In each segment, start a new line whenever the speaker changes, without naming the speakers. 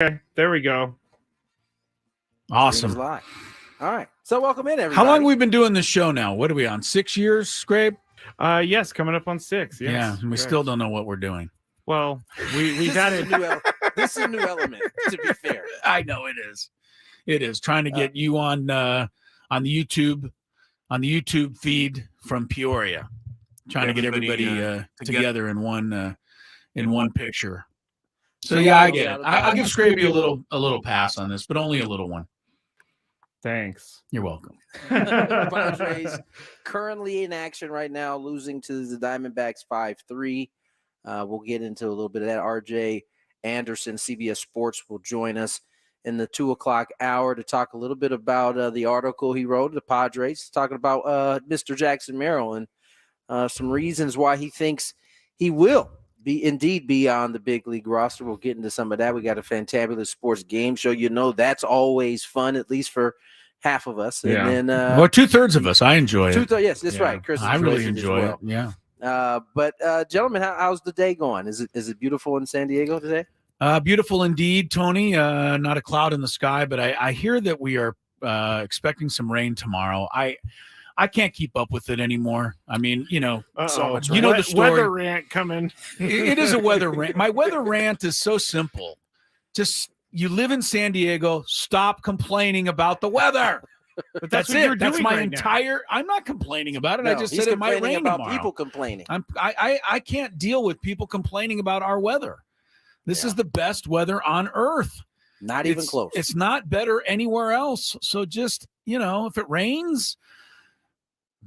Okay, there we go.
Awesome.
All right. So welcome in, everybody.
How long have we been doing this show now? What are we on? 6 years, Skrabe?
Yes, coming up on 6. Yes,
yeah, and we still don't know what we're doing.
Well, we got it.
This is a new element, to be fair.
I know it is. It is trying to get you on the YouTube feed from Peoria. Trying to get everybody together in one picture. So yeah, I get it. I'll give Skraby a little pass on this, but only a little one.
Thanks.
You're welcome.
Padres currently in action right now, losing to the Diamondbacks 5-3. We'll get into a little bit of that. RJ Anderson, CBS Sports, will join us in the 2 o'clock hour to talk a little bit about the article he wrote, the Padres, talking about Mr. Jackson Merrill and some reasons why he thinks he will be on the big league roster. We'll get into some of that. We got a Fantabulous Sports game show. You know, that's always fun, at least for half of us. And then,
well, 2/3 of us. I enjoy it.
Yes, that's right. Chris,
I really enjoy it. Yeah.
But gentlemen, how's the day going? Is it beautiful in San Diego today?
Beautiful indeed, Tony. Not a cloud in the sky, but I hear that we are expecting some rain tomorrow. I can't keep up with it anymore. I mean, so much
you
know the story.
Weather rant coming.
It is a weather rant. My weather rant is so simple. Just you live in San Diego, stop complaining about the weather.
But
that's
what
it.
you're
That's
doing
my
right
entire.
now.
I'm not complaining about it.
No,
I just said it might rain
about
tomorrow.
people complaining.
I can't deal with people complaining about our weather. This is the best weather on earth.
Not even close.
It's not better anywhere else. So just, if it rains,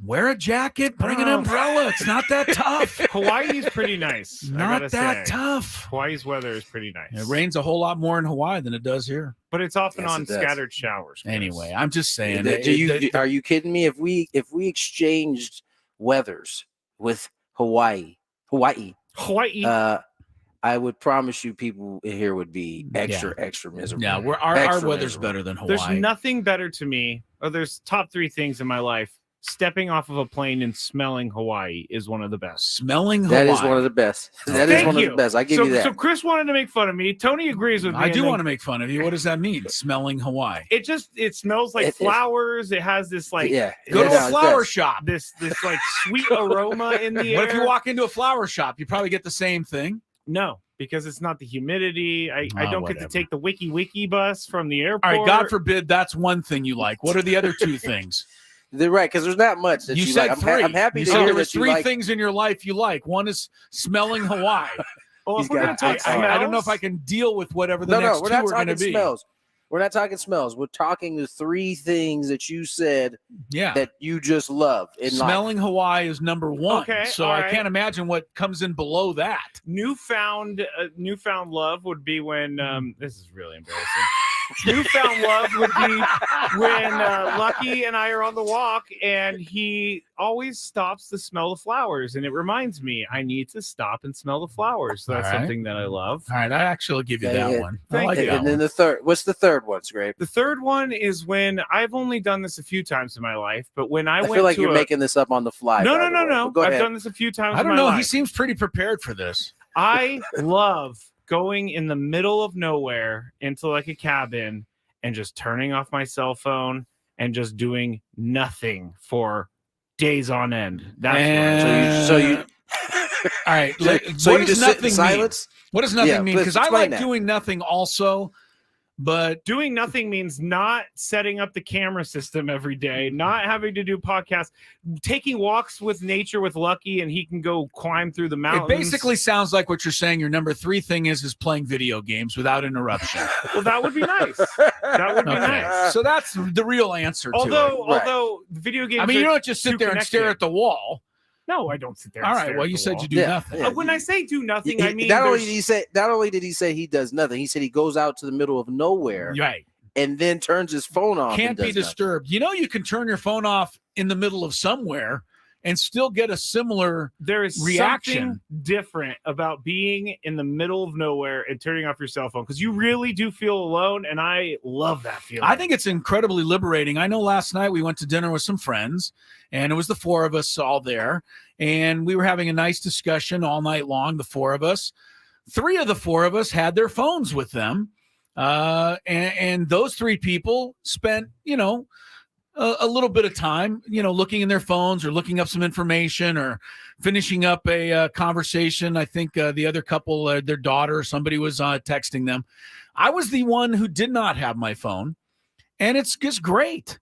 wear a jacket, bring an umbrella. It's not that tough.
Hawaii's pretty nice.
Not that tough.
Hawaii's weather is pretty nice.
It rains a whole lot more in Hawaii than it does here.
But it's often on scattered showers.
Anyway, I'm just saying.
Are you kidding me? If we exchanged weathers with Hawaii, I would promise you people here would be extra miserable.
Yeah, our weather's better than Hawaii.
There's nothing better to me. There's top 3 things in my life. Stepping off of a plane and smelling Hawaii is one of the best.
Smelling Hawaii.
That is one of the best. That is one of the best. I give you that.
So Chris wanted to make fun of me. Tony agrees with me.
I do want to make fun of you. What does that mean? Smelling Hawaii.
It smells like flowers. It has this
go to a flower shop.
This like sweet aroma in the air.
What if you walk into a flower shop? You probably get the same thing.
No, because it's not the humidity. I don't get to take the wiki bus from the airport.
All right, God forbid that's one thing you like. What are the other 2 things?
They're right, because there's not much that you
said
like.
3.
I'm happy to
hear
there
was 3 things in your life you like. One is smelling Hawaii.
Well,
I don't know if I can deal with whatever the next 2 are going to be.
Smells. We're not talking smells. We're talking the 3 things that you said that you just love in
smelling
life.
Hawaii is number 1.
Okay,
so I can't imagine what comes in below that.
Newfound love would be when this is really embarrassing. Newfound love would be when Lucky and I are on the walk and he always stops to smell the flowers, and it reminds me I need to stop and smell the flowers. So that's something that I love.
All right, I actually give you that one. I like that
and then the third. What's the third one, Skrabe?
The third one is when I've only done this a few times in my life, but when I
feel like you're making this up on the fly.
No. I've done this a few times.
I don't know. He seems pretty prepared for this.
I love going in the middle of nowhere into like a cabin and just turning off my cell phone and just doing nothing for days on end.
That's so you all right.
So
what
you
does
just
nothing
sit in silence?
Mean? What does nothing mean? Because I like
that.
doing nothing also. But
doing nothing means not setting up the camera system every day, not having to do podcasts, taking walks with nature with Lucky, and he can go climb through the mountains.
It basically sounds like what you're saying. Your number 3 thing is playing video games without interruption.
Well, that would be nice. That would be nice.
So that's the real answer to it.
Although video games,
I mean, you don't just sit there and stare at the wall.
No, I don't sit there.
All right. Well, you said you do nothing.
Yeah.
When I say do nothing, I mean
not only did he say he does nothing. He said he goes out to the middle of nowhere,
right,
and then turns his phone off.
Can't be disturbed.
Nothing.
You can turn your phone off in the middle of somewhere and still get a similar
there is
reaction.
Something different about being in the middle of nowhere and turning off your cell phone, because you really do feel alone, and I love that feeling.
I think it's incredibly liberating. I know last night we went to dinner with some friends, and it was the 4 of us all there, and we were having a nice discussion all night long, the 4 of us. 3 of the 4 of us had their phones with them, And those three people spent, a little bit of time, looking in their phones or looking up some information or finishing up a conversation. I think the other couple, their daughter or somebody was texting them. I was the one who did not have my phone, and it's just great.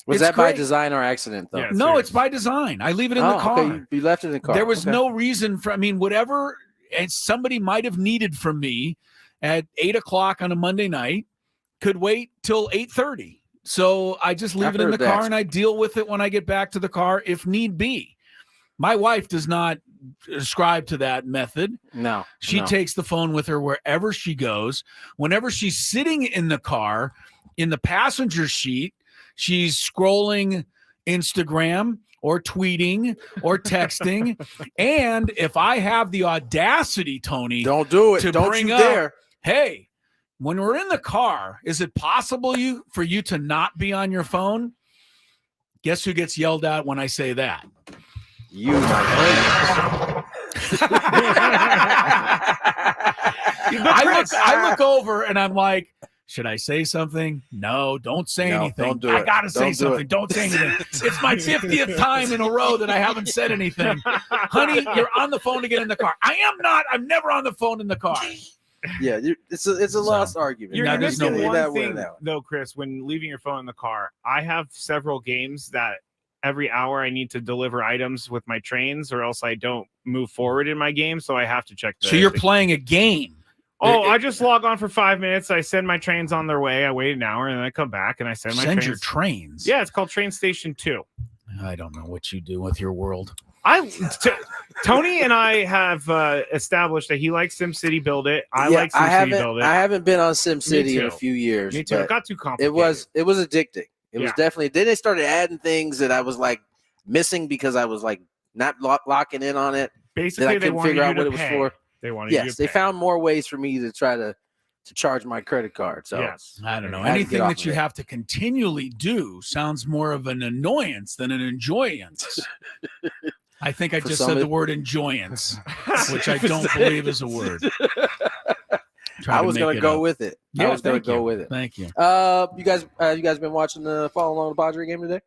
Was that by design or accident, though?
Yeah,
No, it's by design. I leave it in the car.
Okay. You left it in the car.
There was no reason for, whatever somebody might have needed from me at 8:00 on a Monday night could wait till 8:30. So I just leave it in the car and I deal with it when I get back to the car if need be. My wife does not ascribe to that method.
No.
She takes the phone with her wherever she goes. Whenever she's sitting in the car, in the passenger seat, she's scrolling Instagram or tweeting or texting. And if I have the audacity, Tony,
don't do it. Don't
bring
you
up,
dare.
Hey, when we're in the car, is it possible for you to not be on your phone? Guess who gets yelled at when I say that?
You, my
I look over and I'm like, should I say something? No, don't say anything.
Don't do
I
it.
gotta say something. Don't say anything. It's my 50th time in a row that I haven't said anything. Honey, you're on the phone to get in the car. I am not. I'm never on the phone in the car.
Yeah, it's a lost argument.
You're missing one thing,
that
though, Chris. When leaving your phone in the car, I have several games that every hour I need to deliver items with my trains, or else I don't move forward in my game. So I have to check.
So you're playing a game.
Oh, I just log on for 5 minutes. I send my trains on their way. I wait an hour, and then I come back and I send my trains.
Your trains?
Yeah, it's called Train Station 2.
I don't know what you do with your world.
Tony and I have established that he likes SimCity Build It. I like SimCity Build It.
I haven't been on SimCity in a few years.
Me too. It got too complicated.
It was addicting. It was definitely. Then they started adding things that I was like missing because I was like not locking in on it.
Basically,
they couldn't figure out what it was for.
They wanted you to
they found more ways for me to try to charge my credit card. So
I don't know. Anything that you have to continually do sounds more of an annoyance than an enjoyance. I think I just said the word enjoyance, which I don't believe is a word.
I was going to go with it.
Yeah,
I was going to go with it.
Thank you.
You guys been watching following along the Padres game today?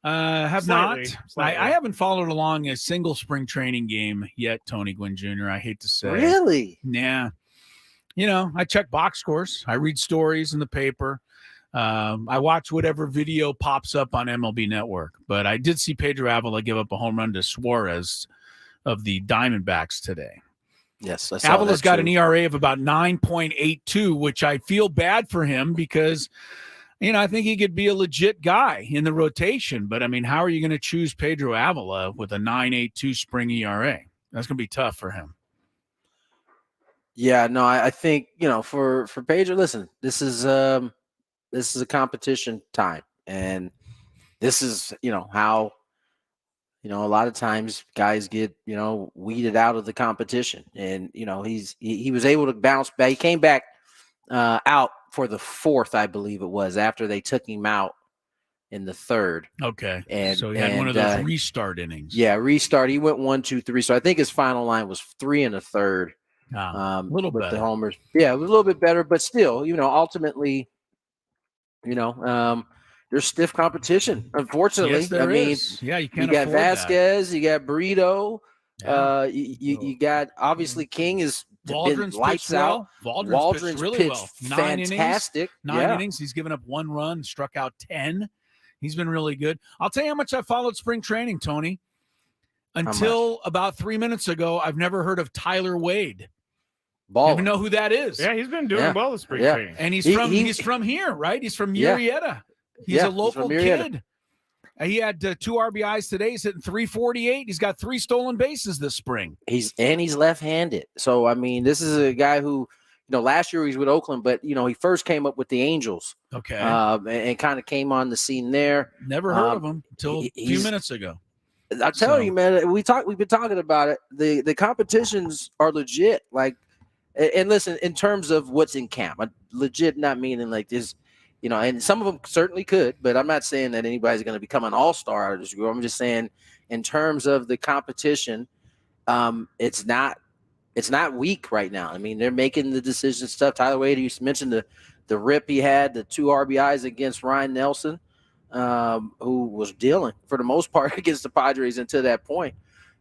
Have
Slightly.
not. I haven't followed along a single spring training game yet, Tony Gwynn Jr. I hate to say.
Really?
Yeah. I check box scores. I read stories in the paper. I watch whatever video pops up on MLB Network. But I did see Pedro Avila give up a home run to Suarez of the Diamondbacks today.
Yes, I saw
Avila's
that
got
too.
an ERA of about 9.82, which I feel bad for him because I think he could be a legit guy in the rotation. But, how are you going to choose Pedro Avila with a 9.82 spring ERA? That's going to be tough for him.
Yeah, no, I think, for Pedro, listen, this is a competition time. And this is, how, a lot of times guys get, weeded out of the competition. And, he was able to bounce back. He came back out for the fourth, I believe it was, after they took him out in the third.
Okay.
And
so he had one of those restart innings.
Yeah, restart. He went 1, 2, 3. So I think his final line was 3 1/3.
A little
with
better.
The homers. Yeah, it was a little bit better, but still, ultimately, there's stiff competition. Unfortunately,
Yes, there is. Yeah, you can't.
You got
afford
Vasquez,
that.
you got Burrito.
Yeah.
You got obviously King is
Waldron's
lights
pitched
out.
well. Waldron's pitched really well.
9 fantastic.
Innings. 9 innings. He's given up 1 run, struck out 10. He's been really good. I'll tell you how much I followed spring training, Tony. Until about 3 minutes ago, I've never heard of Tyler Wade.
Ball.
I don't even know who that is.
Yeah, he's been doing well this spring training.
And he's from here, right? He's from Murrieta. He's a local kid. He had 2 RBIs today. He's hitting 348. He's got 3 stolen bases this spring.
He's left-handed. So this is a guy who, last year he was with Oakland, but he first came up with the Angels.
Okay.
And kind of came on the scene there.
Never heard of him until a few minutes ago.
I tell you, man, we've been talking about it. The competitions are legit. And listen, in terms of what's in camp, legit not meaning like this, and some of them certainly could, but I'm not saying that anybody's going to become an all-star out of this group. I'm just saying in terms of the competition, it's not weak right now. They're making the decisions stuff. Tyler Wade, you mentioned the rip he had, the 2 RBIs against Ryan Nelson, who was dealing for the most part against the Padres until that point.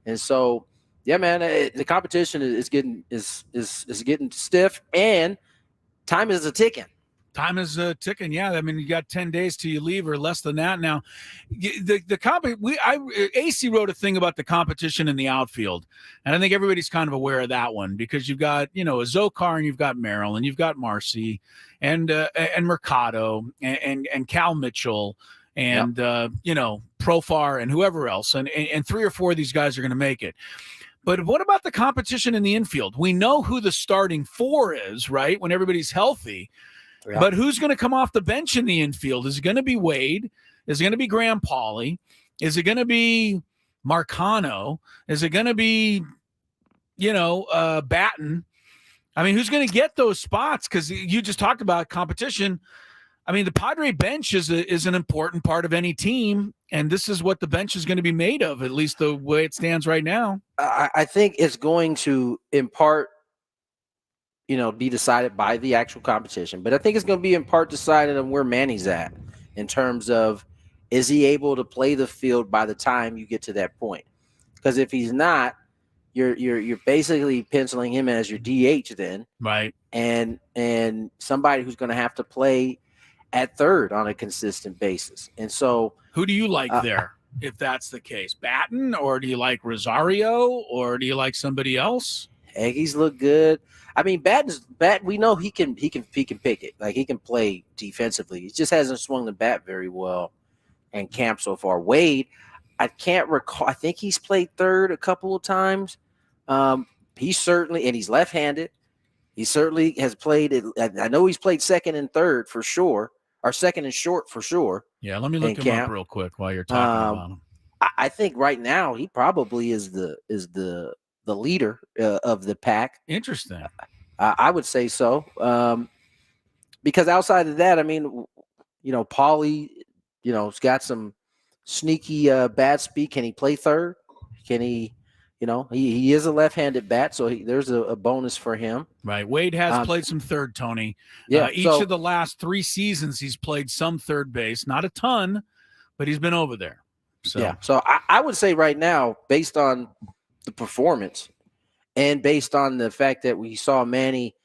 And so, yeah, man, the competition is getting stiff, and time is a ticking.
Time is ticking. Yeah, I mean, you got 10 days till you leave, or less than that. Now, AC wrote a thing about the competition in the outfield, and I think everybody's kind of aware of that one because you've got a Zokar, and you've got Merrill, and you've got Marcy, and Mercado, and Cal Mitchell, and Profar, and whoever else, and 3 or 4 of these guys are going to make it. But what about the competition in the infield? We know who the starting 4 is, right? When everybody's healthy. Yeah. But who's going to come off the bench in the infield? Is it going to be Wade? Is it going to be Graham Pauley? Is it going to be Marcano? Is it going to be, Batten? I mean, who's going to get those spots? Because you just talked about competition. I mean, the Padre bench is an important part of any team, and this is what the bench is going to be made of, at least the way it stands right now.
I think it's going to, in part, be decided by the actual competition. But I think it's going to be in part decided on where Manny's at in terms of, is he able to play the field by the time you get to that point? Because if he's not, you're basically penciling him as your DH then.
Right.
And somebody who's going to have to play at third on a consistent basis. And so
who do you like there if that's the case? Batten, or do you like Rosario, or do you like somebody else?
Aggies look good. I mean, Batten, we know he can pick it. Like, he can play defensively. He just hasn't swung the bat very well in camp so far. Wade, I can't recall. I think he's played third a couple of times. He certainly, and he's left-handed. He certainly has played it. I know he's played second and third for sure, or second and short for sure.
Yeah, let me look him up real quick while you're talking about him.
I think right now he probably is the leader of the pack.
Interesting.
I would say so. Because outside of that, I mean, Paulie, has got some sneaky bat speed. Can he play third? Can he, he is a left-handed bat, so there's a bonus for him.
Right. Wade has played some third, Tony.
Yeah.
Each of the last 3 seasons, he's played some third base. Not a ton, but he's been over there. So,
yeah. So I would say right now, based on the performance and based on the fact that we saw Manny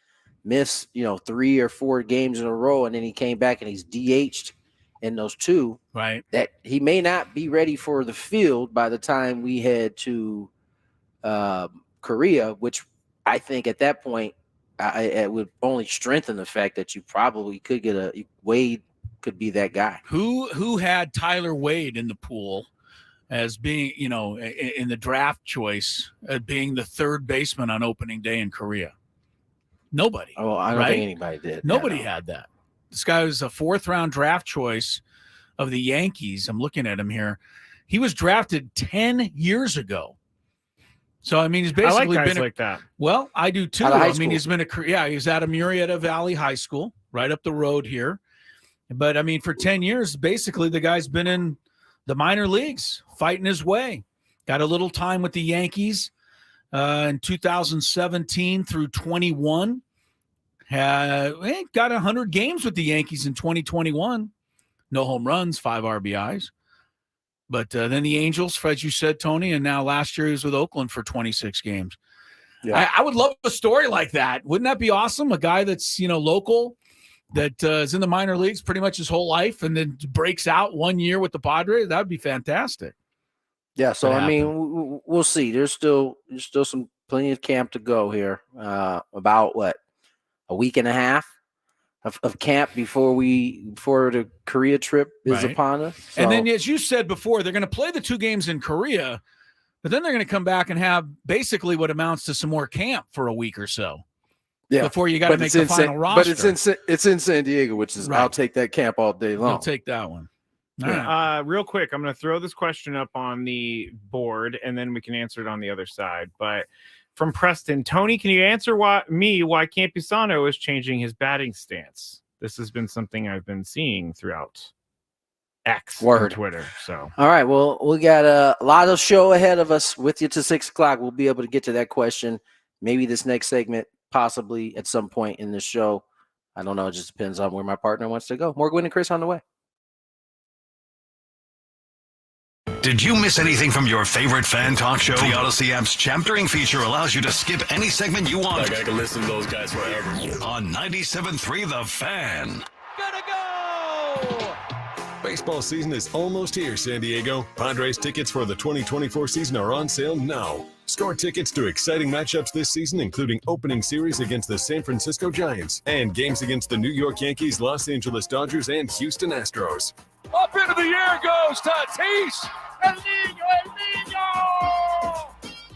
miss, 3 or 4 games in a row, and then he came back and he's DH'd in those 2,
right, that
he may not be ready for the field by the time we head to Korea, which I think at that point it would only strengthen the fact that you probably could get Wade could be that guy.
Who had Tyler Wade in the pool as being, in the draft choice, being the third baseman on opening day in Korea? Nobody.
Oh, I don't think anybody did.
Nobody had that. This guy was a 4th-round draft choice of the Yankees. I'm looking at him here. He was drafted 10 years ago. So, I mean, he's basically
I like guys
been
like that.
Well, I do too. I mean, he's been he's at Murrieta Valley High School, right up the road here. But, I mean, for 10 years, basically the guy's been in the minor leagues, fighting his way. Got a little time with the Yankees in 2017 through 21. Got 100 games with the Yankees in 2021. No home runs, 5 RBIs. But then the Angels, as you said, Tony, and now last year he was with Oakland for 26 games. Yeah. I would love a story like that. Wouldn't that be awesome? A guy that's, local, that is in the minor leagues pretty much his whole life and then breaks out 1 year with the Padres. That would be fantastic.
Yeah, so, I mean, we'll see. There's still plenty of camp to go here. About, a week and a half of camp before the Korea trip is upon us. So.
And then, as you said before, they're going to play the 2 games in Korea, but then they're going to come back and have basically what amounts to some more camp for a week or so.
Yeah,
before you got to make the final roster.
But it's in San Diego, which is I'll take that camp all day long.
I'll take that one.
All right. Real quick, I'm going to throw this question up on the board, and then we can answer it on the other side. But from Preston, Tony, can you answer why Campusano is changing his batting stance? This has been something I've been seeing throughout X and Twitter. So,
all right, well, we got a lot of show ahead of us with you to 6 o'clock. We'll be able to get to that question. Maybe this next segment, possibly at some point in the show. I don't know. It just depends on where my partner wants to go. More Gwynn and Chris on the way.
Did you miss anything from your favorite fan talk show? The Odyssey app's chaptering feature allows you to skip any segment you want.
I can listen to those guys forever.
On 97.3 The Fan.
Gonna go!
Baseball season is almost here, San Diego. Padres tickets for the 2024 season are on sale now. Score tickets to exciting matchups this season, including opening series against the San Francisco Giants and games against the New York Yankees, Los Angeles Dodgers, and Houston Astros.
Up into the air goes Tatis! El Niño!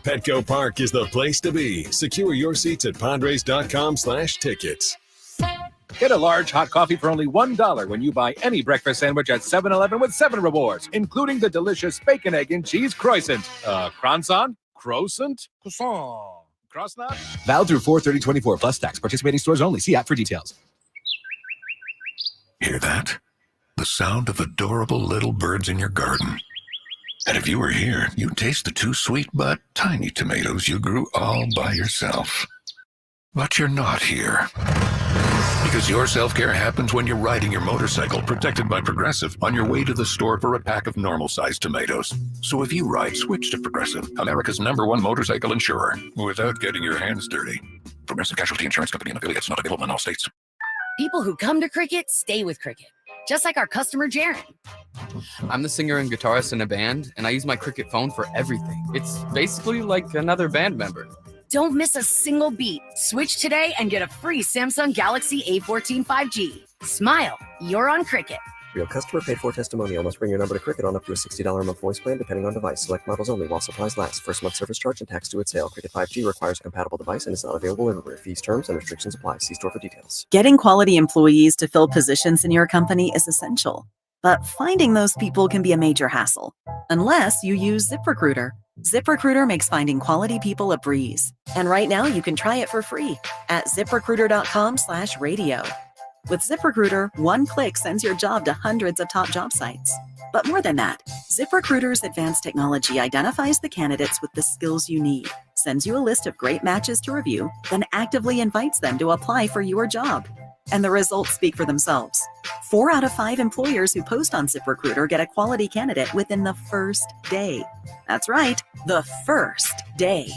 Petco Park is the place to be. Secure your seats at Padres.com/tickets.
Get a large hot coffee for only $1 when you buy any breakfast sandwich at 7-Eleven with 7 rewards, including the delicious bacon, egg, and cheese croissant. Croissant? Croissant? Croissant? Croissant?
Valid through 4/30/24 plus tax. Participating stores only. See app for details.
Hear that? The sound of adorable little birds in your garden. And if you were here, you'd taste the 2 sweet but tiny tomatoes you grew all by yourself. But you're not here. Because your self-care happens when you're riding your motorcycle, protected by Progressive, on your way to the store for a pack of normal-sized tomatoes. So if you ride, switch to Progressive, America's #1 motorcycle insurer, without getting your hands dirty. Progressive Casualty Insurance Company and affiliates, not available in all states.
People who come to cricket stay with cricket, just like our customer Jaron.
I'm the singer and guitarist in a band, and I use my cricket phone for everything. It's basically like another band member.
Don't miss a single beat. Switch today and get a free Samsung Galaxy A14 5G. Smile, you're on cricket.
Real customer paid for testimonial. Must bring your number to Cricket on up to a $60 a month voice plan depending on device. Select models only while supplies last. First month service charge and tax due at sale. Cricket 5G requires a compatible device and is not available everywhere. Fees, terms, and restrictions apply. See store for details.
Getting quality employees to fill positions in your company is essential. But finding those people can be a major hassle, unless you use ZipRecruiter. ZipRecruiter makes finding quality people a breeze. And right now you can try it for free at ZipRecruiter.com/radio. With ZipRecruiter, one click sends your job to hundreds of top job sites. But more than that, ZipRecruiter's advanced technology identifies the candidates with the skills you need, sends you a list of great matches to review, then actively invites them to apply for your job. And the results speak for themselves. 4 out of 5 employers who post on ZipRecruiter get a quality candidate within the first day. That's right, the first day.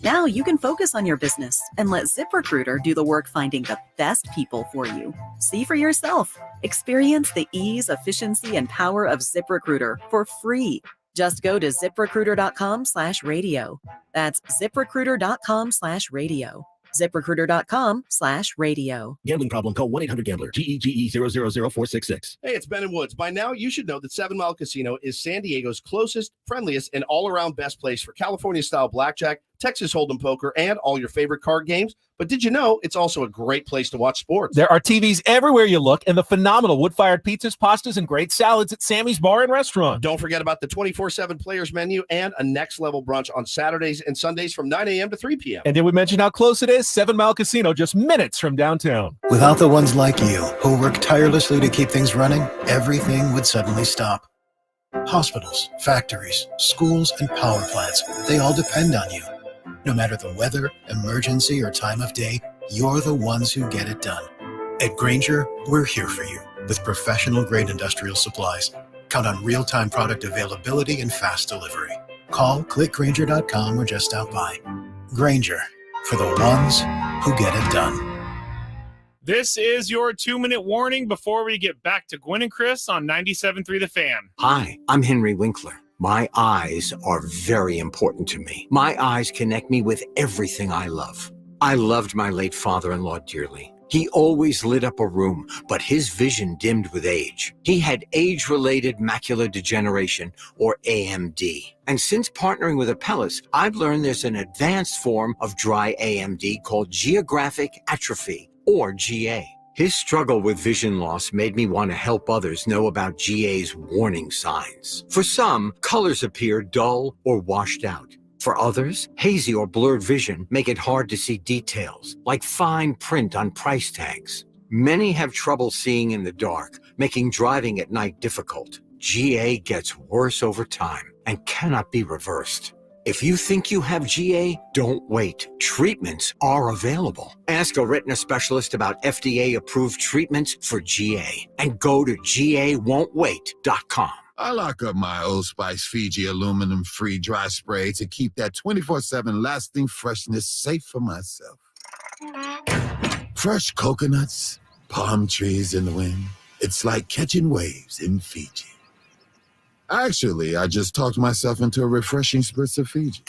Now you can focus on your business and let ZipRecruiter do the work finding the best people for you. See for yourself. Experience the ease, efficiency, and power of ZipRecruiter for free. Just go to ZipRecruiter.com/radio. That's ZipRecruiter.com/radio. ZipRecruiter.com/radio.
Gambling problem? Call 1-800-GAMBLER. GEGE 0000466.
Hey, it's Ben and Woods. By now, you should know that 7 Mile Casino is San Diego's closest, friendliest, and all-around best place for California-style blackjack, Texas Hold'em poker, and all your favorite card games. But did you know it's also a great place to watch sports?
There are TVs everywhere you look, and the phenomenal wood-fired pizzas, pastas, and great salads at Sammy's Bar and Restaurant.
Don't forget about the 24/7 players menu and a next-level brunch on Saturdays and Sundays from 9 a.m. to 3 p.m.
And did we mention how close it is? 7 Mile Casino, just minutes from downtown.
Without the ones like you, who work tirelessly to keep things running, everything would suddenly stop. Hospitals, factories, schools, and power plants, they all depend on you. No matter the weather, emergency, or time of day, you're the ones who get it done. At Grainger, we're here for you with professional-grade industrial supplies. Count on real-time product availability and fast delivery. Call, click Grainger.com, or just stop by. Grainger, for the ones who get it done.
This is your 2-minute warning before we get back to Gwynn and Chris on 97.3 The Fan.
Hi, I'm Henry Winkler. My eyes are very important to me. My eyes connect me with everything I love. I loved my late father-in-law dearly. He always lit up a room, but his vision dimmed with age. He had age-related macular degeneration, or AMD. And since partnering with Apellis, I've learned there's an advanced form of dry AMD called geographic atrophy, or GA. His struggle with vision loss made me want to help others know about GA's warning signs. For some, colors appear dull or washed out. For others, hazy or blurred vision make it hard to see details, like fine print on price tags. Many have trouble seeing in the dark, making driving at night difficult. GA gets worse over time and cannot be reversed. If you think you have GA, don't wait. Treatments are available. Ask a retina specialist about FDA-approved treatments for GA and go to GAWon'tWait.com.
I lock up my Old Spice Fiji aluminum-free dry spray to keep that 24/7 lasting freshness safe for myself. Fresh coconuts, palm trees in the wind. It's like catching waves in Fiji. Actually, I just talked myself into a refreshing spritz of Fiji.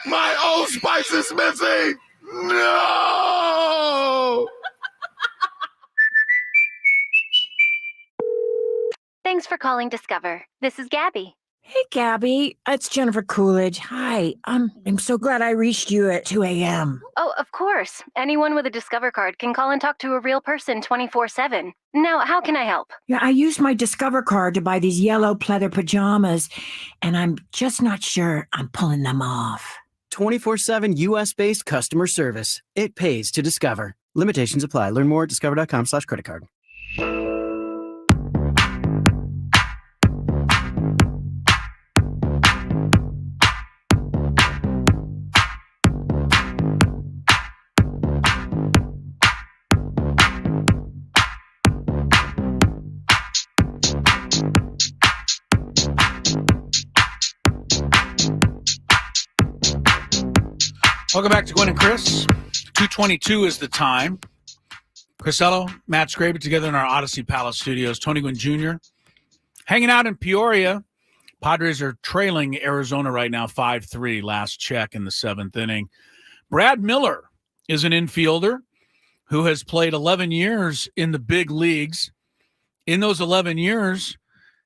My Old Spice is missing! No!
Thanks for calling Discover. This is Gabby.
Hey, Gabby. It's Jennifer Coolidge. Hi. I'm so glad I reached you at 2 a.m.
Oh, of course. Anyone with a Discover card can call and talk to a real person 24/7. Now, how can I help?
Yeah, I used my Discover card to buy these yellow pleather pajamas, and I'm just not sure I'm pulling them off.
24/7 U.S.-based customer service. It pays to Discover. Limitations apply. Learn more at discover.com/credit card.
Welcome back to Gwynn and Chris. 2:22 is the time. Crisello, Matt Skraby together in our Odyssey Palace studios. Tony Gwynn Jr. hanging out in Peoria. Padres are trailing Arizona right now 5-3, last check in the 7th inning. Brad Miller is an infielder who has played 11 years in the big leagues. In those 11 years,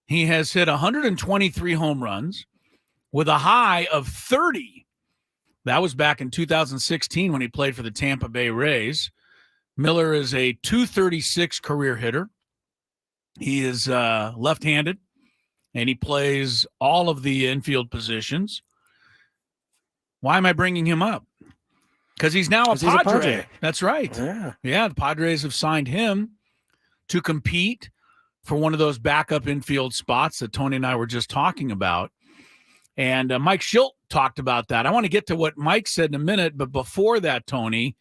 he has hit 123 home runs with a high of 30. That was back in 2016 when he played for the Tampa Bay Rays. Miller is a .236 career hitter. He is left-handed, and he plays all of the infield positions. Why am I bringing him up? Because he's now a Padre. That's right. Yeah, the Padres have signed him to compete for one of those backup infield spots that Tony and I were just talking about. And Mike Schilt talked about that. I want to get to what Mike said in a minute, but before that, Tony,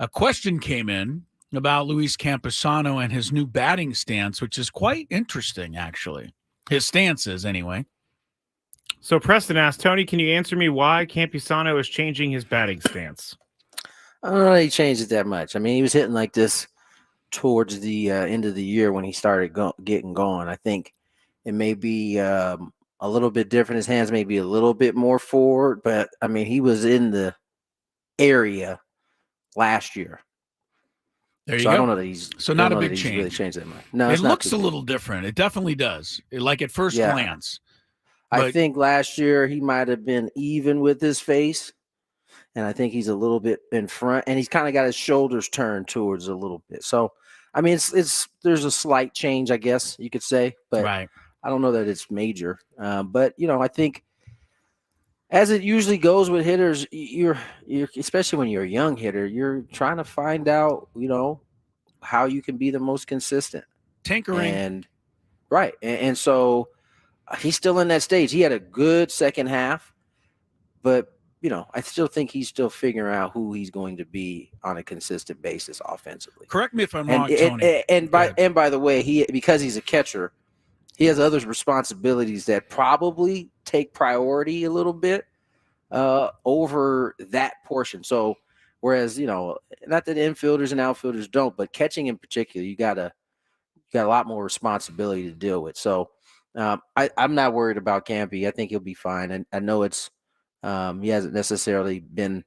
a question came in about Luis Campusano and his new batting stance, which is quite interesting, actually. His stance is, anyway.
So Preston asked, Tony, can you answer me why Campusano is changing his batting stance?
I don't know he changed it that much. I mean, he was hitting like this towards the end of the year when he started getting going. I think it may be a little bit different. His hands may be a little bit more forward, but I mean, he was in the area last year.
There you
so
go.
I don't know that he's
so not a big
change.
change.
Really changed that much. No,
it looks a little different. It definitely does. Like at first glance.
I think last year he might have been even with his face, and I think he's a little bit in front, and he's kind of got his shoulders turned towards a little bit. So, I mean, it's there's a slight change, I guess you could say, but I don't know that it's major. But you know, I think as it usually goes with hitters, you're especially when you're a young hitter, you're trying to find out, you know, how you can be the most consistent.
Tinkering.
And so he's still in that stage. He had a good second half, but you know, I still think he's still figuring out who he's going to be on a consistent basis offensively.
Correct me if I'm wrong, Tony.
And by the way, because he's a catcher, he has other responsibilities that probably take priority a little bit over that portion. So whereas, you know, not that infielders and outfielders don't, but catching in particular, you got a lot more responsibility to deal with. So I'm not worried about Campy. I think he'll be fine. And I know it's he hasn't necessarily been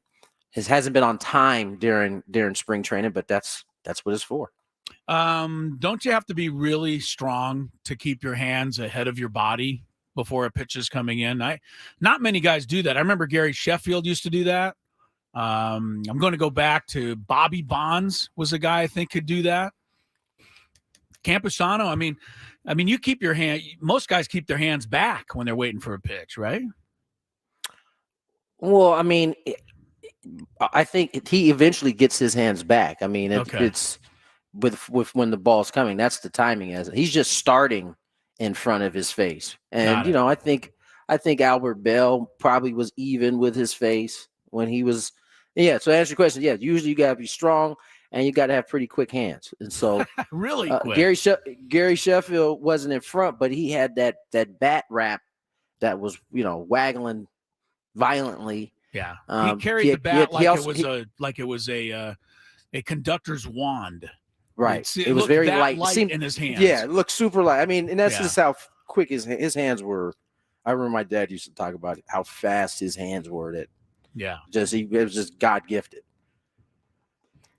hasn't been on time during spring training, but that's what it's for.
Don't you have to be really strong to keep your hands ahead of your body before a pitch is coming in? Not many guys do that. I remember Gary Sheffield used to do that. I'm going to go back to Bobby Bonds was a guy I think could do that. Campusano, I mean, you keep your hand. Most guys keep their hands back when they're waiting for a pitch, right?
Well, I mean, I think he eventually gets his hands back. I mean, it's with when the ball's coming. That's the timing. As he's just starting in front of his face, and you know, I think I think Albert Bell probably was even with his face when he was. Yeah. So to answer your question, yeah, usually you got to be strong and you got to have pretty quick hands. And so
really quick.
Gary Sheffield wasn't in front, but he had that bat wrap that was, waggling violently.
Yeah. He carried the bat like it was a conductor's wand.
Right.
It
was
looked
very
that
light
in his hands.
Yeah, it looked super light. I mean, and that's just how quick his hands were. I remember my dad used to talk about how fast his hands were. It was just God gifted.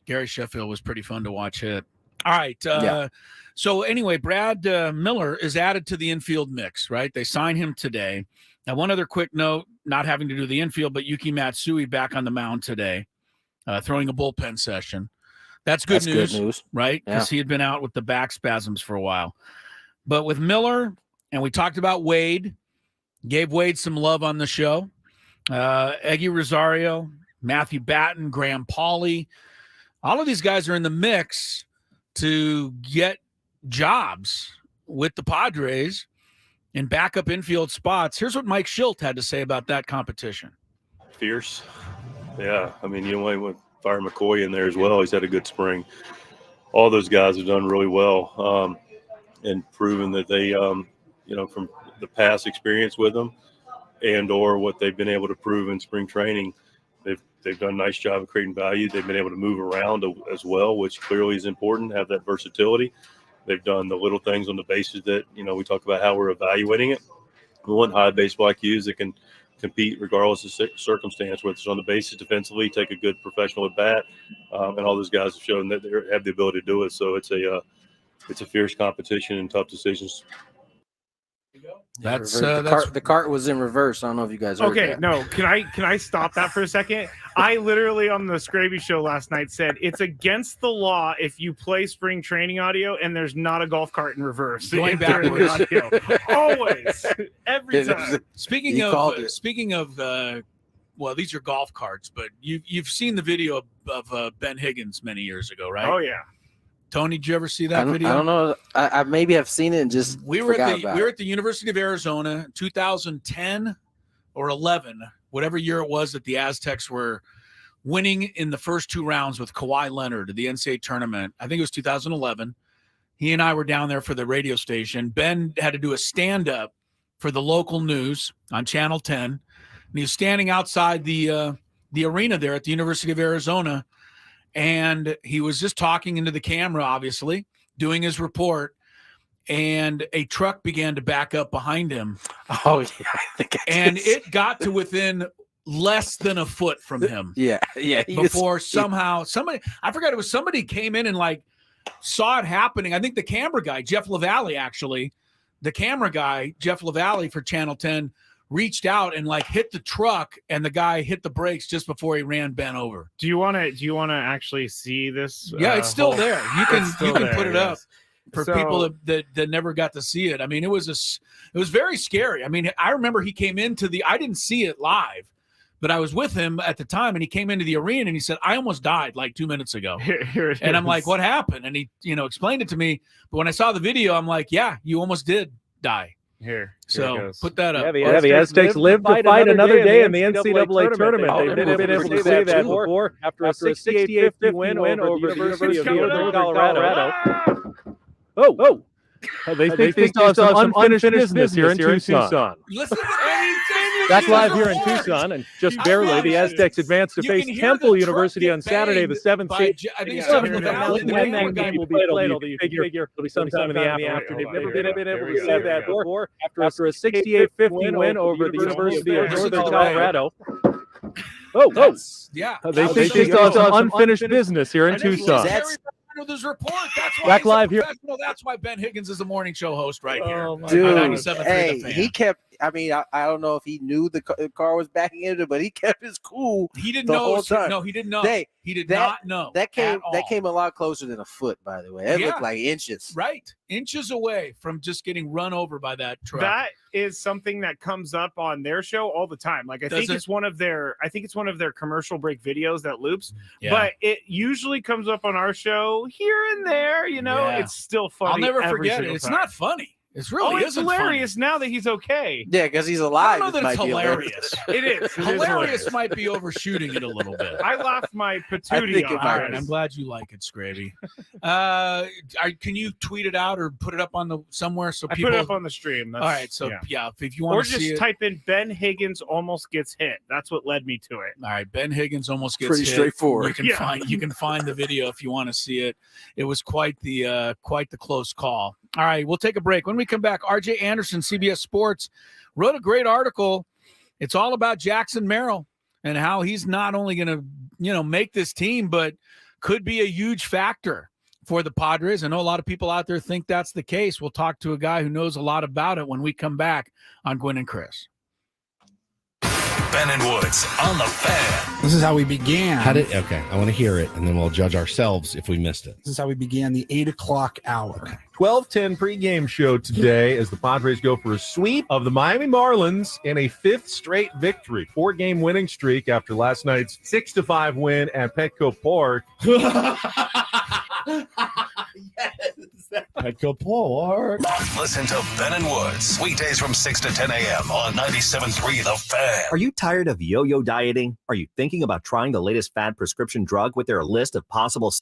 Gary Sheffield was pretty fun to watch hit. All right. So anyway, Brad Miller is added to the infield mix, right? They signed him today. Now, one other quick note, not having to do the infield, but Yuki Matsui back on the mound today, throwing a bullpen session. That's good news, right? Because he had been out with the back spasms for a while. But with Miller, and we talked about Wade, gave Wade some love on the show. Eggy Rosario, Matthew Batten, Graham Pauley, all of these guys are in the mix to get jobs with the Padres in backup infield spots. Here's what Mike Schilt had to say about that competition.
Fierce. Yeah. I mean, you only with Fire McCoy in there as well. He's had a good spring. All those guys have done really well and proven that they, from the past experience with them and or what they've been able to prove in spring training, they've done a nice job of creating value. They've been able to move around as well, which clearly is important, have that versatility. They've done the little things on the bases that, we talk about how we're evaluating it. We want high baseball IQs that can compete regardless of circumstance, whether it's on the bases defensively, take a good professional at bat, and all those guys have shown that they have the ability to do it. So it's a fierce competition and tough decisions.
That's
the cart was in reverse. I don't know if you guys heard that.
No, can I stop that for a second? I literally on the Skraby show last night said it's against the law if you play spring training audio and there's not a golf cart in reverse.
Going backwards.
Always. Every time.
Speaking of well, these are golf carts, but you've seen the video of Ben Higgins many years ago, right?
Oh yeah.
Tony, did you ever see that video?
I don't know. I maybe have seen it and just
we were at the University of Arizona, 2010 or 11, whatever year it was that the Aztecs were winning in the first two rounds with Kawhi Leonard at the NCAA tournament. I think it was 2011. He and I were down there for the radio station. Ben had to do a stand-up for the local news on Channel 10, and he was standing outside the arena there at the University of Arizona. And he was just talking into the camera, obviously, doing his report, and a truck began to back up behind him.
Oh, yeah.
And it got to within less than a foot from him.
Yeah.
Before somebody, I forgot, it was somebody came in and saw it happening. I think the camera guy, Jeff LaValle, for Channel 10, reached out and hit the truck, and the guy hit the brakes just before he ran Ben over.
Do you want to actually see this?
Yeah, it's still there. You can put it up for people that never got to see it. I mean, it was very scary. I mean, I remember he came into I didn't see it live, but I was with him at the time, and he came into the arena and he said, "I almost died 2 minutes ago." And I'm like, "What happened?" And he, explained it to me. But when I saw the video, I'm like, "Yeah, you almost did die."
Here
so put that up.
Yeah, the Aztecs lived to fight another day in the NCAA tournament. They've never been able to say that before. After a 68-50 win over the University of Northern Colorado. Oh. They still have some unfinished business here in Tucson.
Listen,
Back live here in Tucson, and just barely, the Aztecs advance to face Temple University on Saturday, the 7th.
I think it's
when that game will be played, although you figure it'll be sometime in the afternoon. They've never been able to say that before. After a 68-50 win over the University of Northern Colorado. They still have some unfinished business here in Tucson.
This report. That's why
Back live here.
That's why Ben Higgins is the morning show host right here.
Dude, he kept. I mean, I don't know if he knew the car was backing into it, but he kept his cool.
He didn't know.
Whole time.
No, he didn't know. He did not know.
That came a lot closer than a foot, by the way. It looked like inches.
Right, inches away from just getting run over by that truck.
That is something that comes up on their show all the time. I think it's one of their commercial break videos that loops. Yeah. But it usually comes up on our show here and there. It's still funny.
I'll never forget it. It's not funny. It's really
it's hilarious now that he's okay.
Yeah, because he's
I
alive.
don't know that it's hilarious.
It is.
Hilarious might be overshooting it a little bit.
I laughed my patootie
All
off.
right, I'm glad you like it, Skraby. Can you tweet it out or put it up on somewhere so
I
people?
put it up on the stream.
All right, so yeah, if you want
or
to see
just
it,
type in Ben Higgins almost gets hit. That's what led me to it.
all right, Ben Higgins almost gets
Pretty
hit.
straightforward.
You can find the video if you want to see it. It was quite the close call. All right, we'll take a break. When we come back, RJ Anderson, CBS Sports, wrote a great article. It's all about Jackson Merrill and how he's not only going to, make this team, but could be a huge factor for the Padres. I know a lot of people out there think that's the case. We'll talk to a guy who knows a lot about it when we come back on Gwynn and Chris.
Ben and Woods on the Fan.
This is how we began.
Okay, I want to hear it, and then we'll judge ourselves if we missed it.
This is how we began the 8 o'clock hour.
12:10 pregame show today as the Padres go for a sweep of the Miami Marlins in a 5th straight victory. 4-game winning streak after last night's 6-5 win at Petco Park.
Petco Park.
Listen to Ben and Woods weekdays from 6 to 10 a.m. on 97.3 The Fan.
Are you tired of yo-yo dieting? Are you thinking about trying the latest fad prescription drug with their list of possible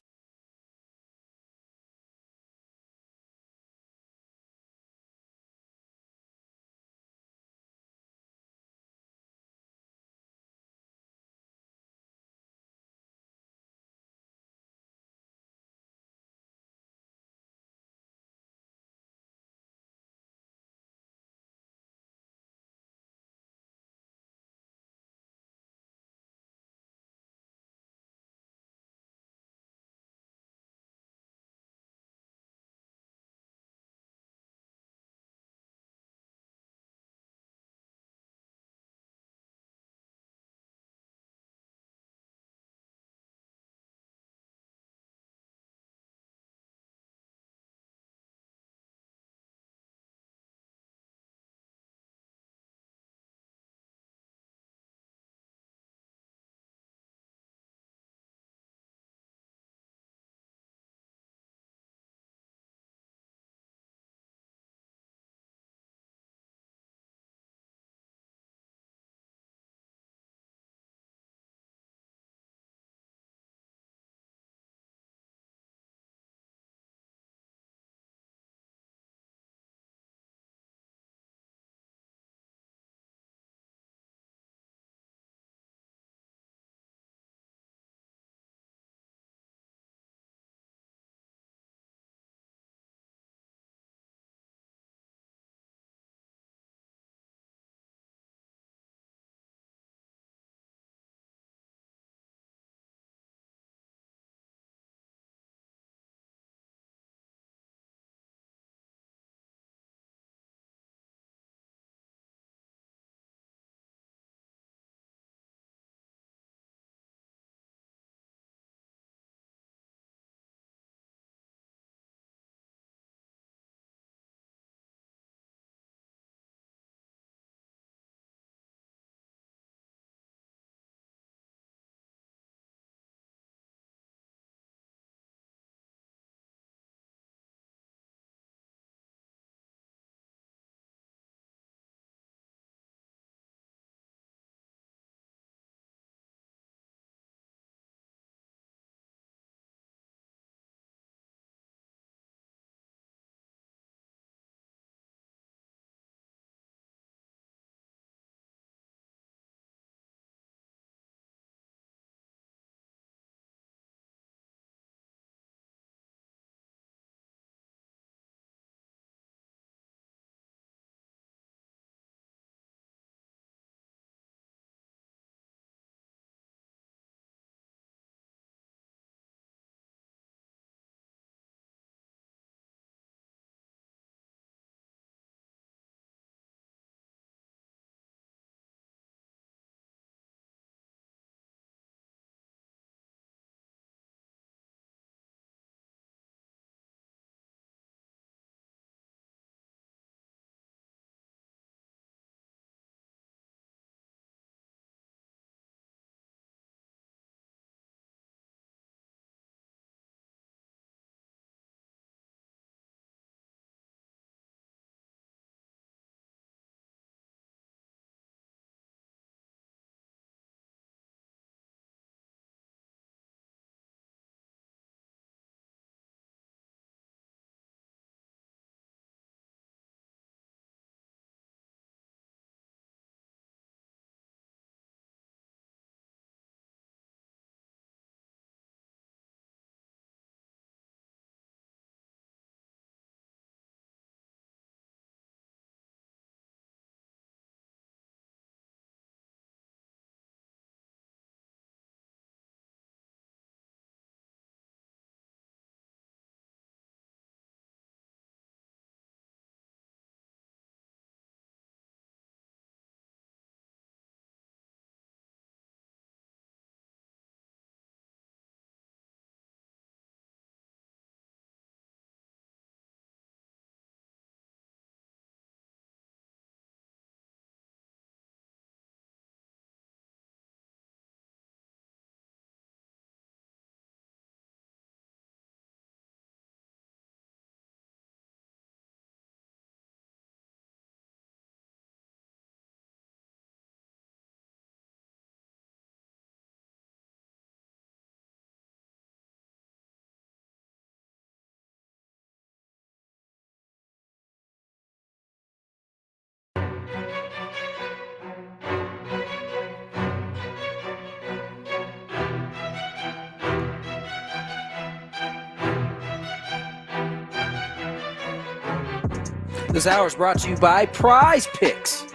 This hour is brought to you by Prize Picks.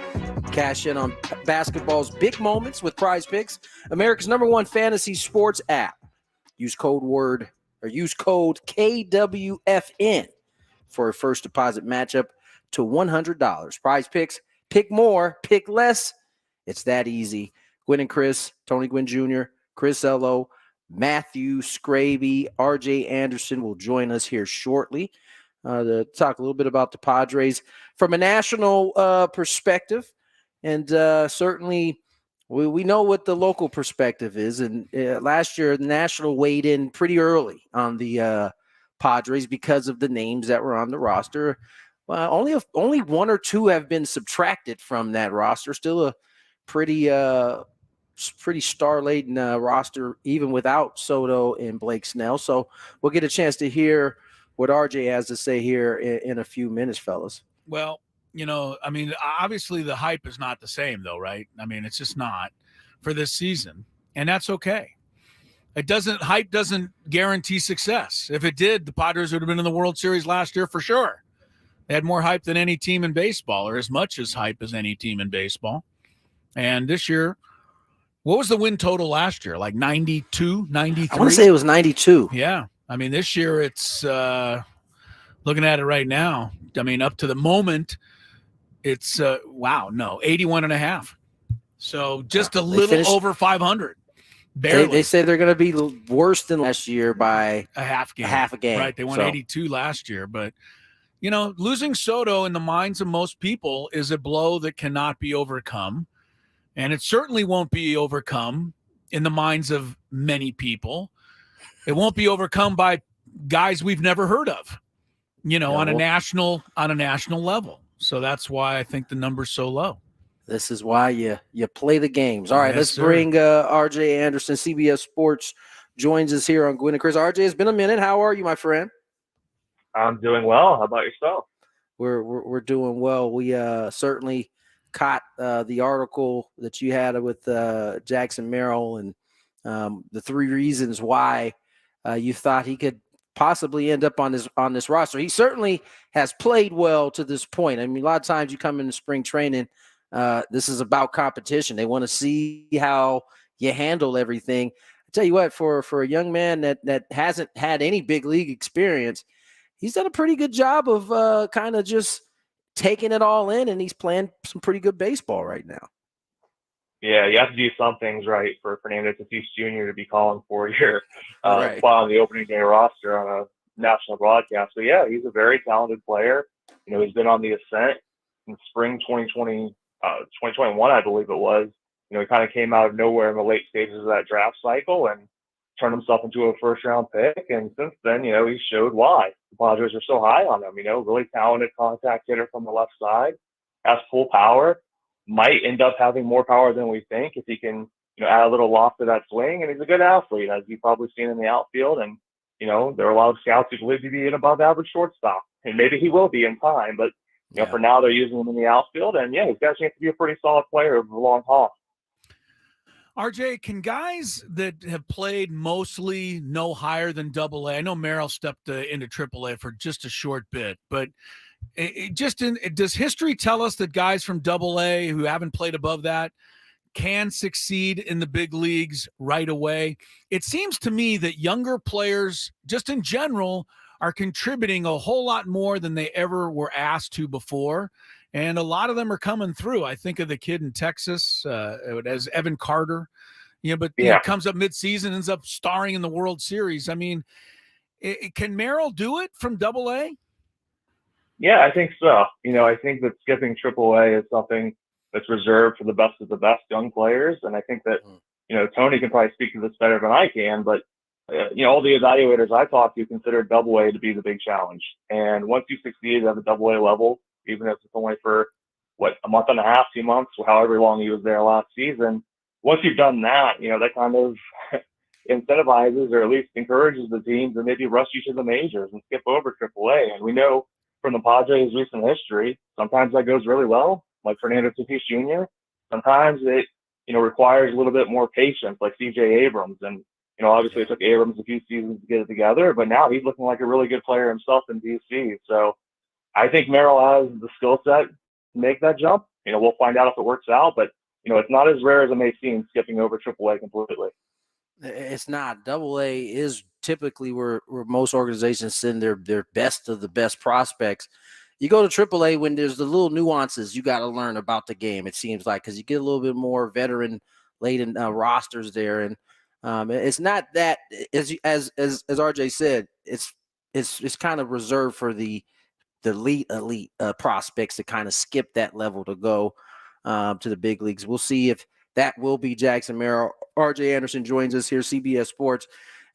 Cash in on basketball's big moments with Prize Picks, America's #1 fantasy sports app. Use code KWFN for a first deposit matchup to $100. Prize Picks, pick more, pick less. It's that easy. Gwynn and Chris, Tony Gwynn Jr., Chris Ello, Matthew Skraby, RJ Anderson will join us here shortly to talk a little bit about the Padres from a national perspective. And certainly we know what the local perspective is. And last year, the National weighed in pretty early on the Padres because of the names that were on the roster. Only one or two have been subtracted from that roster. Still a pretty star-laden roster, even without Soto and Blake Snell. So we'll get a chance to hear what RJ has to say here in a few minutes, fellas.
Well, I mean, obviously the hype is not the same, though, right? I mean, it's just not for this season, and that's okay. Hype doesn't guarantee success. If it did, the Padres would have been in the World Series last year for sure. They had more hype than any team in baseball, or as much as hype as any team in baseball. And this year, what was the win total last year? Like 92, 93?
I want to say it was 92.
Yeah. I mean, this year it's looking at it right now. I mean, up to the moment, it's 81.5. So just a little over 500. Barely.
They say they're going to be worse than last year by
a half game. Right. They won 82 last year. But, losing Soto in the minds of most people is a blow that cannot be overcome. And it certainly won't be overcome in the minds of many people. It won't be overcome by guys we've never heard of, on a national level. So that's why I think the number's so low.
This is why you play the games. All right, let's bring RJ Anderson, CBS Sports, joins us here on Gwynn and Chris. RJ, it's been a minute. How are you, my friend?
I'm doing well. How about yourself?
We're doing well. We certainly caught the article that you had with Jackson Merrill and the 3 reasons why you thought he could possibly end up on this roster. He certainly has played well to this point. I mean, a lot of times you come into spring training, this is about competition. They want to see how you handle everything. I tell you what, for a young man that hasn't had any big league experience, he's done a pretty good job of kind of just taking it all in, and he's playing some pretty good baseball right now.
Yeah, you have to do some things right for Fernando Tatis Jr. to be calling for your spot on the opening day roster on a national broadcast. So, yeah, he's a very talented player. He's been on the ascent in spring 2021, I believe it was. He kind of came out of nowhere in the late stages of that draft cycle and turned himself into a first-round pick. And since then, he showed why the Padres are so high on him. Really talented contact hitter from the left side, has full power. Might end up having more power than we think if he can, add a little loft to that swing. And he's a good athlete, as you've probably seen in the outfield. And, there are a lot of scouts who believe he'd be an above-average shortstop. And maybe he will be in time. But, for now, they're using him in the outfield. And, yeah, he's got a chance to be a pretty solid player over the long haul.
RJ, can guys that have played mostly no higher than AA? I know Merrill stepped into AAA for just a short bit, but does history tell us that guys from AA who haven't played above that can succeed in the big leagues right away? It seems to me that younger players, just in general, are contributing a whole lot more than they ever were asked to before. And a lot of them are coming through. I think of the kid in Texas as Evan Carter, but comes up midseason, ends up starring in the World Series. I mean, can Merrill do it from AA?
Yeah, I think so. I think that skipping AAA is something that's reserved for the best of the best young players. And I think that, Tony can probably speak to this better than I can, but, all the evaluators I talked to considered AA to be the big challenge. And once you succeed at the AA level, even if it's only for, a month and a half, 2 months, however long he was there last season, once you've done that, that kind of incentivizes or at least encourages the teams to maybe rush you to the majors and skip over AAA. And we know from the Padres' recent history, sometimes that goes really well, like Fernando Tatis Jr. Sometimes it, requires a little bit more patience, like C.J. Abrams. And, obviously it took Abrams a few seasons to get it together, but now he's looking like a really good player himself in D.C. So, I think Merrill has the skill set to make that jump. We'll find out if it works out, but it's not as rare as it may seem skipping over AAA completely.
It's not. Double A is typically where most organizations send their best of the best prospects. You go to AAA when there's the little nuances you got to learn about the game, it seems like, because you get a little bit more veteran-laden rosters there. And it's not that, as RJ said, it's kind of reserved for the elite prospects to kind of skip that level to go to the big leagues. We'll see if that will be Jackson Merrill. RJ Anderson joins us here, CBS Sports.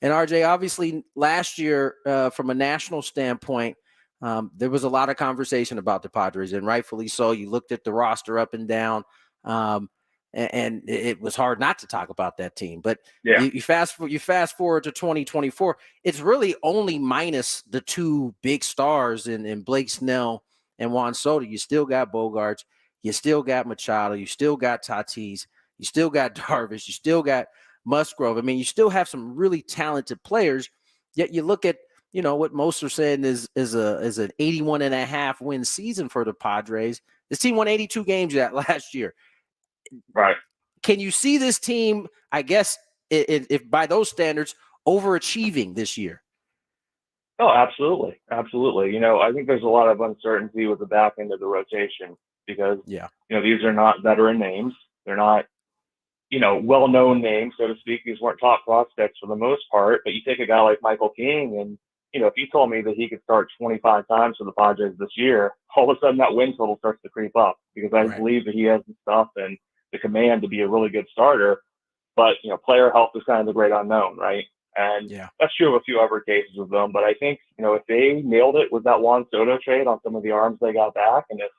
And RJ, obviously last year, from a national standpoint, there was a lot of conversation about the Padres, and rightfully so. You looked at the roster up and down, and it was hard not to talk about that team. But you fast forward to 2024, it's really only minus the two big stars in Blake Snell and Juan Soto. You still got Bogarts, you still got Machado, you still got Tatis, you still got Darvish, you still got Musgrove. I mean, you still have some really talented players, yet you look at what most are saying is an 81.5 win season for the Padres. This team won 82 games last year.
Right.
Can you see this team, I guess, if by those standards, overachieving this year?
Oh, absolutely. Absolutely. I think there's a lot of uncertainty with the back end of the rotation because, these are not veteran names. They're not, well-known names, so to speak. These weren't top prospects for the most part, but you take a guy like Michael King and, if you told me that he could start 25 times for the Padres this year, all of a sudden that win total starts to creep up because I believe that he has the stuff and the command to be a really good starter. But, player health is kind of the great unknown, right? And that's true of a few other cases of them. But I think, if they nailed it with that Juan Soto trade on some of the arms they got back, and if,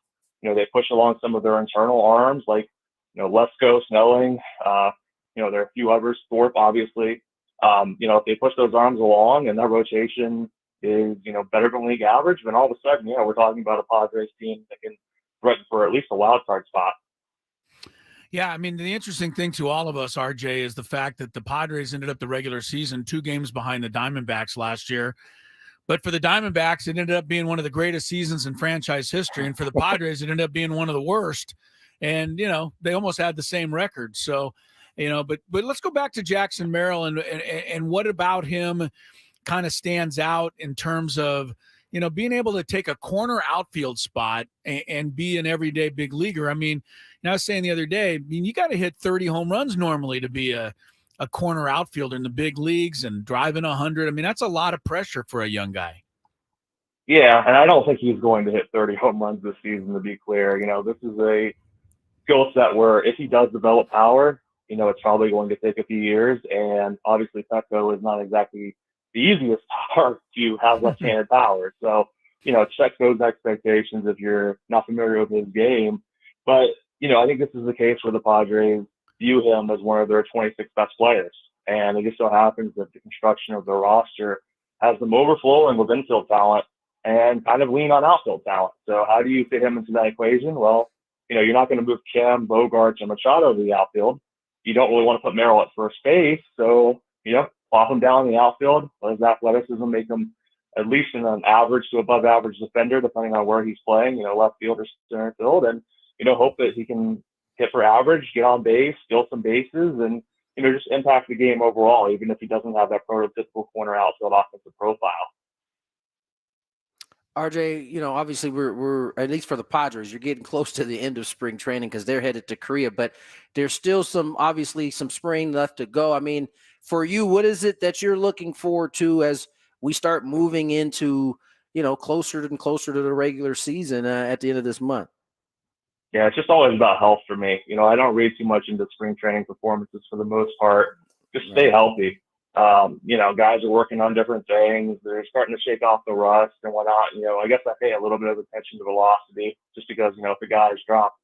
they push along some of their internal arms like, Lesko, Snelling, there are a few others, Thorpe, obviously. If they push those arms along and that rotation is, better than league average, then all of a sudden, we're talking about a Padres team that can threaten for at least a wild card spot.
Yeah, I mean, the interesting thing to all of us, RJ, is the fact that the Padres ended up the regular season 2 games behind the Diamondbacks last year. But for the Diamondbacks, it ended up being one of the greatest seasons in franchise history. And for the Padres, it ended up being one of the worst. And, they almost had the same record. So, but let's go back to Jackson Merrill and what about him kind of stands out in terms of, being able to take a corner outfield spot and be an everyday big leaguer. I mean, I was saying the other day, you got to hit 30 home runs normally to be a corner outfielder in the big leagues and driving 100. I mean, that's a lot of pressure for a young guy.
Yeah, and I don't think he's going to hit 30 home runs this season, to be clear. This is a skill set where if he does develop power, it's probably going to take a few years. And obviously Petco is not exactly the easiest part to have left-handed power. So, check those expectations if you're not familiar with his game. But, I think this is the case where the Padres view him as one of their 26 best players. And it just so happens that the construction of the roster has them overflowing with infield talent and kind of lean on outfield talent. So how do you fit him into that equation? Well, you're not going to move Kim, Bogarts, and Machado to the outfield. You don't really want to put Merrill at first base. So, plop him down in the outfield, let his athleticism make him at least an average to above average defender, depending on where he's playing, left field or center field, and, hope that he can hit for average, get on base, steal some bases, and, just impact the game overall, even if he doesn't have that prototypical corner outfield offensive profile.
RJ, obviously we're at least for the Padres, you're getting close to the end of spring training because they're headed to Korea, but there's still some spring left to go. I mean, for you, what is it that you're looking forward to as we start moving into, closer and closer to the regular season at the end of this month?
Yeah, it's just always about health for me. I don't read too much into spring training performances for the most part. Just stay healthy. Guys are working on different things. They're starting to shake off the rust and whatnot. I guess I pay a little bit of attention to velocity just because, if a guy has dropped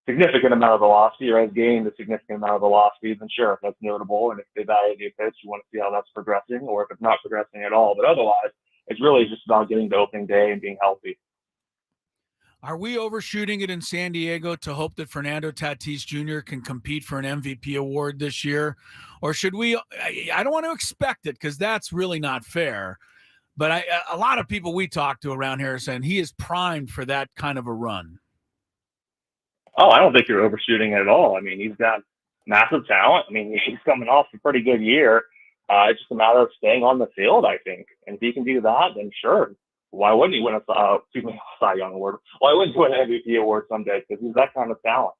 significant amount of velocity or has gained a significant amount of velocity, then sure, that's notable. And if they value a pitch, you want to see how that's progressing or if it's not progressing at all. But otherwise, it's really just about getting to opening day and being healthy.
Are we overshooting it in San Diego to hope that Fernando Tatis Jr. can compete for an MVP award this year? Or should we – I don't want to expect it because that's really not fair. But a lot of people we talk to around here are saying he is primed for that kind of a run.
Oh, I don't think you're overshooting it at all. I mean, he's got massive talent. I mean, he's coming off a pretty good year. It's just a matter of staying on the field, I think. And if he can do that, then sure. Why wouldn't he win a Cy Young Award? Why wouldn't he win an MVP award someday? Because he's that kind of talent.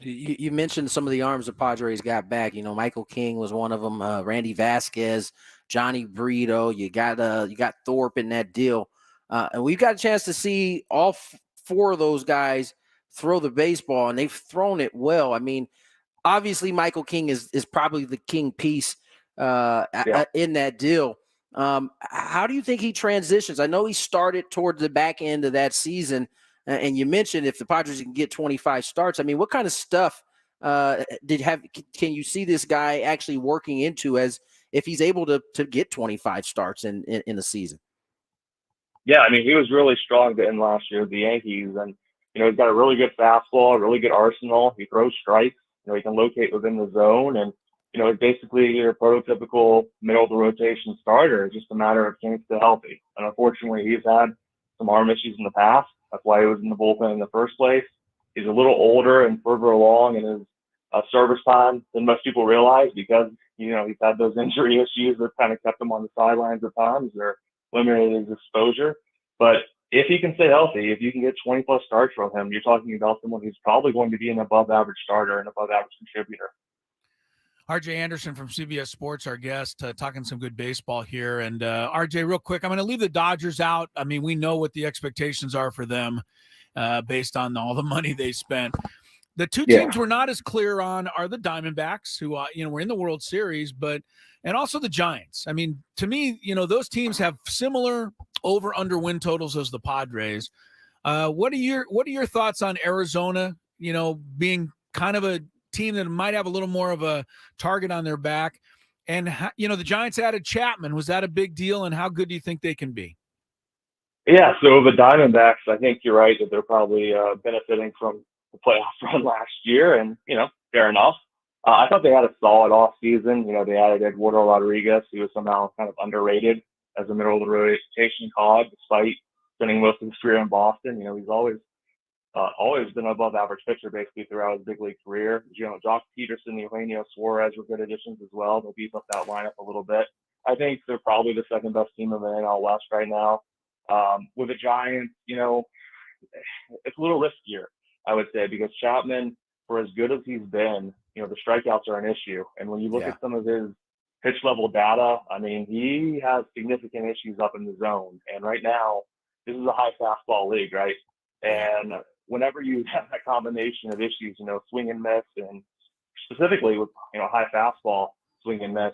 You mentioned some of the arms the Padres got back. You know, Michael King was one of them. Randy Vasquez, Johnny Brito. You got Thorpe in that deal, and we've got a chance to see all four of those guys throw the baseball, and they've thrown it well. I mean, obviously Michael King is probably the king piece in that deal. How do you think he transitions? I know he started towards the back end of that season. And you mentioned if the Padres can get 25 starts, I mean, what kind of stuff can you see this guy actually working into as if he's able to get 25 starts in the season?
Yeah, I mean, he was really strong to end last year with the Yankees, and you know, he's got a really good fastball, a really good arsenal. He throws strikes. You know, he can locate within the zone, and you know, it's basically your prototypical middle of the rotation starter. It's just a matter of can he stay healthy. And unfortunately, he's had some arm issues in the past. That's why he was in the bullpen in the first place. He's a little older and further along in his service time than most people realize because, you know, he's had those injury issues that kind of kept him on the sidelines at times or limited his exposure. But if he can stay healthy, if you can get 20-plus starts from him, you're talking about someone who's probably going to be an above-average starter and above-average contributor.
RJ Anderson from CBS Sports, our guest, talking some good baseball here. And RJ, real quick, I'm going to leave the Dodgers out. I mean, we know what the expectations are for them based on all the money they spent. The two teams we're not as clear on are the Diamondbacks, who were in the World Series, and also the Giants. I mean, to me, you know, those teams have similar over/under win totals as the Padres. What are your thoughts on Arizona? You know, being kind of a team that might have a little more of a target on their back, and you know, the Giants added Chapman. Was that a big deal? And how good do you think they can be?
Yeah, so the Diamondbacks, I think you're right that they're probably benefiting from the playoff run last year, and you know, fair enough. I thought they had a solid off season. You know, they added Eduardo Rodriguez, who was somehow kind of underrated as a middle of the rotation cog, despite spending most of his career in Boston. You know, he's always been an above average pitcher basically throughout his big league career. You know, Josh Peterson, Eugenio Suarez were good additions as well. They'll beef up that lineup a little bit. I think they're probably the second best team in the NL West right now. With the Giants, you know, it's a little riskier, I would say, because Chapman, for as good as he's been, you know, the strikeouts are an issue. And when you look at some of his pitch level data, I mean, he has significant issues up in the zone. And right now, this is a high fastball league, right? And whenever you have that combination of issues, you know, swing and miss, and specifically with, you know, high fastball swing and miss,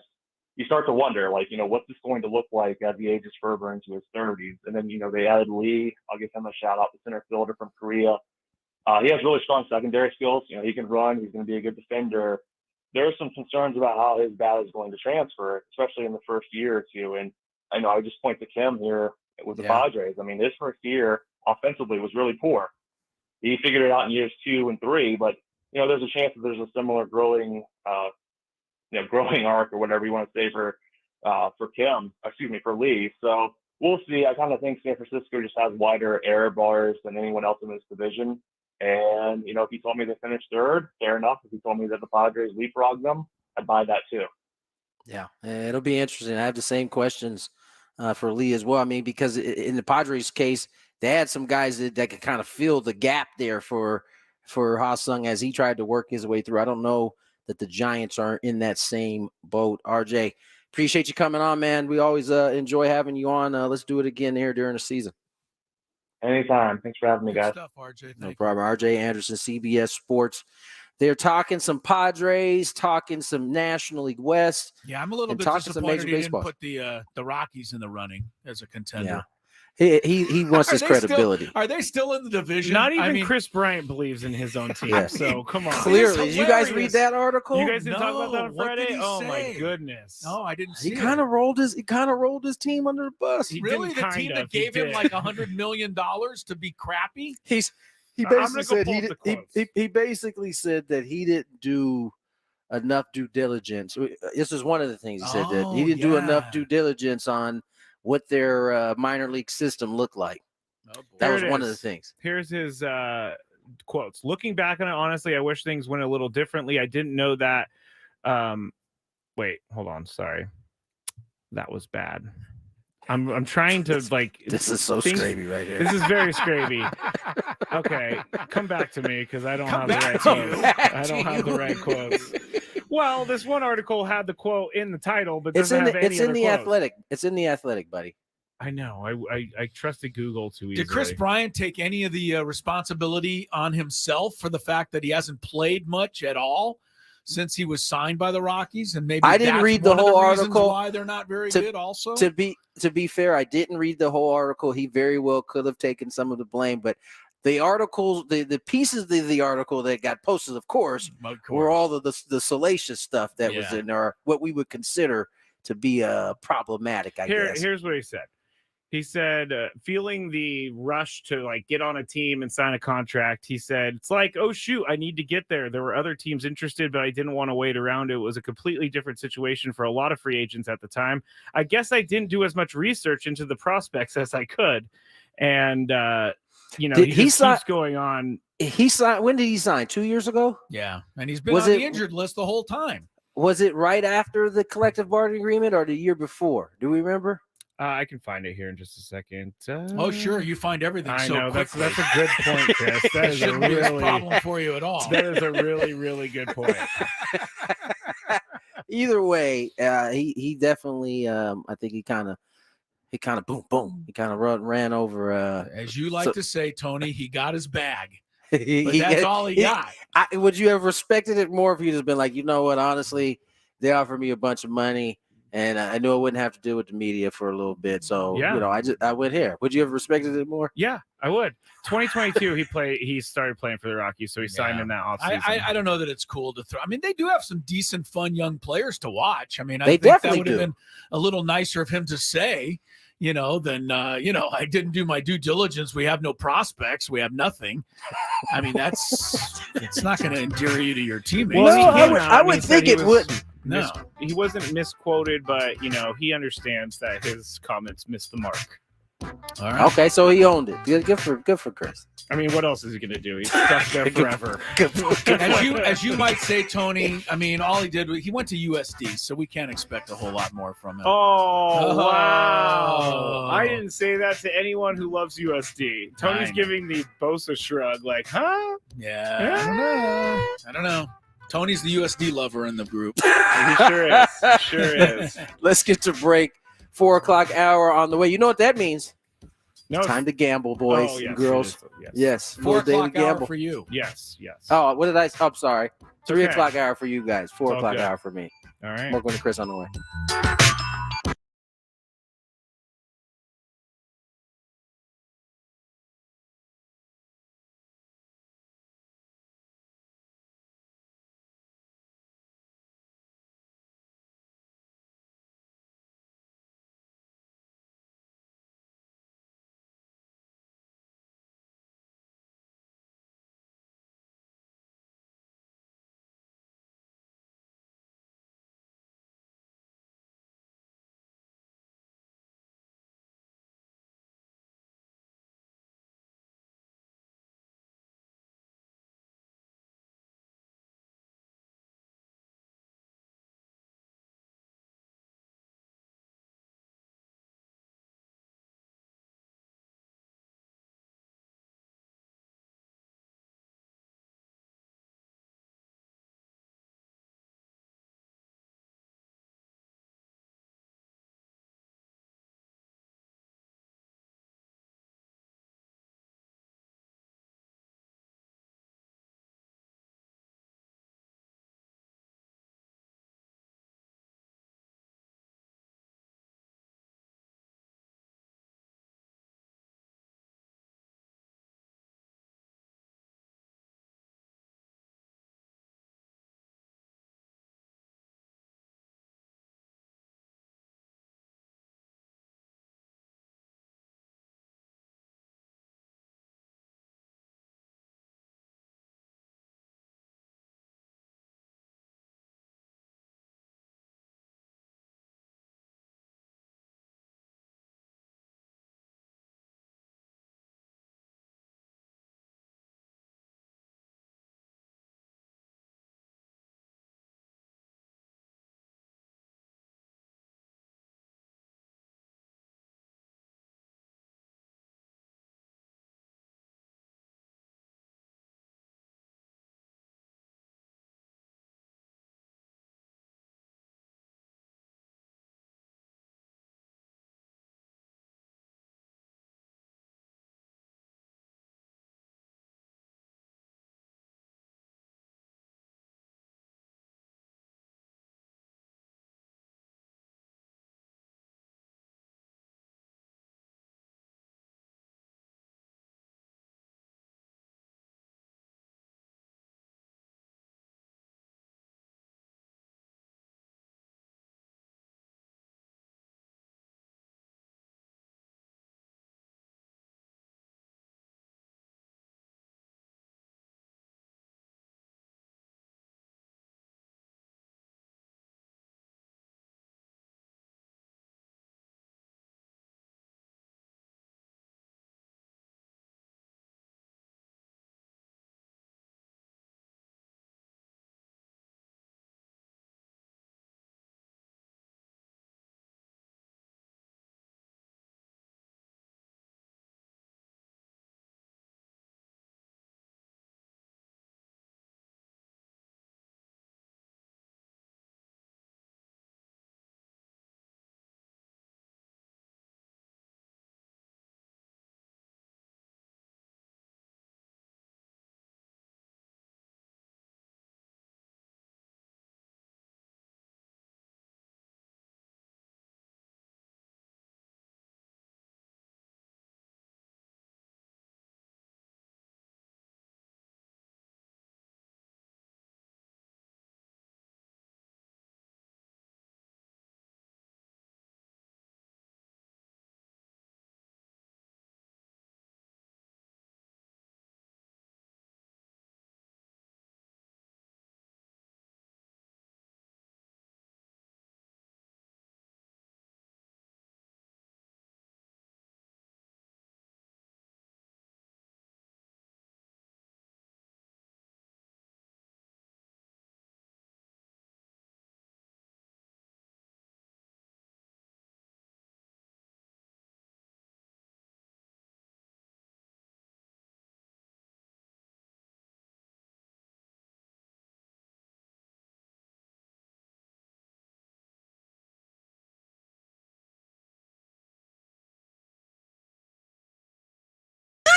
you start to wonder, like, you know, what's this going to look like as he ages further into his 30s? And then, you know, they added Lee. I'll give him a shout out, the center fielder from Korea. He has really strong secondary skills. You know, he can run. He's going to be a good defender. There are some concerns about how his bat is going to transfer, especially in the first year or two. And I know I just point to Kim here with the Padres. I mean, his first year offensively was really poor. He figured it out in years 2 and 3, but you know, there's a chance that there's a similar growing arc or whatever you want to say for Lee. So we'll see. I kind of think San Francisco just has wider error bars than anyone else in this division. And, you know, if he told me they finished third, fair enough. If he told me that the Padres leapfrogged them, I'd buy that too.
Yeah, it'll be interesting. I have the same questions for Lee as well. I mean, because in the Padres case, they had some guys that could kind of fill the gap there for Ha-Sung as he tried to work his way through. I don't know that the Giants are in that same boat. RJ, appreciate you coming on, man. We always enjoy having you on. Let's do it again here during the season.
Anytime. Thanks for having me, guys.
Good stuff, RJ.
No problem. RJ Anderson, CBS Sports. They're talking some Padres, talking some National League West.
Yeah, I'm a little bit disappointed he didn't put the Rockies in the running as a contender.
Yeah. He wants his credibility.
Are they still in the division?
Not even Chris Bryant believes in his own team.
Yeah.
So come on.
Clearly, did you guys read that article?
You guys didn't talk about that on
what
Friday?
did he
Oh
say?
my goodness.
No, I didn't see
He kind of rolled his team under the bus.
Really, the team that gave him like $100 million to be crappy?
He basically said he basically said that he didn't do enough due diligence. This is one of the things he said, that he didn't do enough due diligence on what their minor league system looked like. That
Here
was
it
one of the
is.
things.
Here's his quotes. Looking back on it, honestly, I wish things went a little differently. I didn't know that. Wait, hold on. Sorry. That was bad. I'm trying to
This is so Skraby right here.
This is very Skraby. Okay, come back to me because I don't have the right quotes. I don't have the right quotes. Well, this one article had the quote in the title, but
It's
doesn't
in
have
the
any other quotes.
Athletic. It's in the Athletic, buddy.
I know. I trusted Google too easily.
Did Chris Bryant take any of the responsibility on himself for the fact that he hasn't played much at all since he was signed by the Rockies? And maybe
I didn't read the
one of
whole
reasons
article.
why they're not very good. Also,
to be fair, I didn't read the whole article. He very well could have taken some of the blame, but the articles, the pieces of the article that got posted, of course, were all of the salacious stuff that was in there, what we would consider to be problematic. I guess.
Here's what he said. He said, feeling the rush to get on a team and sign a contract. He said, it's like, oh shoot, I need to get there. There were other teams interested, but I didn't want to wait around. It was a completely different situation for a lot of free agents at the time. I guess I didn't do as much research into the prospects as I could. And, he just keeps going on.
He signed. When did he sign? 2 years ago?
Yeah. And he's been on the injured list the whole time.
Was it right after the collective bargaining agreement or the year before? Do we remember?
I can find it here in just a second.
Oh, sure. You find everything
I
so
know.
quickly.
That's a good point, Chris. That is a
shouldn't be a
really
problem for you at all.
That is a really, really good point.
Either way, he definitely I think he kind of boom boom. He kind of ran over.
As you like to say, Tony, he got his bag. But that's all he got.
Would you have respected it more if you'd just been like, you know what? Honestly, they offered me a bunch of money, and I knew I wouldn't have to deal with the media for a little bit. So I went here. Would you have respected it more?
Yeah, I would. 2022, he started playing for the Rockies, so he signed in that offseason.
I don't know that it's cool to throw. I mean, they do have some decent, fun young players to watch. I mean, I
They
think that
definitely
would have
do.
been a little nicer of him to say, than I didn't do my due diligence. We have no prospects. We have nothing. I mean, it's not going to endear you to your teammates.
Well,
I would think it wouldn't.
No,
he wasn't misquoted, but he understands that his comments missed the mark.
All right.
Okay, so he owned it. Good for Chris.
I mean, what else is he going to do? He's stuck there forever.
As you might say, Tony, I mean, all he did was he went to USD, so we can't expect a whole lot more from him.
Oh, wow. I didn't say that to anyone who loves USD. Tony's giving the Bosa shrug, like, huh?
Yeah, I don't know. Tony's the USD lover in the group.
He sure is. He sure is.
Let's get to break. 4 o'clock hour on the way. You know what that means?
No,
it's time to gamble, boys
Oh, yes,
and girls.
it is.
Yes.
4
Little daily
o'clock hour
gamble
for you.
Yes, yes.
Oh, what did I? I'm sorry. 3
okay.
o'clock hour for you guys. 4
all
o'clock
good.
hour for me.
All right.
More going to Chris on the way.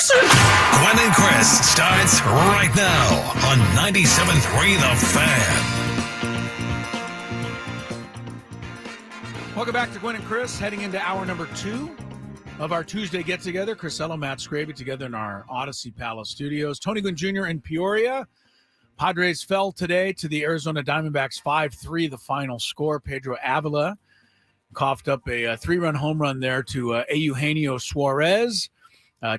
Gwynn and Chris starts right now on 97.3 The Fan.
Welcome back to Gwynn and Chris, heading into hour number 2 of our Tuesday get-together. Crisello, Matt Skraby together in our Odyssey Palace studios. Tony Gwynn Jr. in Peoria. Padres fell today to the Arizona Diamondbacks 5-3, the final score. Pedro Avila coughed up a 3-run home run there to Eugenio Suarez.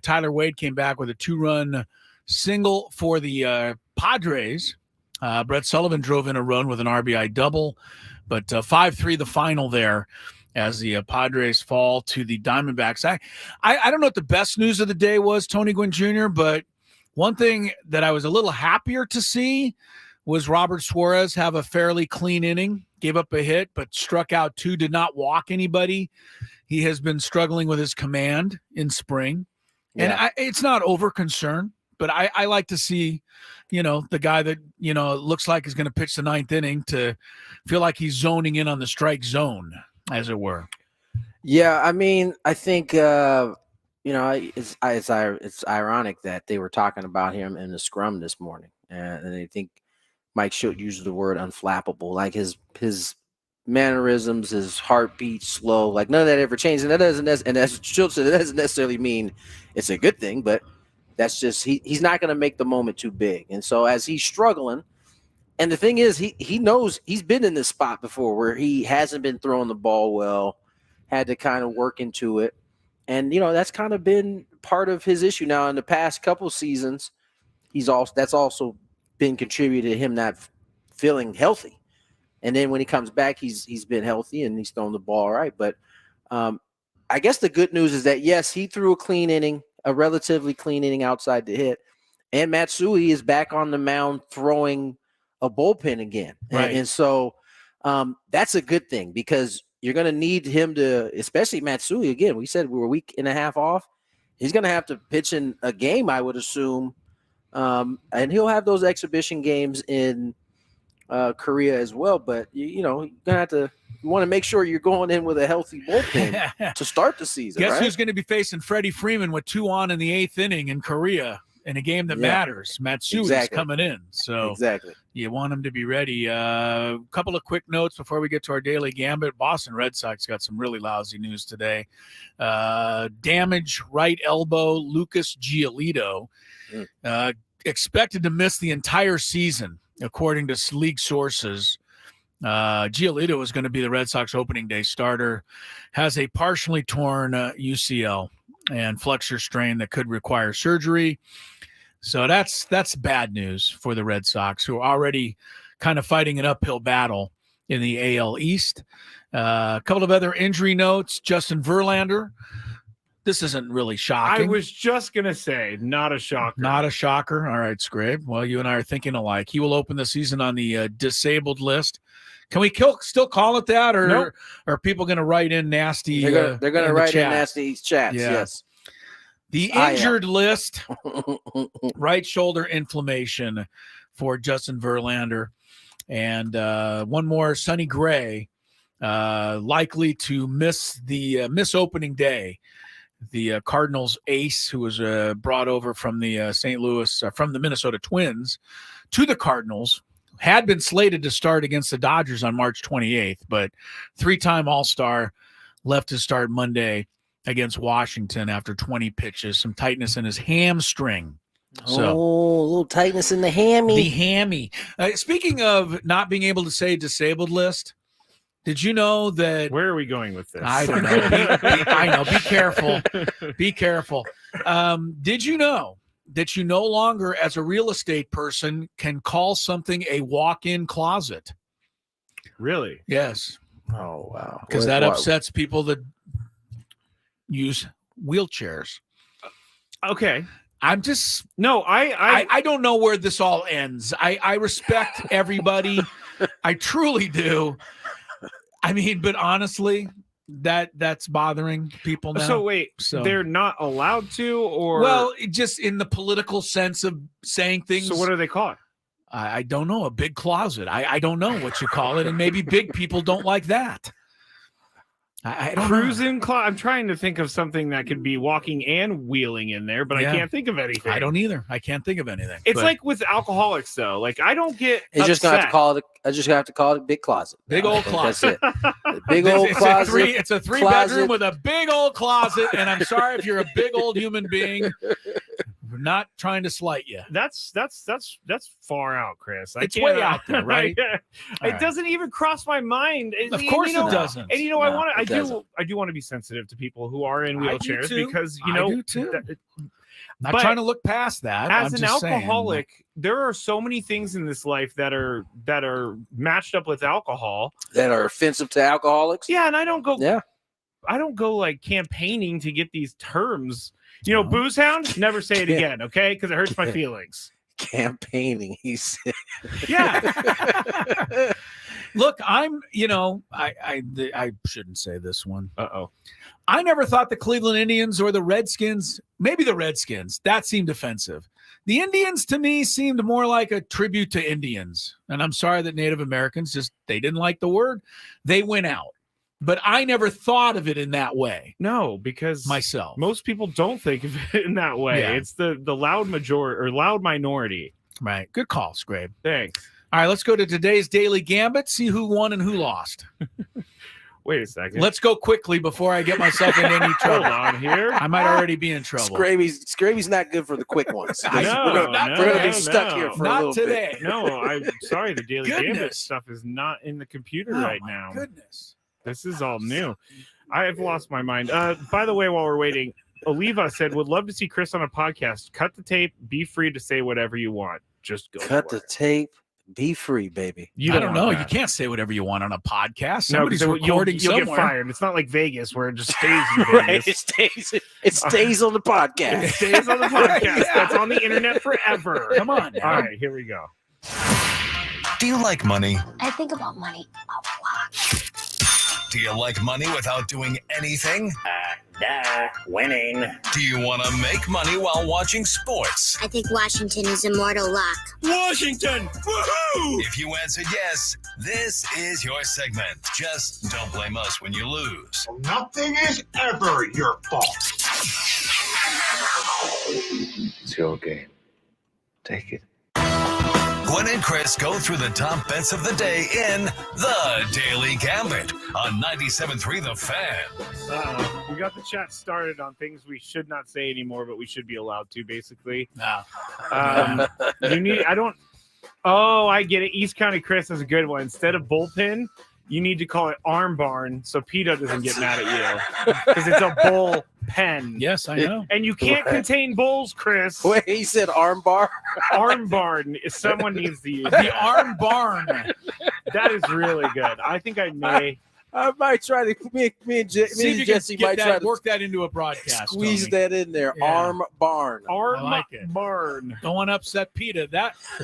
Tyler Wade came back with a 2-run single for the Padres. Brett Sullivan drove in a run with an RBI double. But 5-3 the final there as the Padres fall to the Diamondbacks. I don't know what the best news of the day was, Tony Gwynn Jr., but one thing that I was a little happier to see was Robert Suarez have a fairly clean inning, gave up a hit, but struck out 2, did not walk anybody. He has been struggling with his command in spring.
Yeah.
And it's not over concern, but I like to see, the guy that, looks like is going to pitch the 9th inning to feel like he's zoning in on the strike zone, as it were.
Yeah, I mean, I think, it's ironic that they were talking about him in the scrum this morning. And I think Mike Schilt used the word unflappable, like his mannerisms, his heartbeat slow, like none of that ever changed. And as Schilt said, it doesn't necessarily mean it's a good thing, but that's just he's not going to make the moment too big. And so as he's struggling, and the thing is, he knows he's been in this spot before where he hasn't been throwing the ball well, had to kind of work into it. And, that's kind of been part of his issue now in the past couple seasons. That's also been contributed to him not feeling healthy. And then when he comes back, he's been healthy and he's throwing the ball all right. But I guess the good news is that, yes, he threw a clean inning, a relatively clean inning outside the hit. And Matsui is back on the mound throwing a bullpen again.
Right.
And so that's a good thing because you're going to need him to, especially Matsui. Again, we said we were a week and a half off. He's going to have to pitch in a game, I would assume. And he'll have those exhibition games in Korea as well. But, you're going to have to – you want to make sure you're going in with a healthy bullpen to start the season.
Guess
right?
who's going to be facing Freddie Freeman with 2 on in the 8th inning in Korea in a game that matters? Matsui's coming in. So you want him to be ready. A couple of quick notes before we get to our daily gambit. Boston Red Sox got some really lousy news today. Damage right elbow, Lucas Giolito. Expected to miss the entire season, according to league sources. Giolito is going to be the Red Sox opening day starter, has a partially torn UCL and flexor strain that could require surgery. So that's bad news for the Red Sox, who are already kind of fighting an uphill battle in the AL East. A couple of other injury notes. Justin Verlander. This isn't really shocking.
I was just going to say, not a shocker.
Not a shocker. All right, Skrabe. Well, you and I are thinking alike. He will open the season on the disabled list. Can we still call it that, or
Nope.
are people going to write in nasty?
They're going to write in
chat?
nasty chats.
Yeah.
Yes.
The injured list, right shoulder inflammation for Justin Verlander. And one more, Sonny Gray, likely to miss opening day. The Cardinals ace, who was brought over from the from the Minnesota Twins to the Cardinals, had been slated to start against the Dodgers on March 28th, but 3-time All-Star left to start Monday against Washington after 20 pitches, some tightness in his hamstring. So,
a little tightness in the hammy.
The hammy. Speaking of not being able to say disabled list, did you know that?
Where are we going with this?
I don't know. I know. Be careful. Be careful. Did you know that you no longer, as a real estate person, can call something a walk-in closet?
Really?
Yes.
Oh, wow.
Because that upsets people that use wheelchairs.
Okay.
I'm just
I
don't know where this all ends. I respect everybody. I truly do. I mean, but honestly, that's bothering people now.
So wait, they're not allowed to, or
just in the political sense of saying things.
So what do they call it?
I don't know. A big closet. I don't know what you call it, and maybe big people don't like that. I don't know.
Cruising I'm trying to think of something that could be walking and wheeling in there, but
Yeah.
I can't think of anything.
I don't either. I can't think of anything.
It's
but
like with alcoholics, though. Like I don't get.
It's just gonna have to
upset.
call it. I just have to call it a big closet.
Big old closet.
That's it. A big old closet.
It's a three bedroom with a big old closet. And I'm sorry if you're a big old human being. We're not trying to slight you.
That's far out, Chris.
It's way out there, right?
It
right.
doesn't even cross my mind.
Of course it doesn't.
And
No,
I
it doesn't.
do want to be sensitive to people who are in
I do
wheelchairs
too.
because
I do too. Not
but
trying to look past that.
as
I'm
an
just saying,
alcoholic, there are so many things in this life that are matched up with alcohol
That are offensive to alcoholics.
Yeah, and I don't go.
Yeah.
I don't go like campaigning to get these terms. Booze hound. Never say it again, okay? Because it hurts my feelings.
Campaigning, he said.
Yeah. Look, I'm. I shouldn't say this one.
Uh-oh.
I never thought the Cleveland Indians or the Redskins, maybe the Redskins, that seemed offensive. The Indians to me seemed more like a tribute to Indians. And I'm sorry that Native Americans they didn't like the word. They went out. But I never thought of it in that way.
No, because
myself.
Most people don't think of it in that way.
Yeah.
It's the loud majority or loud minority.
Right. Good call, Skrabe.
Thanks.
All right, let's go to today's Daily Gambit, see who won and who lost.
Wait a second.
Let's go quickly before I get myself into any trouble.
Hold on here.
I might already be in trouble.
Skraby's not good for the quick ones.
No,
we're gonna be stuck here for a
not
little
today.
bit.
No, I'm sorry. The Daily Gambit
Goodness.
stuff is not in the computer
Oh,
right
my
now.
goodness.
This is all new. I've lost my mind. By the way, while we're waiting, Oliva said, would love to see Chris on a podcast. Cut the tape. Be free to say whatever you want. Just go.
Cut
for
the
it.
tape. Be free, baby.
I don't know. You can't say whatever you want on a podcast.
No,
Somebody's
because
recording
you'll get
somewhere.
fired. It's not like Vegas where it just stays in
Right.
Vegas.
It stays on the podcast.
It stays on the podcast. That's on the internet forever.
Come on now.
All right, here we go.
Do you like money?
I think about money a lot.
Do you like money without doing anything?
Winning.
Do you want to make money while watching sports?
I think Washington is immortal luck.
Washington! Woohoo! If you answered yes, this is your segment. Just don't blame us when you lose.
Nothing is ever your fault.
It's your game. Take it.
Gwynn and Chris go through the top bets of the day in The Daily Gambit on 97.3 The Fan.
We got the chat started on things we should not say anymore, but we should be allowed to, basically.
No.
I get it. East County Chris is a good one. Instead of bullpen, you need to call it arm barn so PETA doesn't get mad at you because it's a bull pen.
Yes, I know.
And you can't contain bulls, Chris.
Wait, he said arm bar?
Arm barn. Someone needs to use
The
that.
arm barn.
That is really good. I think I may.
I might try to. Me and
See if you
Jesse
can
might
get
try
that,
to
work that into a broadcast.
squeeze
Tony.
that in there.
Yeah.
Arm barn.
Arm
I like it.
barn.
Don't want to upset PETA.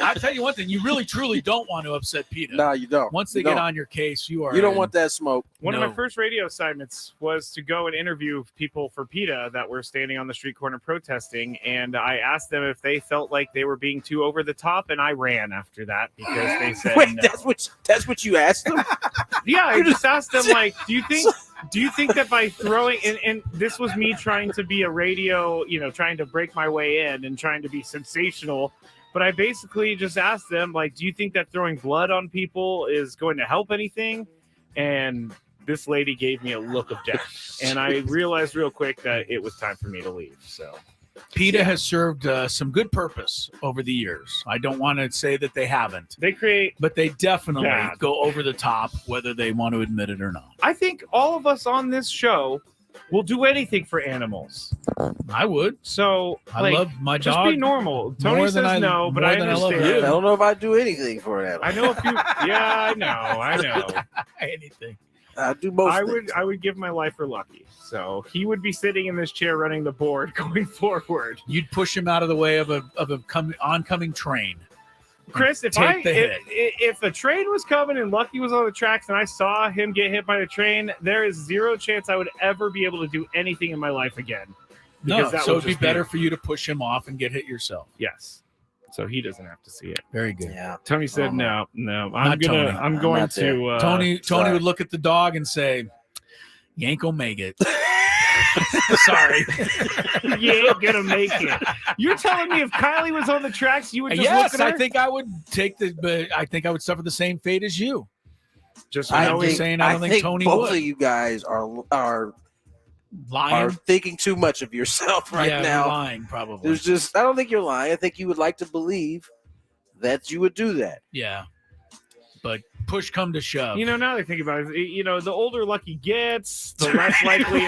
I'll tell you one thing. You really, truly don't want to upset PETA.
No, you don't.
Once they
You
get
don't.
on your case, you are.
You don't
in-
want that smoke.
One of
No.
my first radio assignments was to go and interview people for PETA that were standing on the street corner protesting, and I asked them if they felt like they were being too over the top, and I ran after that because they said
Wait,
no.
that's what you asked them?
Yeah, I just asked them like, do you think that by throwing and this was me trying to be a radio, trying to break my way in and trying to be sensational, but I basically just asked them like, do you think that throwing blood on people is going to help anything? And this lady gave me a look of death, and I realized real quick that it was time for me to leave. So
PETA has served some good purpose over the years. I don't want to say that they haven't.
They create,
but they definitely
Yeah.
go over the top, whether they want to admit it or not.
I think all of us on this show will do anything for animals.
I would.
So
I love my
just
dog
be normal. Tony
more
says
than I-
no, but
more
I
than I love
understand.
you.
I don't know if I do anything for that.
I know a few. Yeah, I know.
Anything.
I do most.
I would give my life for Lucky. So he would be sitting in this chair running the board going forward.
You'd push him out of the way of a oncoming train.
Chris, if
Take the hit.
if a train was coming and Lucky was on the tracks and I saw him get hit by the train, there is zero chance I would ever be able to do anything in my life again.
No,
that
so
would
it'd be
just
better for you to push him off and get hit yourself.
Yes. So he doesn't have to see it.
Very good.
Yeah.
Tony said no.
Not Tony.
I'm going to
Tony would look at the dog and say, Yanko make it. Sorry.
You ain't gonna make it. You're telling me if Kylie was on the tracks, you would just look at her?
I think I would but I think I would suffer the same fate as you.
I
don't think Tony
both
would.
of you guys are
lying.
Are thinking too much of yourself now.
You're lying, probably.
I don't think you're lying. I think you would like to believe that you would do that.
Yeah. But push come to shove.
Now that I think about it, the older Lucky gets, the less likely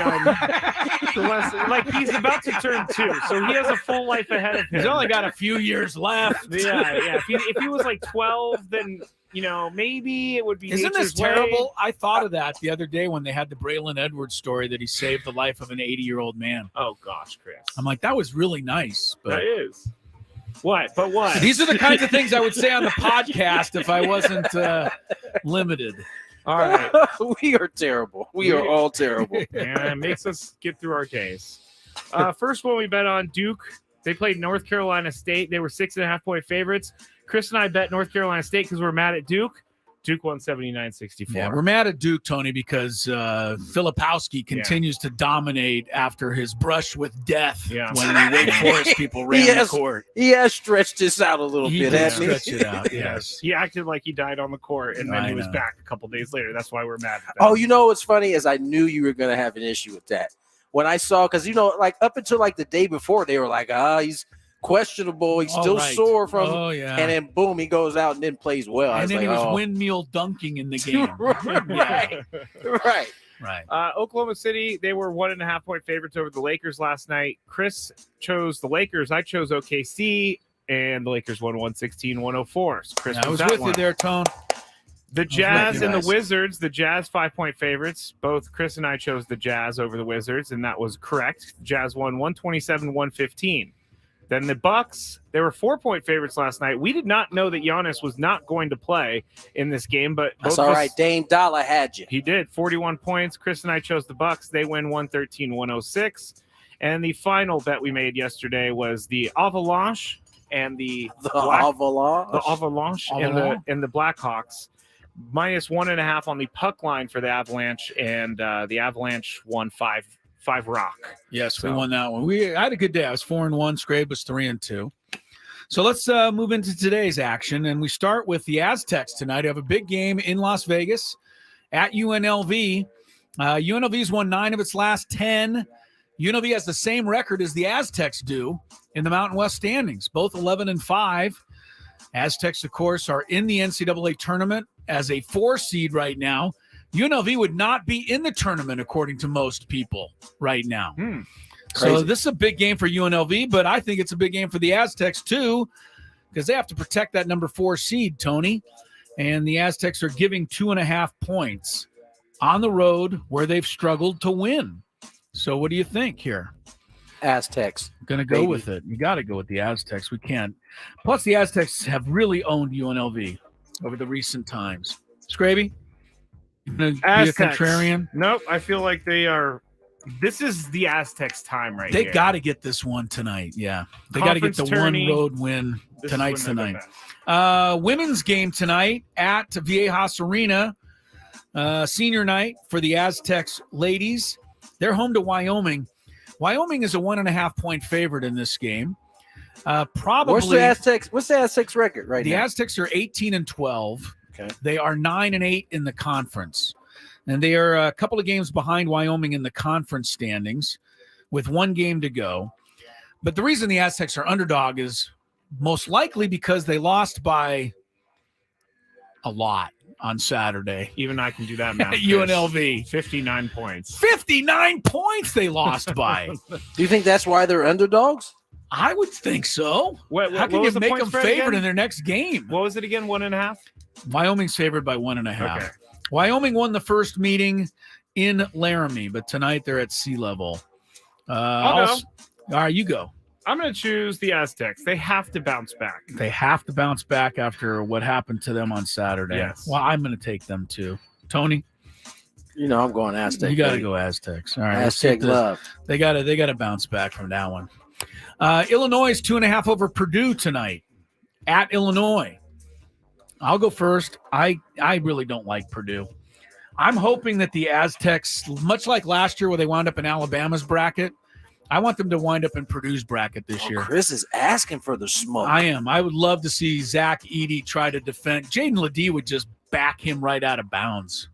he's about to turn 2, so he has a full life ahead of him.
He's only got a few years left.
Yeah. If he was like 12, then maybe it would be.
Isn't this
nature's way.
terrible? I thought of that the other day when they had the Braylon Edwards story that he saved the life of an 80-year-old man.
Oh gosh, Chris.
I'm like, that was really nice. But
that is. What? But what?
These are the kinds of things I would say on the podcast if I wasn't limited.
All right.
We are terrible. We are all terrible.
Yeah, it makes us get through our days. First one we bet on Duke. They played North Carolina State. They were 6.5-point favorites. Chris and I bet North Carolina State because we're mad at Duke. Duke won 79-64.
Yeah, we're mad at Duke, Tony, because Filipowski continues to dominate after his brush with death when the Wake Forest people ran the court.
He has stretched this out a little bit, hasn't he?
Stretch it out, yes.
He acted like he died on the court, and then he was back a couple days later. That's why we're mad at that.
Oh, what's funny is I knew you were going to have an issue with that. When I saw, because, up until the day before, they were like, he's questionable. He's still sore from, and then boom, he goes out and then plays well.
And then he was windmill dunking in the game.
Right.
Oklahoma City, they were 1.5-point favorites over the Lakers last night. Chris chose the Lakers. I chose OKC, and the Lakers won 116-104. So Chris
I was with you there, Tone.
The Jazz and the Wizards, the Jazz 5-point favorites. Both Chris and I chose the Jazz over the Wizards, and that was correct. Jazz won 127-115. Then the Bucks, they were 4-point favorites last night. We did not know that Giannis was not going to play in this game, but
that's all right. Dame Dollar had you.
He did 41 points. Chris and I chose the Bucks. They win 113-106. And the final bet we made yesterday was the Avalanche and the Avalanche and the Blackhawks. Minus 1.5 on the puck line for the Avalanche, and the Avalanche won 5 rock.
Yes, we won that one. I had a good day. I was 4-1. Skraby was 3-2. So let's move into today's action, and we start with the Aztecs tonight. They have a big game in Las Vegas at UNLV. UNLV's won 9 of its last 10. UNLV has the same record as the Aztecs do in the Mountain West standings, both 11-5. Aztecs, of course, are in the NCAA tournament as a 4 seed right now. UNLV would not be in the tournament, according to most people right now. So this is a big game for UNLV, but I think it's a big game for the Aztecs too, because they have to protect that number 4 seed, Tony. And the Aztecs are giving 2.5 points on the road where they've struggled to win. So what do you think here?
Aztecs.
Going to go with it. You got to go with the Aztecs. We can't. Plus, the Aztecs have really owned UNLV over the recent times. Skraby? You going to be a contrarian?
Nope. I feel like they are. This is the Aztecs' time right here.
They got to get this one tonight. Yeah. They got to get the one road win. Tonight's the night. Women's game tonight at Viejas Arena. Senior night for the Aztecs ladies. They're home to Wyoming. Wyoming is a 1.5-point favorite in this game. Probably.
What's the Aztecs record right now?
The Aztecs are 18-12.
Okay.
They are 9-8 in the conference. And they are a couple of games behind Wyoming in the conference standings with 1 game to go. But the reason the Aztecs are underdog is most likely because they lost by a lot on Saturday.
Even I can do that math.
UNLV.
59 points.
59 points they lost by.
Do you think that's why they're underdogs?
I would think so. How can
what
you
was the
make
point
them
spread
favorite
again?
in their next game?
What was it again? 1.5?
Wyoming's favored by 1.5.
Okay.
Wyoming won the first meeting in Laramie, but tonight they're at sea level.
I'll go.
All right, you go.
I'm going to choose the Aztecs. They have to bounce back.
They have to bounce back after what happened to them on Saturday.
Yes.
Well, I'm going to take them too. Tony?
I'm going Aztecs.
You got to go Aztecs. All right.
Aztec love.
They got to bounce back from that one. Illinois is 2.5 over Purdue tonight at Illinois. I'll go first. I really don't like Purdue. I'm hoping that the Aztecs, much like last year where they wound up in Alabama's bracket, I want them to wind up in Purdue's bracket this year.
Chris is asking for the smoke.
I am. I would love to see Zach Edey try to defend. Jaden Ledee would just back him right out of bounds.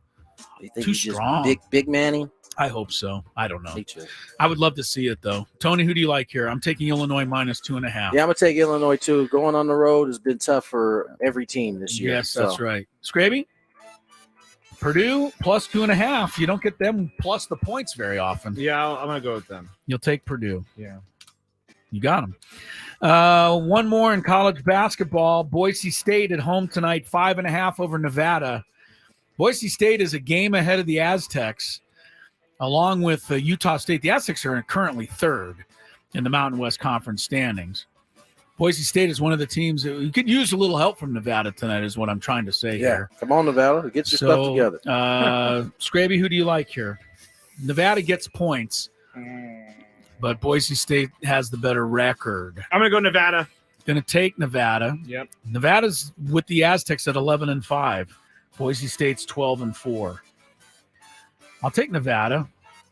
You think
Too
he's just
strong.
Big Manny?
I hope so. I don't know.
Me too.
I would love to see it, though. Tony, who do you like here? I'm taking Illinois minus 2.5.
Yeah, I'm going to take Illinois, too. Going on the road has been tough for every team this year.
Yes, that's right. Skraby? Purdue plus 2.5. You don't get them plus the points very often.
Yeah, I'm going to go with them.
You'll take Purdue.
Yeah.
You got them. One more in college basketball. Boise State at home tonight, 5.5 over Nevada. Boise State is a game ahead of the Aztecs, along with Utah State. The Aztecs are currently third in the Mountain West Conference standings. Boise State is one of the teams that you could use a little help from Nevada tonight, is what I'm trying to say here.
Come on, Nevada. Get your stuff together.
Skraby, who do you like here? Nevada gets points, but Boise State has the better record.
I'm going to go Nevada.
Going to take Nevada.
Yep.
Nevada's with the Aztecs at 11-5. Boise State's 12-4. I'll take Nevada.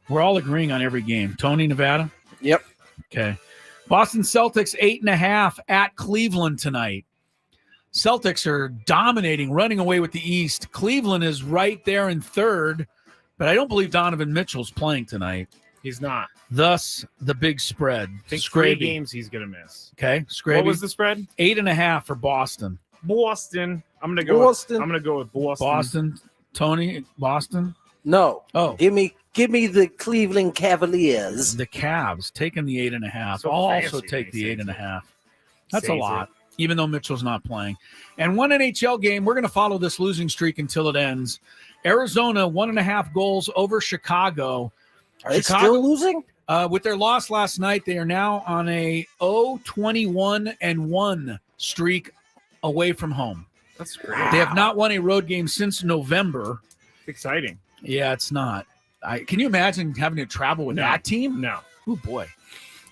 We're all agreeing on every game. Tony, Nevada?
Yep.
Okay. Boston Celtics 8.5 at Cleveland tonight. Celtics are dominating, running away with the East. Cleveland is right there in third, but I don't believe Donovan Mitchell's playing tonight.
He's not.
Thus, the big spread.
I think
Skraby.
3 games he's going to miss.
Okay, Skraby.
What was the spread?
8.5 for Boston.
Boston. I'm going to go.
Boston.
I'm going to go with Boston.
Boston. Tony, Boston.
No.
Oh,
give me the Cleveland Cavaliers.
The Cavs taking the 8.5.
So
I'll also
fancy
take the
when he
8.5. That's a
says
lot, even though Mitchell's not playing. And one NHL game, we're going to follow this losing streak until it ends. Arizona 1.5 goals over Chicago.
Are they still losing?
With their loss last night, they are now on a 0-21-1 streak away from home.
That's great.
They have not won a road game since November.
Exciting.
Yeah, it's not. Can you imagine having to travel with that team?
No.
Oh boy.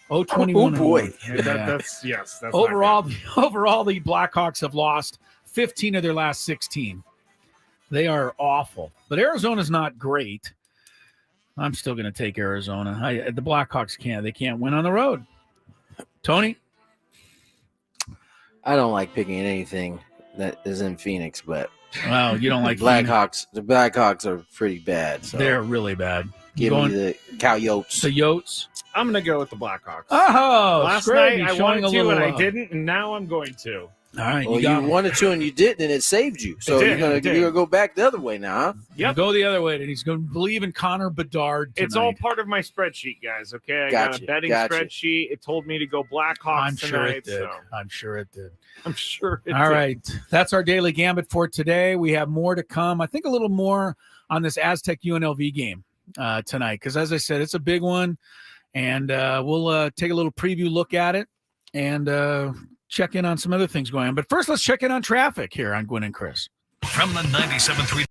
0-21.
Oh boy.
That's
overall the Blackhawks have lost 15 of their last 16. They are awful. But Arizona's not great. I'm still going to take Arizona. The Blackhawks can't win on the road. Tony?
I don't like picking anything that is in Phoenix, but
well, you don't like
Blackhawks. The Blackhawks are pretty bad. So
they're really bad.
Give me the Coyotes.
The Yotes.
I'm going to go with the Blackhawks.
Oh,
last
Skraby
night I
showing
wanted
a
to
little
and I
love.
didn't, and now I'm going to.
All right,
Well,
you
wanted to and you didn't, and it saved you. So
did,
you're gonna go back the other way now, huh?
Yep. Go the other way, and he's going to believe in Connor Bedard tonight.
It's all part of my spreadsheet, guys. Okay, I got a betting spreadsheet. It told me to go Blackhawks
I'm sure
tonight.
it did.
So.
I'm sure it did.
I'm sure it
All
did.
right. That's our daily gambit for today. We have more to come. I think a little more on this Aztec UNLV game tonight, because as I said, it's a big one, and we'll take a little preview look at it and check in on some other things going on. But first, let's check in on traffic here on Gwynn and Chris.
From the 97.3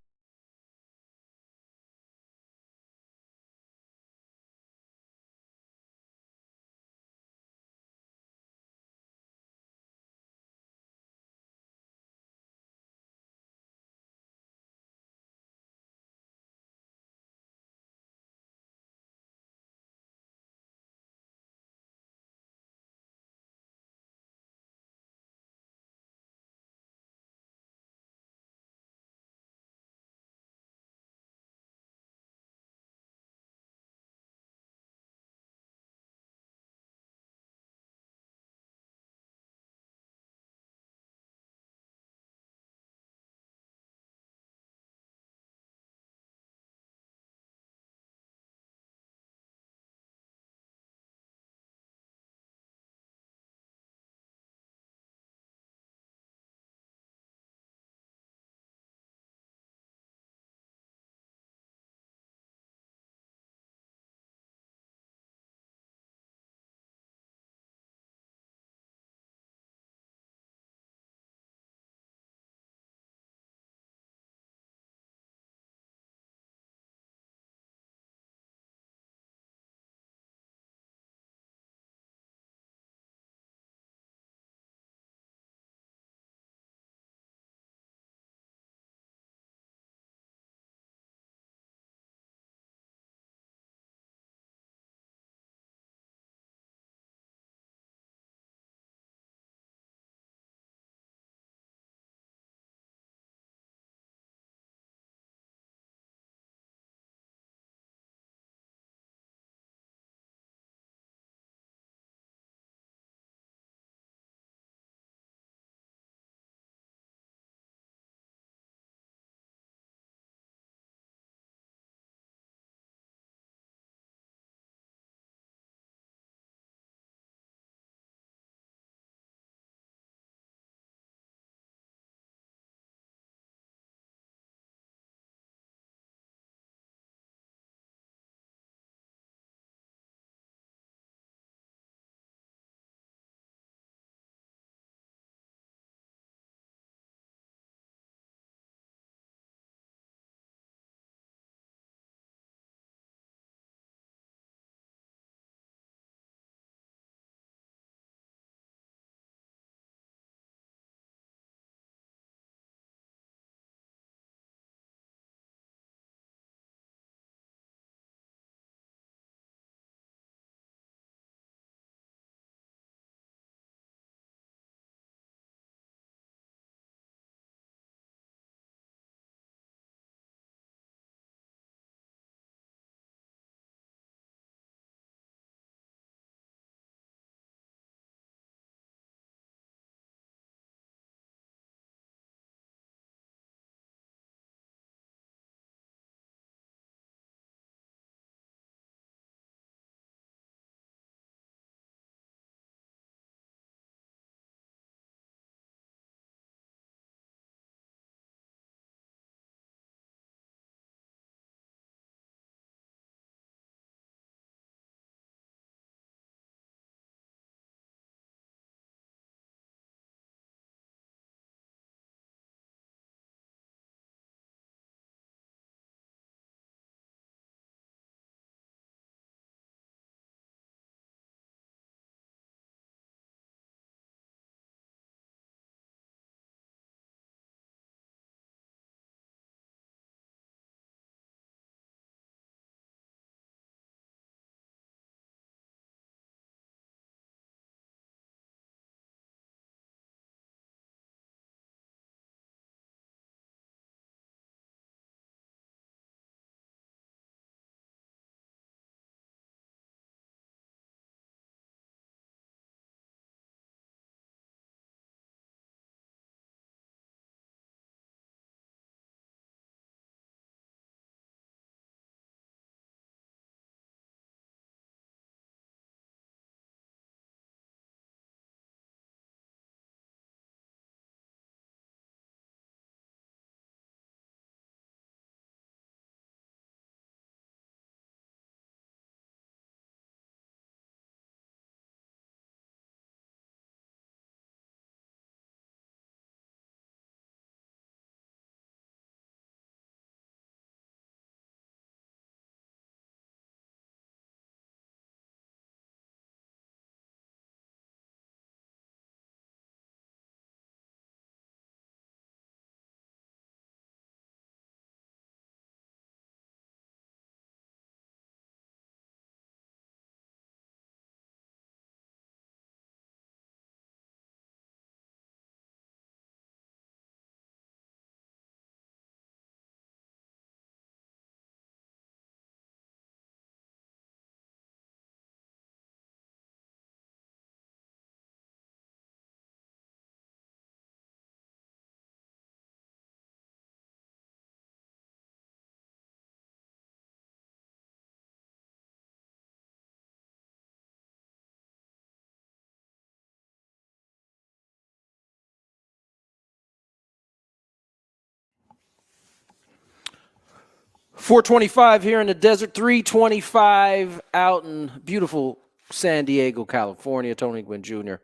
425 here in the desert, 325 out in beautiful San Diego, California. Tony Gwynn Jr.,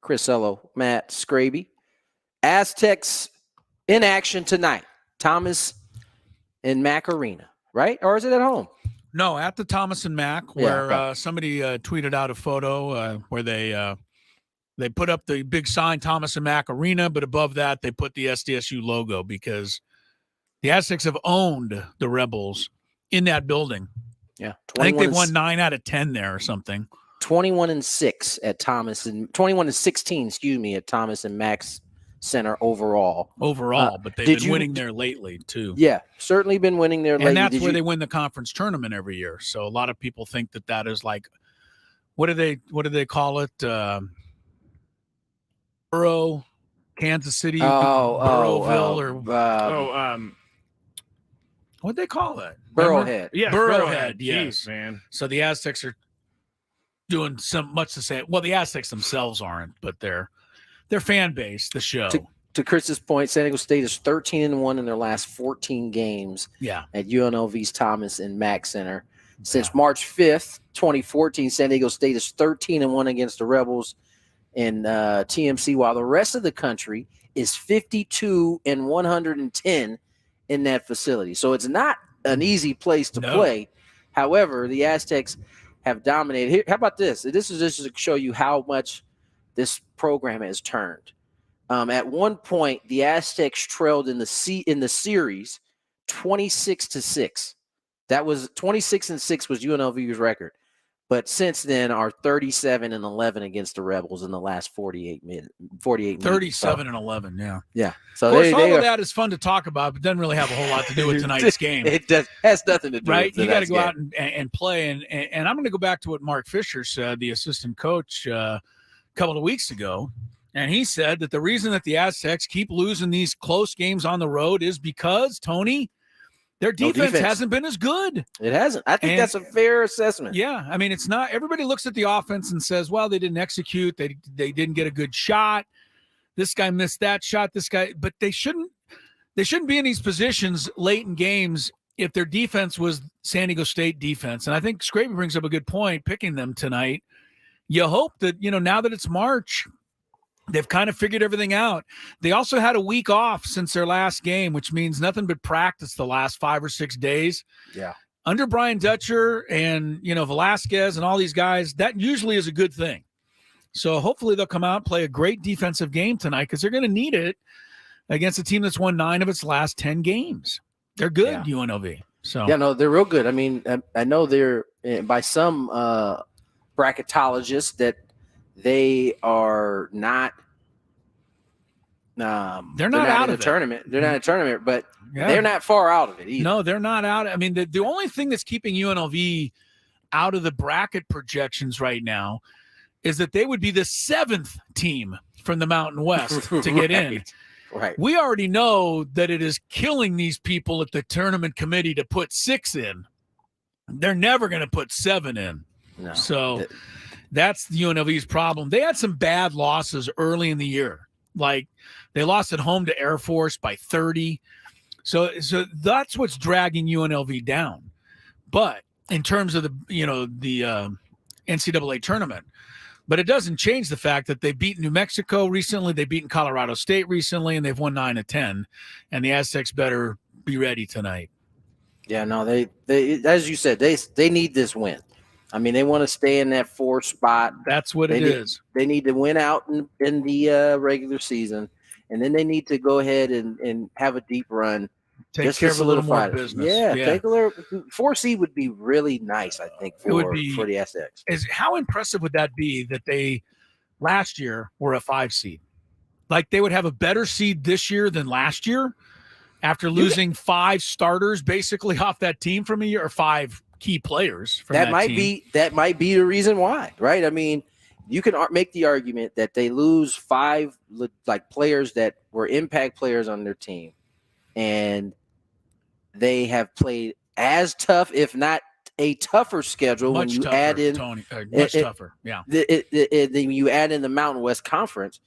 Chris Ello, Matt Skraby. Aztecs in action tonight. Thomas and Mac Arena, right? Or is it at home?
No, at the Thomas and Mac, where somebody tweeted out a photo where they put up the big sign, Thomas and Mac Arena, but above that they put the SDSU logo because the Aztecs have owned the Rebels in that building.
Yeah.
I think they've won 9 out of 10 there or something.
21-6 at Thomas and 21-16, excuse me, at Thomas and Mac's Center overall.
But they've been winning there lately too.
Yeah, certainly been winning there lately.
And that's where they win the conference tournament every year. So a lot of people think that is like, what do they call it? Burrow, Kansas City, Burrowville, what'd they call it?
Burrowhead.
Yeah,
Burrowhead. Yes,
Jeez, man.
So the Aztecs are doing much the same. Well, the Aztecs themselves aren't, but their fan base, the show.
To Chris's point, San Diego State is 13-1 in their last 14 games.
Yeah.
At UNLV's Thomas and Mack Center. Since March 5th, 2014, San Diego State is 13-1 against the Rebels in TMC, while the rest of the country is 52-110 in that facility. So it's not an easy place to play. However, the Aztecs have dominated. Here, how about this? This is just to show you how much this program has turned. At one point, the Aztecs trailed in the series 26-6. That was 26-6 was UNLV's record. But since then, are 37-11 against the Rebels in the last 48 minutes.
37-11, yeah.
Yeah.
So of course, all of that is fun to talk about, but doesn't really have a whole lot to do with tonight's game.
It has nothing to do
right?
with
You got to go out and play. And I'm going to go back to what Mark Fisher said, the assistant coach, a couple of weeks ago. And he said that the reason that the Aztecs keep losing these close games on the road is because, Tony, their defense hasn't been as good.
It hasn't. I think that's a fair assessment.
Yeah. I mean, it's not – everybody looks at the offense and says, well, they didn't execute. They didn't get a good shot. This guy missed that shot. This guy – but they shouldn't be in these positions late in games if their defense was San Diego State defense. And I think Skraby brings up a good point picking them tonight. You hope that, now that it's March – they've kind of figured everything out. They also had a week off since their last game, which means nothing but practice the last 5 or 6 days.
Yeah.
Under Brian Dutcher and, Velasquez and all these guys, that usually is a good thing. So hopefully they'll come out and play a great defensive game tonight because they're going to need it against a team that's won 9 of its last 10 games. They're good, UNLV. So
yeah, no, they're real good. I mean, I know they're by some bracketologists that they are not.
They're not out of
the tournament. They're not in a tournament, but
Yeah.
they're not far out of it either.
No, they're not out. I mean, the only thing that's keeping UNLV out of the bracket projections right now is that they would be the 7th team from the Mountain West to get in.
Right.
We already know that it is killing these people at the tournament committee to put 6 in. They're never going to put 7 in.
No.
So that's UNLV's problem. They had some bad losses early in the year. Like they lost at home to Air Force by 30. So that's what's dragging UNLV down. But in terms of the NCAA tournament, but it doesn't change the fact that they've beaten New Mexico recently, they've beaten Colorado State recently, and they've won 9 of 10. And the Aztecs better be ready tonight.
Yeah, no, they as you said, they need this win. I mean, they want to stay in that 4 spot.
That's what it is.
They need to win out in the regular season, and then they need to go ahead and have a deep run.
Take care of a little more business.
Yeah, take a little 4 seed would be really nice, I think, for the Aztecs.
How impressive would that be that they last year were a 5 seed? Like they would have a better seed this year than last year after losing 5 starters basically off that team from a year, or 5 key players from that team.
That might be the reason why, right? I mean, you can make the argument that they lose 5 players that were impact players on their team, and they have played as tough, if not a tougher schedule
much
when you
tougher,
add in
Tony, much tougher. Yeah.
Then you add in the Mountain West Conference,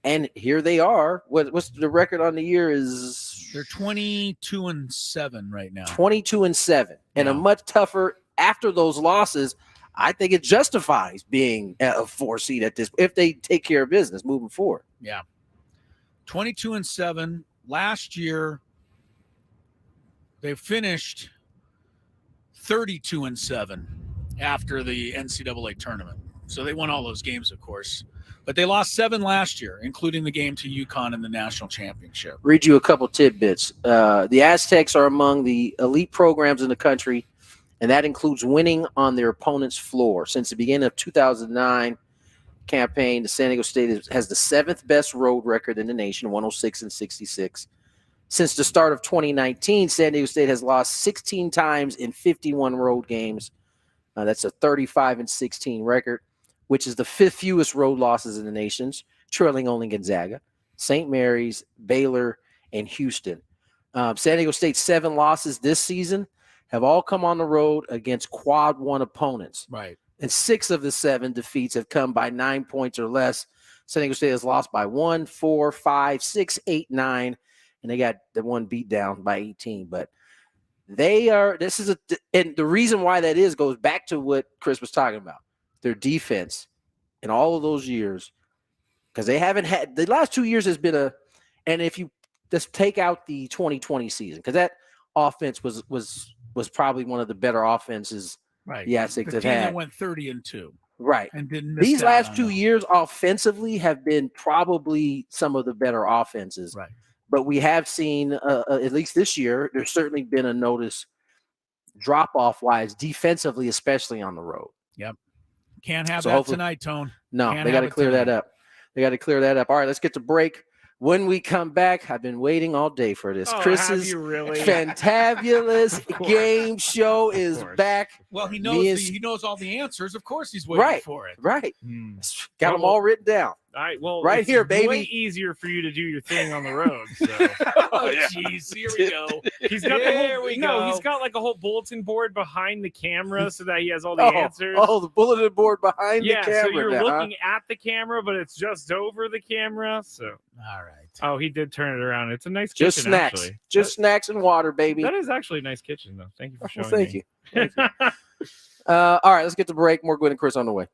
and here they are. What's the record on the year is
They're 22-7 right now.
22-7, and a much tougher after those losses. I think it justifies being a 4 seed at this if they take care of business moving forward.
Yeah, 22-7. Last year, they finished 32-7 after the NCAA tournament. So they won all those games, of course. But they lost 7 last year, including the game to UConn in the national championship.
Read you a couple tidbits. The Aztecs are among the elite programs in the country, and that includes winning on their opponent's floor. Since the beginning of 2009 campaign, the San Diego State has the 7th best road record in the nation, 106-66. Since the start of 2019, San Diego State has lost 16 times in 51 road games. That's a 35-16 record, which is the 5th fewest road losses in the nation, trailing only Gonzaga, St. Mary's, Baylor, and Houston. San Diego State's 7 losses this season have all come on the road against quad 1 opponents.
Right.
And 6 of the 7 defeats have come by 9 points or less. San Diego State has lost by 1, 4, 5, 6, 8, 9, and they got the one beat down by 18. But they are, and the reason why that is goes back to what Chris was talking about. Their defense in all of those years, because they haven't had, the last 2 years has been and if you just take out the 2020 season, because that offense was probably one of the better offenses the Aztecs have had.
That went 30-2.
Right.
And didn't miss
These
out
last
on
2
them.
years offensively have been probably some of the better offenses.
Right.
But we have seen, at least this year, there's certainly been a notice drop-off wise, defensively, especially on the road.
Yep. Can't have
So
that
hopefully-
tonight, Tone.
No,
Can't
they got
have
to
it
clear that
tonight.
up. They got to clear that up. All right, let's get to break. When we come back, I've been waiting all day for this.
Oh, have
Chris's
you really?
Fantabulous game show is back.
Well, he
Me
knows
and-
he knows all the answers. Of course, he's waiting
Right,
for it.
right.
Hmm.
Got them all written down.
All right, well,
Right
it's
here, baby.
Way easier for you to do your thing on the road. So.
Oh, jeez, here we go.
He's got
Here we go.
he's got like a whole bulletin board behind the camera so that he has all the answers.
Oh, the bulletin board behind
Yeah,
the camera.
so you're
now, huh?
looking at the camera, but it's just over the camera. So,
all right.
Oh, he did turn it around. It's a nice
Just
kitchen,
snacks.
actually.
Just snacks and water, baby.
That is actually a nice kitchen, though. Thank you for showing
Well, thank
me.
you. All right, let's get to break. More Gwynn and Chris on the way.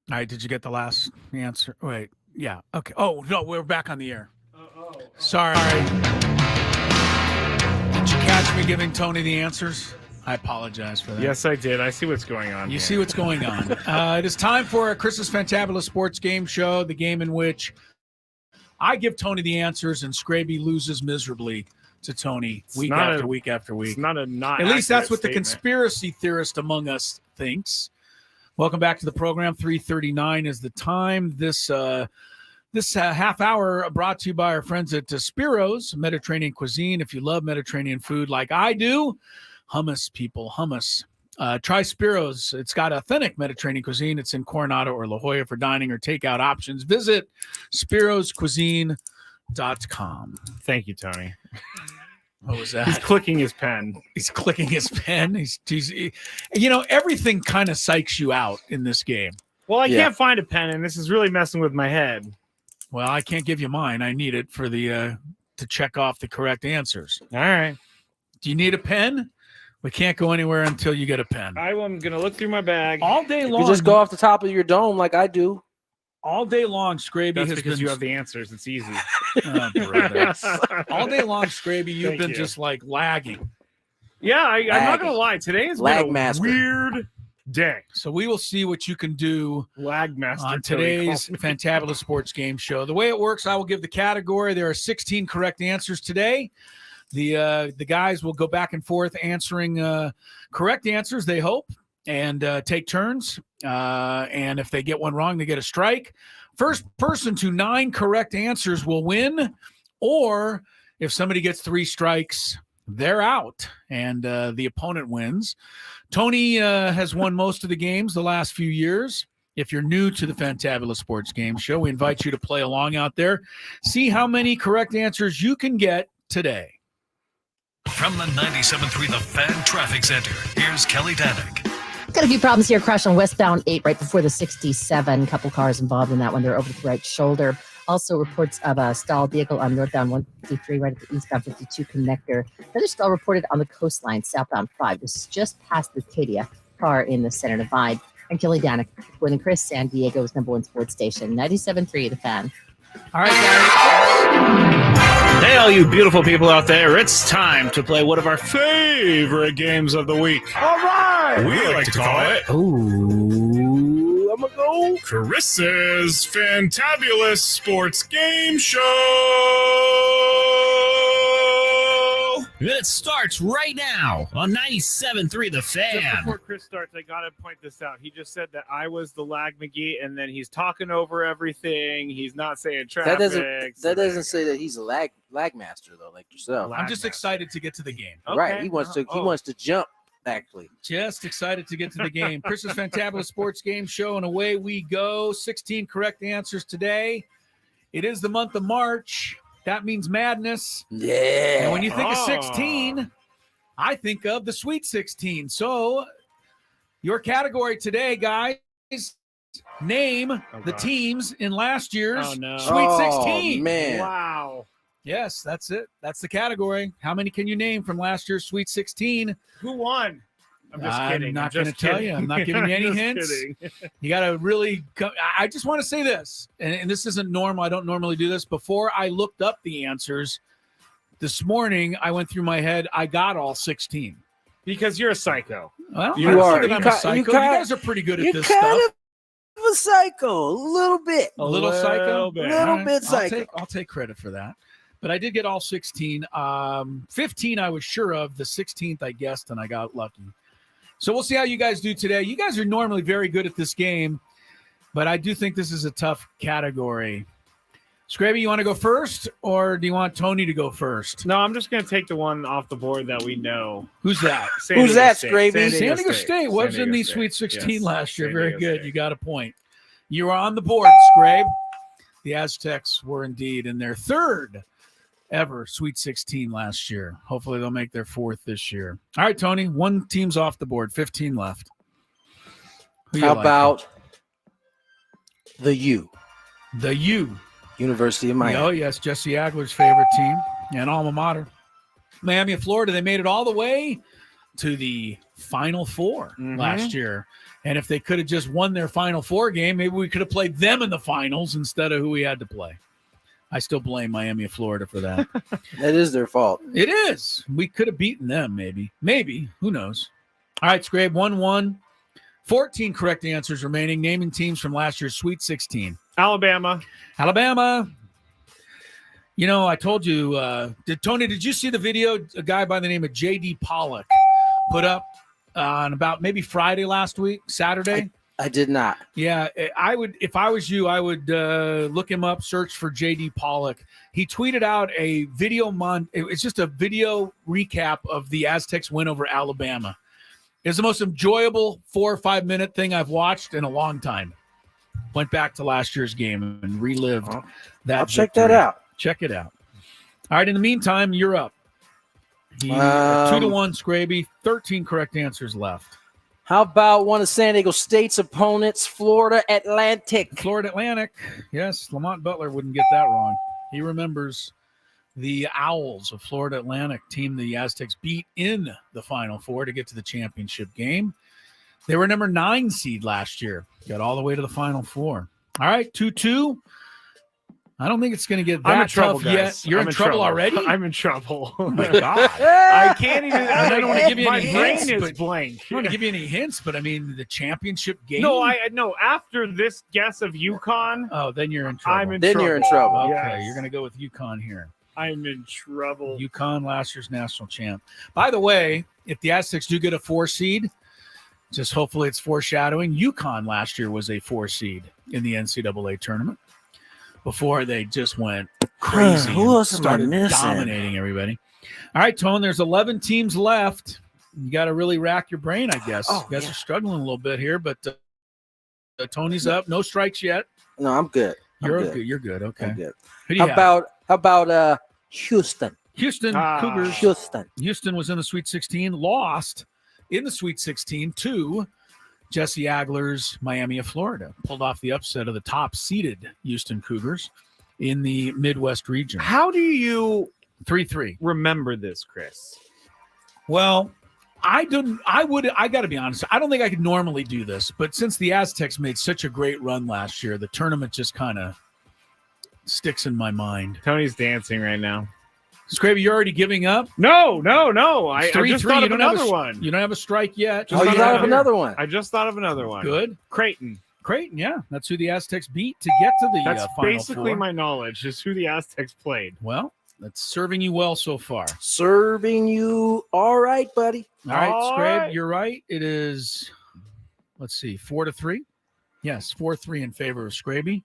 All right, did you get the last answer? Wait, yeah, okay. Oh, no, we're back on the air. Sorry. Did you catch me giving Tony the answers? I apologize for that.
Yes, I did. I see what's going on.
You see what's going on. It is time for Chris's Fantabulous Sports Game Show, the game in which I give Tony the answers and Skraby loses miserably to Tony week after week after week.
It's not a not.
At least that's what the
statement.
conspiracy theorist among us thinks. Welcome back to the program. 3:39 is the time. This half hour brought to you by our friends at Spiro's Mediterranean Cuisine. If you love Mediterranean food like I do, hummus, people, hummus. Try Spiro's. It's got authentic Mediterranean cuisine. It's in Coronado or La Jolla for dining or takeout options. Visit spiroscuisine.com.
Thank you, Tony.
What was that?
He's clicking his pen.
He's clicking his pen. Everything kind of psychs you out in this game.
Well, I can't find a pen, and this is really messing with my head.
Well, I can't give you mine. I need it for the to check off the correct answers.
All right.
Do you need a pen? We can't go anywhere until you get a pen.
I'm going to look through my bag.
All day long.
You just go off the top of your dome like I do.
All day long, Skraby
That's
has
because
been...
you have the answers. It's easy.
Oh, brother. All day long, Skraby, you've
Thank
been
you.
just like lagging.
Yeah, I'm not going to lie. Today has been a weird day.
So we will see what you can do
Lagmaster
on
Tony
today's
called me.
Fantabulous Sports Game Show. The way it works, I will give the category. There are 16 correct answers today. The guys will go back and forth answering correct answers, they hope, and take turns. And if they get one wrong, they get a strike. First person to 9 correct answers will win. Or if somebody gets 3 strikes, they're out, and the opponent wins. Tony has won most of the games the last few years. If you're new to the Fantabulous Sports Game Show, we invite you to play along out there. See how many correct answers you can get today.
From the 97.3 The Fan Traffic Center, here's Kelly Danick.
Got a few problems here. Crash on westbound 8 right before the 67. Couple cars involved in that one. They're over the right shoulder. Also reports of a stalled vehicle on northbound 153 right at the eastbound 52 connector. Another stall reported on the coastline southbound 5. This is just past the Acadia. Car in the center divide. And Kelly Danick, Gwynn and Chris, San Diego's #1 sports station, 97.3 The Fan.
All right, guys.
Hey, all you beautiful people out there. It's time to play one of our favorite games of the week.
All right.
We like to call it
Ooh, I'm going to go.
Chris's Fantabulous Sports Game Show.
It starts right now on 97.3 The Fan.
Just before Chris starts, I got to point this out. He just said that I was the lag McGee, and then he's talking over everything. He's not saying traffic.
That doesn't say that he's a lag master though, like yourself.
I'm just excited to get to the game.
Right. He wants to jump, actually.
Just excited to get to the game. Chris's Fantabulous Sports Game Show, and away we go. 16 correct answers today. It is the month of March. That means madness.
Yeah.
And when you think of 16, I think of the Sweet 16. So your category today, guys, name the teams in last year's Sweet 16.
Man.
Wow.
Yes, that's it. That's the category. How many can you name from last year's Sweet 16?
Who won? I'm just kidding.
I'm not going to tell you. I'm not giving you any hints. You got to really I just want to say this, and this isn't normal. I don't normally do this. Before I looked up the answers this morning, I went through my head. I got all 16.
Because you're a psycho.
Well,
You are.
I'm a psycho. You guys are pretty good at this stuff.
You're kind of a psycho, a little bit.
A little psycho?
A little bit psycho.
I'll take credit for that. But I did get all 16. 15 I was sure of. The 16th I guessed, and I got lucky. So we'll see how you guys do today. You guys are normally very good at this game, but I do think this is a tough category. Skraby, you want to go first, or do you want Tony to go first?
No, I'm just going to take the one off the board that we know.
Who's that?
Who's that, Skraby?
San Diego State was in the Sweet 16 last year. Very good. You got a point. You are on the board, Skrabe. The Aztecs were indeed in their 3rd ever Sweet 16 last year. Hopefully they'll make their 4th this year. All right, Tony, 1 team's off the board, 15 left.
How about the U?
The U.
University of Miami.
Oh, yes, Jesse Agler's favorite team and alma mater. Miami of Florida, they made it all the way to the Final Four last year. And if they could have just won their Final Four game, maybe we could have played them in the finals instead of who we had to play. I still blame Miami of Florida for that.
That is their fault.
It is. We could have beaten them, maybe. Maybe. Who knows? All right, Scrape, 1-1. 14 correct answers remaining. Naming teams from last year's Sweet 16.
Alabama.
You know, I told you, did you see the video a guy by the name of J.D. Pollock put up on about maybe Friday last week, Saturday?
I did not.
Yeah, I would. If I was you, I would look him up, search for J.D. Pollock. He tweeted out a video. It's just a video recap of the Aztecs win over Alabama. It's the most enjoyable 4 or 5 minute thing I've watched in a long time. Went back to last year's game and relived that.
I'll check that out.
Check it out. All right. In the meantime, you're up. 2-1, Skraby. 13 correct answers left.
How about one of San Diego State's opponents, Florida Atlantic?
Florida Atlantic. Yes, Lamont Butler wouldn't get that wrong. He remembers the Owls of Florida Atlantic, team the Aztecs beat in the Final Four to get to the championship game. They were number 9 seed last year. Got all the way to the Final Four. All right, 2-2. I don't think it's going to get that tough yet. You're in trouble already?
I'm in trouble.
Oh, my God.
I can't even.
I don't want to give you any hints.
My brain is
but
blank.
I don't want to give you any hints, but I mean, the championship game.
No, after this guess of UConn.
Oh, then you're in trouble.
You're in trouble.
Okay,
Yes.
you're going to go with UConn here.
I'm in trouble.
UConn, last year's national champ. By the way, if the Aztecs do get a 4 seed, just hopefully it's foreshadowing. UConn last year was a 4 seed in the NCAA tournament before they just went crazy.
Who else
and
am I
started
missing?
dominating everybody. All right, Tone, there's 11 teams left. You got to really rack your brain, I guess. You guys are struggling a little bit here, but Tony's up. No strikes yet.
No, I'm good.
You're good. Okay.
I'm good.
Who do you have?
How about Houston?
Houston Cougars. Houston was in the Sweet 16, lost in the Sweet 16 to Jesse Agler's Miami of Florida. Pulled off the upset of the top-seeded Houston Cougars in the Midwest region.
How do you
3-3
remember this, Chris?
Well, I got to be honest. I don't think I could normally do this, but since the Aztecs made such a great run last year, the tournament just kind of sticks in my mind.
Tony's dancing right now.
Skraby, you're already giving up?
No. I just thought of another one.
You don't have a strike yet.
You thought of another one.
I just thought of another one.
Good.
Creighton,
yeah. That's who the Aztecs beat to get to the
That's
Final
basically
Four.
my knowledge, is who the Aztecs played.
Well, that's serving you well so far.
Serving you all right, buddy.
All right,
All
Scrab,
right.
you're right. It is, 4-3. Yes, 4-3 in favor of Skraby.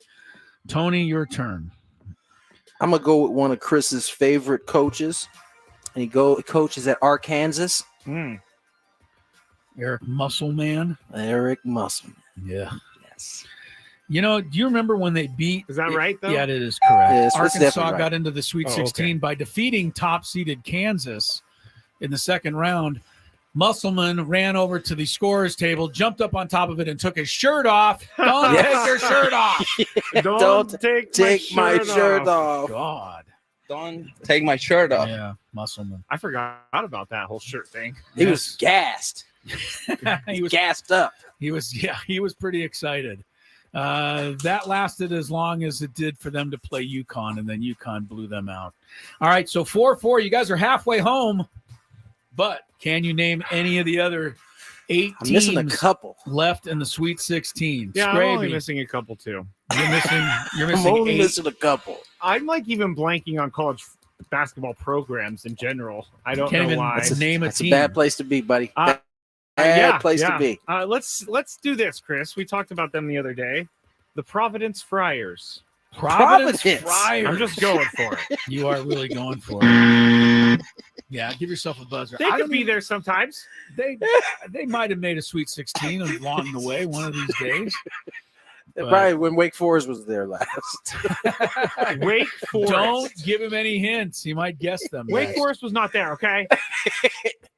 Tony, your turn.
I'm going to go with one of Chris's favorite coaches. And he coaches at Arkansas.
Eric Musselman.
Eric Musselman.
Yeah.
Yes.
You know, do you remember when they beat?
Is that right, though?
Yeah, it is correct.
Yes, it's
Arkansas
definitely right.
got into the Sweet 16 by defeating top-seeded Kansas in the second round. Musselman ran over to the scorer's table, jumped up on top of it, and took his shirt off. Don't take your shirt off.
Don't take
my shirt off.
God.
Don't take my shirt off.
Yeah, Musselman.
I forgot about that whole shirt thing.
He was gassed.
He was
gassed up.
He was pretty excited. That lasted as long as it did for them to play UConn, and then UConn blew them out. All right, so 4-4. You guys are halfway home, but can you name any of the other 8
I'm
teams
missing a couple
left in the Sweet 16?
Yeah, I'm
Skraby,
only missing a couple too.
You're missing
I'm only
8.
missing a couple.
I'm like even blanking on college basketball programs in general. I don't
Can't
know
even
why.
name a
That's
team.
a bad place to be, buddy. Bad place to be.
Let's do this, Chris. We talked about them the other day. The Providence Friars.
Providence Friars.
I'm just going for it.
You are really going for it. Yeah, give yourself a buzzer.
They could be there sometimes.
They might have made a Sweet 16 along the way one of these days.
Probably when Wake Forest was there last.
Wake Forest.
Don't give him any hints. He might guess them.
Wake Forest was not there, okay?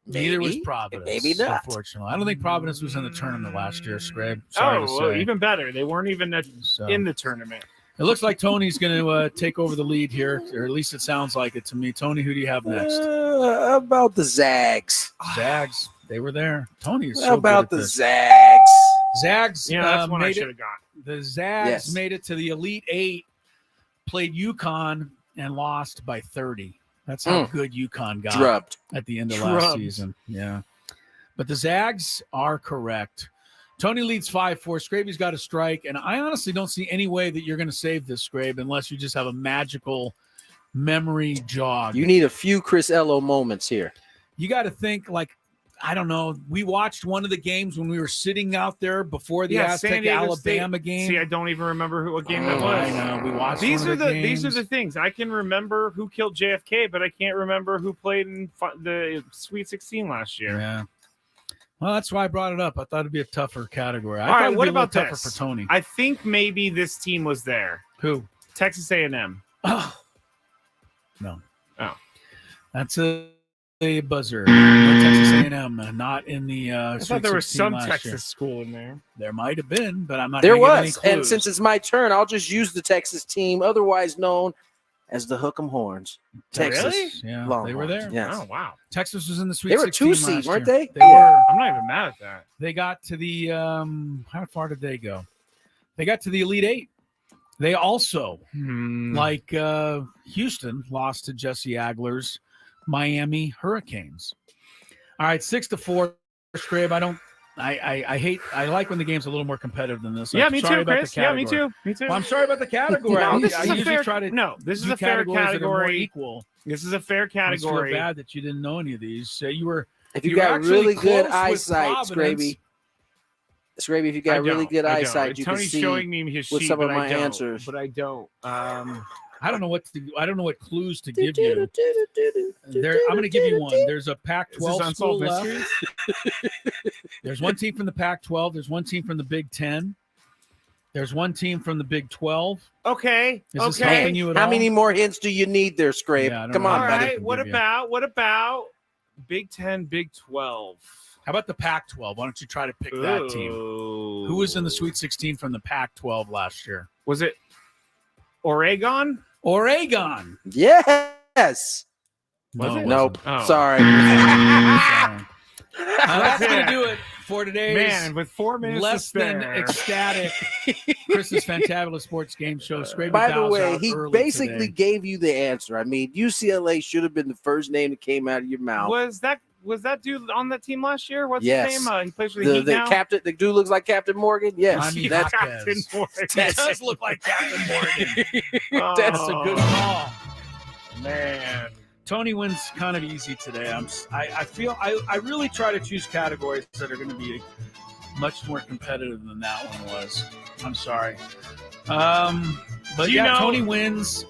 Neither was Providence.
Maybe not.
Unfortunately. I don't think Providence was in the tournament last year, Scrab. Sorry to say.
Well, even better. They weren't even in the tournament.
It looks like Tony's going to take over the lead here, or at least it sounds like it to me. Tony, who do you have next?
How about the Zags?
Zags. They were there. Tony is
How
so
about
good at
the
this.
Zags?
Zags.
Yeah, that's one I
made
should
it.
have got.
The Zags
Yes.
made it to the Elite Eight, played UConn, and lost by 30. That's how good UConn got
Drubbed.
at the end of last season. Yeah. But the Zags are correct. Tony leads 5-4. Skraby's got a strike, and I honestly don't see any way that you're going to save this, Skrabe, unless you just have a magical memory jog.
You need a few Chris Ello moments here.
You got to think like, I don't know. We watched one of the games when we were sitting out there before the Aztec Alabama game.
See, I don't even remember what game that was.
I know. We watched
These are the
games.
things. I can remember who killed JFK, but I can't remember who played in the Sweet 16 last year.
Yeah. Well, that's why I brought it up. I thought it'd be a tougher category. I
All
thought
right,
it'd
what
be a little
about
tougher
this?
for Tony?
I think maybe this team was there.
Who?
Texas A&M.
Oh. No.
Oh.
That's a buzzer. No, Texas A&M, not in the
I
Sweet
thought there was
16
some
last
Texas
year.
school in there.
There might have been, but I'm not
There
gonna give any
was. And
clues.
since it's my turn, I'll just use the Texas team, otherwise known as the Hook'em Horns. Texas.
Really?
Yeah,
Longhorns.
they were there.
Yes.
Oh, wow.
Texas was in the Sweet
They were
16
2 seed,
last
weren't
year.
they?
They were.
I'm not even mad at that.
They got to the how far did they go? They got to the Elite Eight. They also, like Houston, lost to Jesse Agler's Miami Hurricanes. All right, 6-4. Skrabe, I like when the game's a little more competitive than this.
Yeah,
I'm
me
sorry
too,
about the
Chris. Yeah, me
category.
too. Me too.
Well, I'm sorry about the category.
No, this
I
is a
usually
fair.
try to
This is
do
a fair
categories that are more
category.
equal.
This is a fair
I just feel
category.
bad that you didn't know any of these. You were.
If you
were
got
actually
really good
close with
eyesight,
Providence.
Scraby, if you
I
got really
don't.
good
I
eyesight,
don't.
you can
Tony's
see
showing me his
with
sheet,
some of
but
my
I don't.
answers.
But I don't.
I don't know what to do. I don't know what clues to give you. There, I'm going to give you one. There's a Pac-12 school left. There's one team from the Pac-12. There's one team from the Big Ten. There's one team from the Big 12.
Okay.
Is this helping you at
How
all?
many more hints do you need there, Scrape?
Yeah, I don't
Come
know.
on,
All
buddy.
right. What about Big 10, Big 12?
How about the Pac-12? Why don't you try to pick that team? Who was in the Sweet 16 from the Pac-12 last year?
Was it Oregon?
Oregon.
Yes.
Was it?
Nope.
Oh.
Sorry.
That's going to do it for today's
Man, with 4 minutes
less
to
than
spare.
ecstatic Chris's Fantabulous Sports Game Show. Skraby
By the
bows
way,
out
he
early
basically
today.
gave you the answer. I mean, UCLA should have been the first name that came out of your mouth.
Was that dude on that team last year? What's
Yes.
his name? He plays for the Heat
the
now?
captain, the dude looks like Captain Morgan. Yes,
I mean,
that's
Captain Morgan.
It does look like Captain Morgan.
That's
That's a good call.
Man.
Tony wins kind of easy today. I feel I really try to choose categories that are going to be much more competitive than that one was. I'm sorry. But
You know-
Tony wins.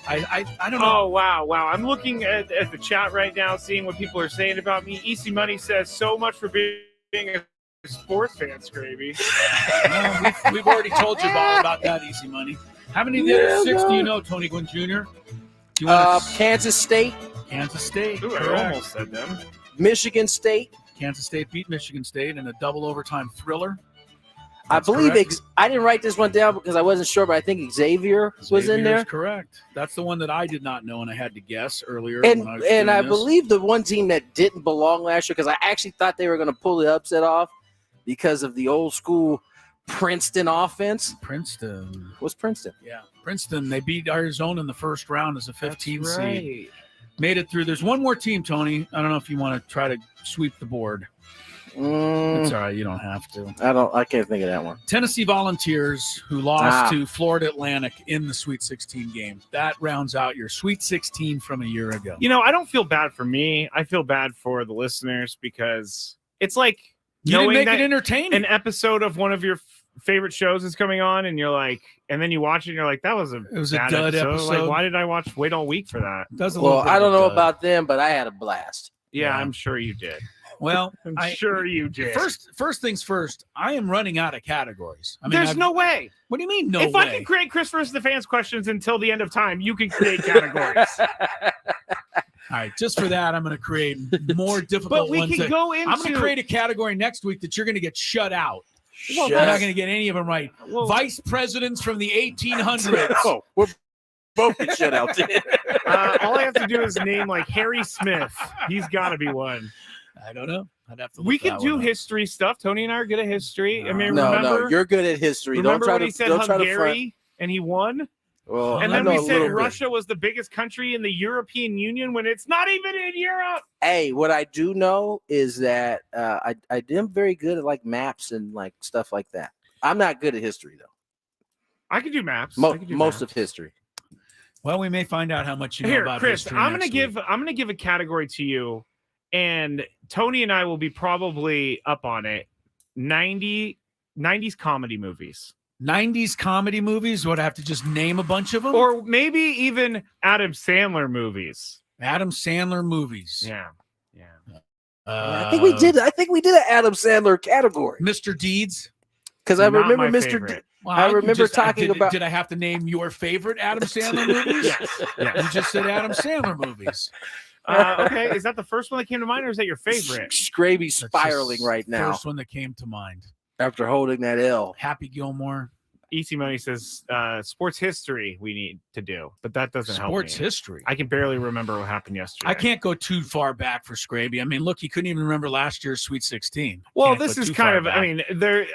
I don't know.
Oh, wow. I'm looking at the chat right now, seeing what people are saying about me. Easy Money says, so much for being a sports fan, Skraby.
No, we've already told you about that, Easy Money. How many of the other six do you know, Tony Gwynn Jr.? Do you want
Kansas State,
Kansas State.
Ooh, I
correct.
almost said them.
Michigan State.
Kansas State beat Michigan State in a double overtime thriller.
I
That's
believe
correct.
I didn't write this one down because I wasn't sure, but I think Xavier was in there.
Xavier's correct. That's the one that I did not know, and I had to guess earlier.
And
when I was
and
doing
I
this.
believe the one team that didn't belong last year, because I actually thought they were going to pull the upset off because of the old school Princeton offense.
Princeton.
Was Princeton?
Yeah, Princeton. They beat Arizona in the first round as a 15
That's
seed.
right.
Made it through. There's one more team, Tony. I don't know if you want to try to sweep the board. It's all right. You don't have to.
I can't think of that one.
Tennessee Volunteers, who lost to Florida Atlantic in the Sweet 16 game. That rounds out your Sweet 16 from a year ago.
You know, I don't feel bad for me. I feel bad for the listeners because it's like
You didn't
knowing
make
that
it entertaining.
an episode of one of your favorite shows is coming on, and you're like, and then you watch it, and you're like, that was a
a dud episode.
Like, why did I wait all week for that?
Well, I don't know about them, but I had a blast.
Yeah, I'm sure you did.
Well,
I'm sure you did.
First things first, I am running out of categories. I mean,
There's no way.
What do you mean, no
if
way?
I can create Chris versus the fans questions until the end of time, you can create categories.
All right, just for that, I'm going to create more difficult
But we
ones.
can go
I'm going
into-
to create a category next week that you're going to get shut out. You're not going to get any of them right. Vice presidents from the 1800s.
Oh, we're both get shut out.
All I have to do is name like Harry Smith. He's got to be one.
I don't know. I'd have to.
We could do history stuff. Tony and I are good at history. I mean,
No,
remember
you're good at history.
Remember
don't try
when
to,
he said
don't try to
Hungary and he won?
Well,
and
I
then
know
we
a
said
little bit.
Russia was the biggest country in the European Union when it's not even in Europe.
Hey, what I do know is that I am very good at like maps and like stuff like that. I'm not good at history though.
I can do maps.
Most of history.
Well, we may find out how much you know
Here,
about
Chris,
history.
I'm gonna give a category to you, and Tony and I will be probably up on it. 90s comedy movies.
90s comedy movies? Would I have to just name a bunch of them?
Or maybe even Adam Sandler movies.
Adam Sandler movies.
Yeah.
I think we did. I think we did an Adam Sandler category.
Mr. Deeds.
Because I remember Mr.
Well,
I remember talking about.
Did I have to name your favorite Adam Sandler movies?
Yes.
You just said Adam Sandler movies.
Okay, is that the first one that came to mind, or is that your favorite?
Skraby spiraling right now.
First one that came to mind.
After holding that L.
Happy Gilmore.
Easy Money says sports history we need to do, but that doesn't help me.
Sports history.
I can barely remember what happened yesterday.
I can't go too far back for Skraby. I mean, look, he couldn't even remember last year's Sweet 16.
Well, this is kind of.
Back.
I mean, there.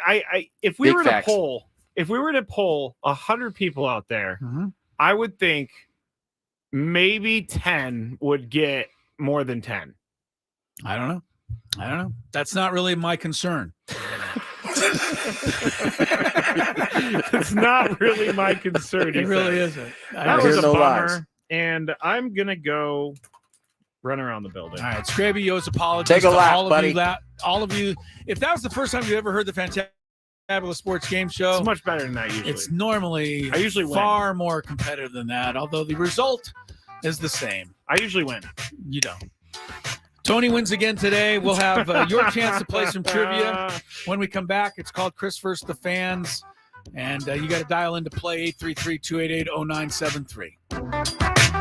If we
Big
were
facts.
to poll 100 people out there, I would think maybe 10 would get more than 10.
I don't know. That's not really my concern.
It's not really my concern.
It really isn't.
That was a bummer. And I'm gonna go run around the building.
All right, Skraby owes apologies
Take a
to
lap,
all of
buddy.
you. All of you. If that was the first time you ever heard the Fantabulous Sports Game Show,
It's much better than that usually.
it's normally
I usually win.
far more competitive than that. Although the result is the same.
I usually win.
You don't. Tony wins again today. We'll have your chance to play some trivia when we come back. It's called Chris Versus the Fans. And you got to dial in to play 833-288-0973.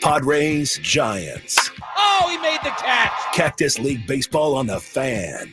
Padres, Giants.
Oh, he made the catch.
Cactus League Baseball on the Fan.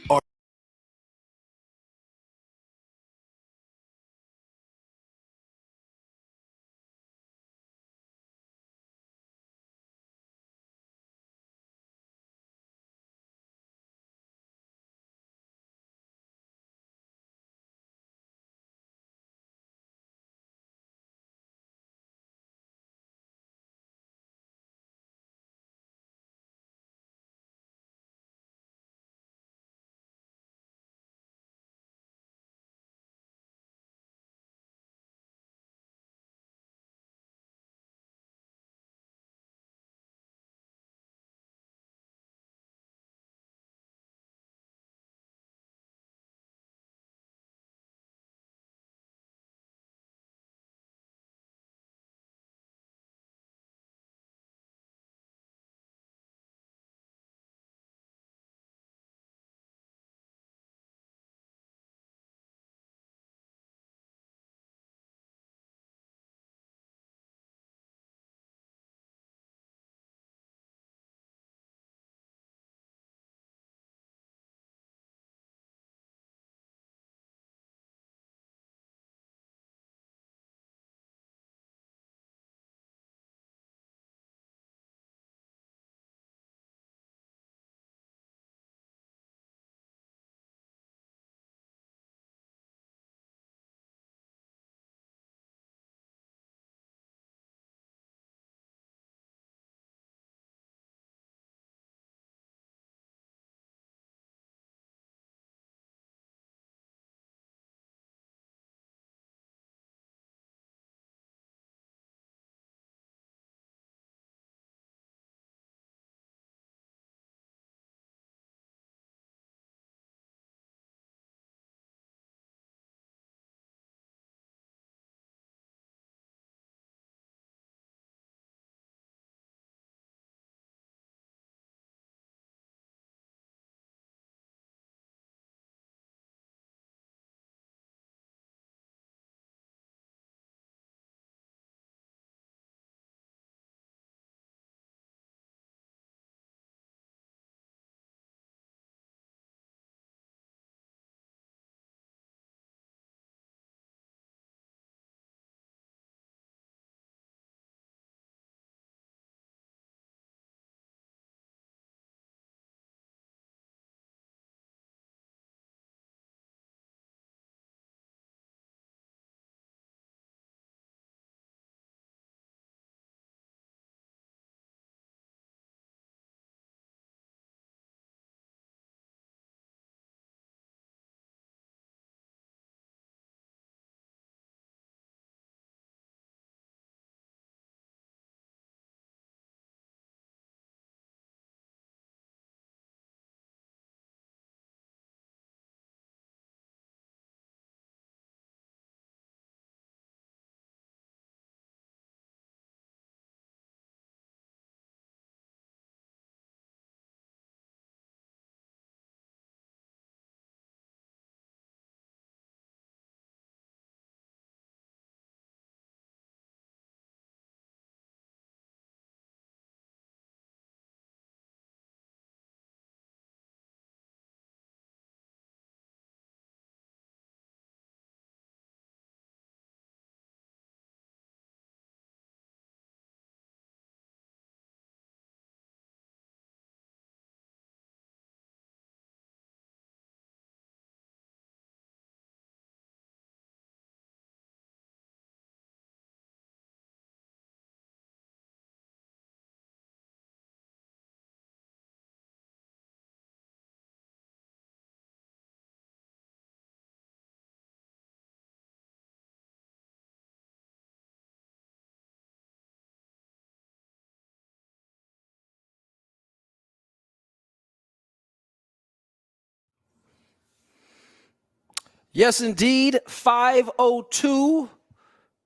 Yes, indeed. 5:02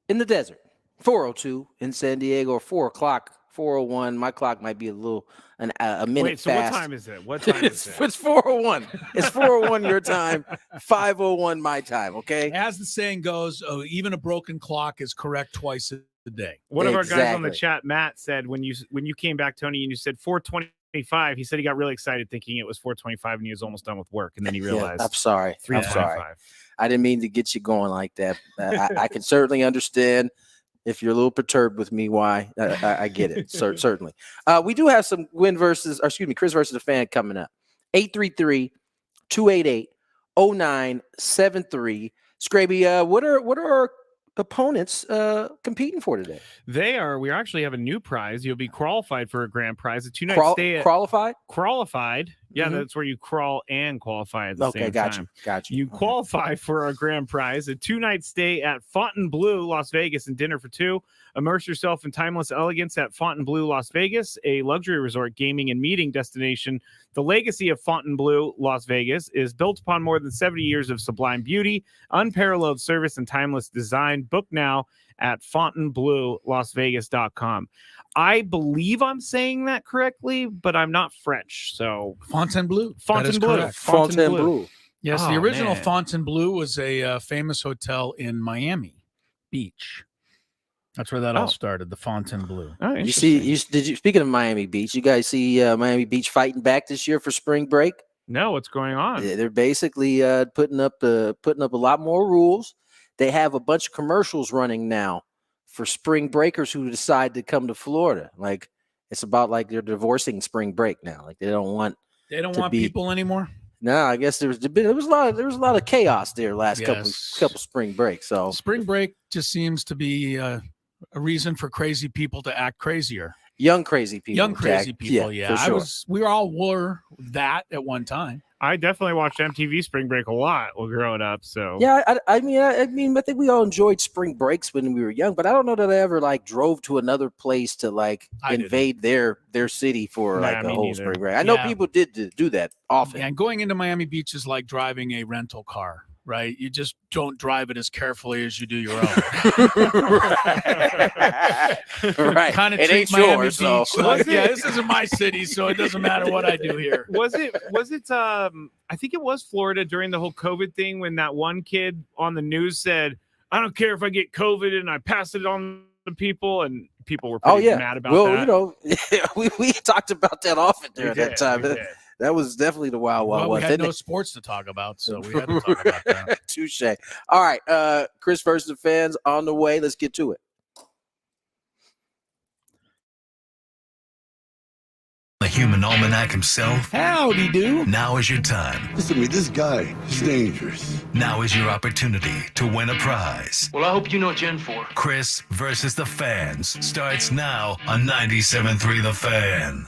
in the desert, 4:02 in San Diego, or 4 o'clock, 4:01. My clock might be a minute
Wait, so
fast.
what time is it? What time is it?
It's 4:01. It's 4:01 your time, 5:01 my time. Okay.
As the saying goes, even a broken clock is correct twice a day.
One of our guys on the chat, Matt, said when you came back, Tony, and you said 4:25, he said he got really excited thinking it was 4:25 and he was almost done with work, and then he realized.
I'm sorry.
3:25.
I didn't mean to get you going like that. I can certainly understand if you're a little perturbed with me. Why? I get it. Certainly. We do have some Chris versus the fan coming up. 833-288-0973. Skraby, what are our opponents competing for today?
We actually have a new prize. You'll be qualified for a grand prize, a 2-night stay. Qualified. Yeah, that's where you crawl and qualify at the same time.
Gotcha.
You qualify for a grand prize, a 2-night stay at Fontainebleau, Las Vegas, and dinner for two. Immerse yourself in timeless elegance at Fontainebleau, Las Vegas, a luxury resort, gaming, and meeting destination. The legacy of Fontainebleau, Las Vegas, is built upon more than 70 years of sublime beauty, unparalleled service, and timeless design. Book now at FontainebleauLasVegas.com. I believe I'm saying that correctly, but I'm not French, so
Fontainebleau.
Fontainebleau.
Yes, the original Fontainebleau was a famous hotel in Miami Beach. That's where that all started, the Fontainebleau.
Speaking of Miami Beach, you guys see Miami Beach fighting back this year for spring break?
No, what's going on?
They're basically putting up a lot more rules. They have a bunch of commercials running now for spring breakers who decide to come to Florida. Like, it's about like they're divorcing spring break now. Like, they don't want
people anymore.
No, I guess there was a lot of chaos there last couple spring breaks. So
spring break just seems to be a reason for crazy people to act crazier.
Young crazy people.
Yeah. For sure. We all were that at one time.
I definitely watched MTV Spring Break a lot while growing up. So
yeah, I think we all enjoyed spring breaks when we were young, but I don't know that I ever like drove to another place to like invade their city for like a whole spring break. I know people did do that often.
Yeah, and going into Miami Beach is like driving a rental car. Right, you just don't drive it as carefully as you do your own.
Right,
kind of
it
treat
ain't
Miami
yours.
Beach
So.
like, this isn't my city, so it doesn't matter what I do here.
Was it? I think it was Florida during the whole COVID thing when that one kid on the news said, "I don't care if I get COVID and I pass it on to people," and people were pretty mad about that.
Well, we talked about that often there at that time. That was definitely the Wild Wild West.
We had no sports to talk about, so we had to talk about that.
Touche. All right, Chris versus the fans on the way. Let's get to it.
The human almanac himself.
Howdy do.
Now is your time.
Listen to me, this guy is dangerous.
Now is your opportunity to win a prize.
Well, I hope you know what you're in for.
Chris versus the fans starts now on 97.3 The Fan.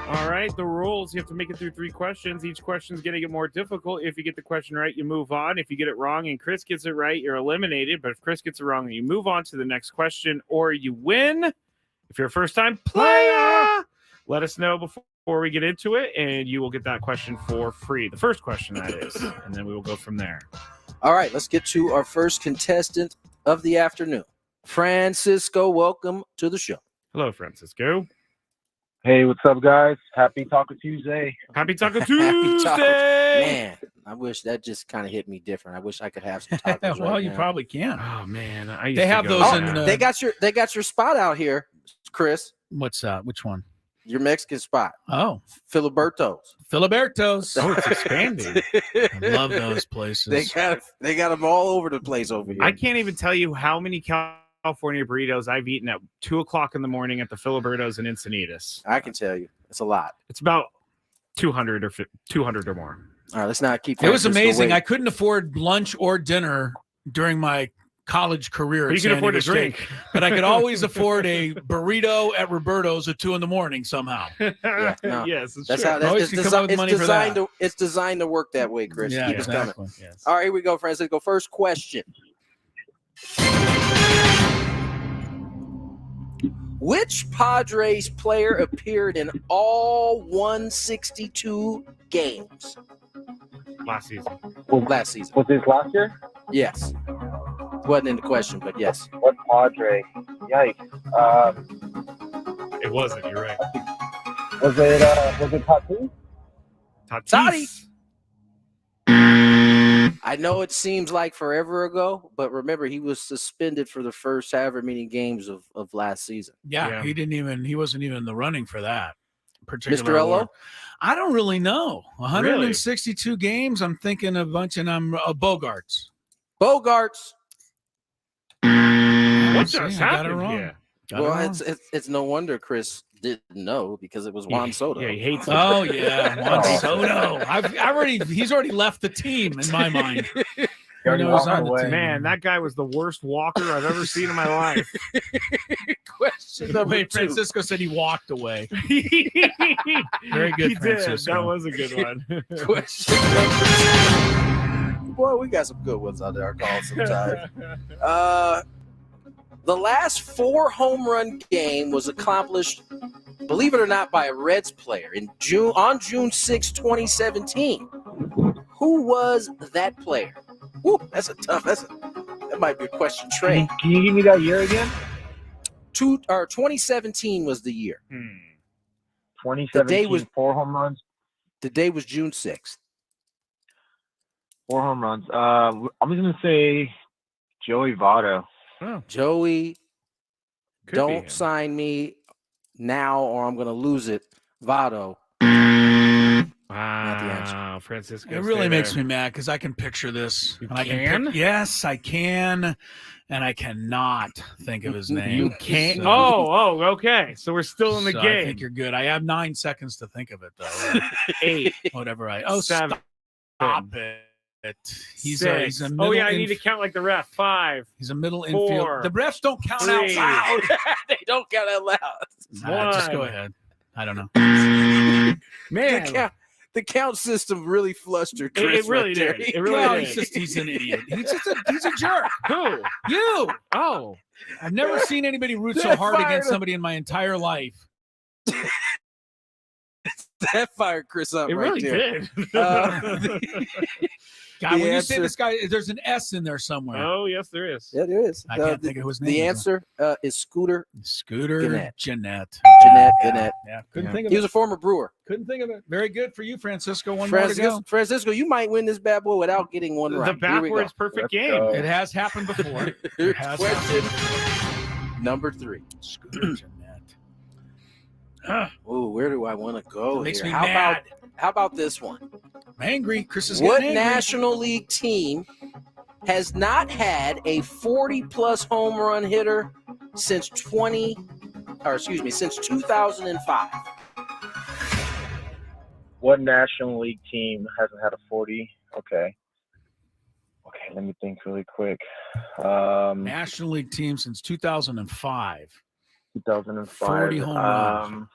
All right, the rules. You have to make it through 3 questions. Each question is going to get more difficult. If you get the question right, you move on. If you get it wrong and Chris gets it right, you're eliminated. But if Chris gets it wrong, you move on to the next question or you win. If you're a first-time player, let us know before we get into it, and you will get that question for free. The first question, that is, and then we will go from there.
All right, let's get to our first contestant of the afternoon. Francisco, welcome to the show.
Hello, Francisco.
Hey, what's up, guys? Happy Taco Tuesday.
Happy Taco Tuesday.
Man, I wish that just kind of hit me different. I wish I could have some tacos.
Well,
right
you
now.
probably can.
Oh man,
they have those in.
They got your spot out here, Chris.
What's that? Which one?
Your Mexican spot.
Oh,
Filiberto's.
Oh,
it's expanding.
I love those places.
They got them all over the place over here.
I can't even tell you how many California burritos I've eaten at 2:00 in the morning at the Filiberto's in Encinitas.
I can tell you, it's a lot.
It's about 200 or more.
All right, let's not keep.
It was amazing. I couldn't afford lunch or dinner during my college career.
You can afford a drink,
but I could always afford a burrito at Roberto's at 2 a.m. somehow.
Yeah, no.
Yes,
that's how it's designed. It's designed to work that way, Chris.
Yeah,
Keep
exactly.
it coming.
Yes.
All right, here we go, friends. Let's go. First question. Which Padres player appeared in all 162 games?
Last season.
Last season.
Was this last year?
Yes. Wasn't in the question, but yes.
What Padre? Yikes.
It wasn't. You're right.
Was it Tatis?
Tatis.
I know it seems like forever ago, but remember he was suspended for the first however many games of last season.
Yeah, he wasn't even in the running for that particular
Mr. Ello?
award. I don't really know. 162 games. I'm thinking a bunch, and I'm Bogarts.
Bogarts.
What
See,
just
I got it
happened
wrong.
here?
Got it
Well,
wrong.
it's no wonder Chris didn't know because it was Juan Soto.
Yeah, he hates him.
Oh yeah, Juan Soto. He's already left the team in my mind. He knows on the team.
Man, that guy was the worst walker I've ever seen in my life.
Question number
Wait,
2.
Francisco said he walked away. Very good,
He did.
Francisco.
That was a good one.
Question number 2. Boy, we got some good ones on our call sometimes. The last 4 home run game was accomplished, believe it or not, by a Reds player on June 6, 2017. Who was that player? Woo, that might be a question train.
Can you give me that year again?
2017 was the year.
2017, 4 home runs.
The day was June 6th.
4 home runs. I'm just gonna say Joey Votto.
Oh,
Joey,
could be
don't
him.
sign me now or I'm going to lose it. Votto. Not the answer.
Wow, Francisco.
It really
stay
makes
there.
me mad because I can picture this.
You
And I
can?
yes, I can, and I cannot think of his name.
You can't.
So-
Oh, okay. So we're still in the
so
game.
I think you're good. I have 9 seconds to think of it though.
8.
Whatever I.
7.
Stop it. He's a
6.
middle
I need to count like the ref. 5.
He's a middle
4.
infield. The refs don't count
3.
out loud.
They don't count out loud.
Just go
1.
ahead. I don't know.
Man,
The count system really flustered Chris.
it really
right there.
did. It really
No,
did.
he's an idiot. He's a jerk.
Who?
You.
Oh,
I've never seen anybody root so
That
hard
fired
against
him.
somebody in my entire life.
That fired Chris up
it
right
really
there.
did.
God,
The
when you say
answer-
this guy, there's an S in there somewhere.
Oh, yes, there is.
Yeah, there is.
I can't think of his name.
The answer is Scooter
Scooter
Gannett.
Jeanette.
Gannett.
Yeah, couldn't think of
He
it.
was a former Brewer.
Couldn't think of it. Very good for you, Francisco. One more to go.
Francisco, you might win this bad boy without getting one right.
The
Here we go.
backwards perfect
Let's
game.
go.
It has happened before. It has
Question
happened.
number 3.
Scooter Jeanette.
Ooh, where do I want to go?
It makes
here?
me mad.
How about this one?
I'm angry. Chris is
What
getting angry.
National League team has not had a 40-plus home run hitter since 2005?
What National League team hasn't had a 40? Okay, let me think really quick.
National League team since 2005.
2005.
40 home runs.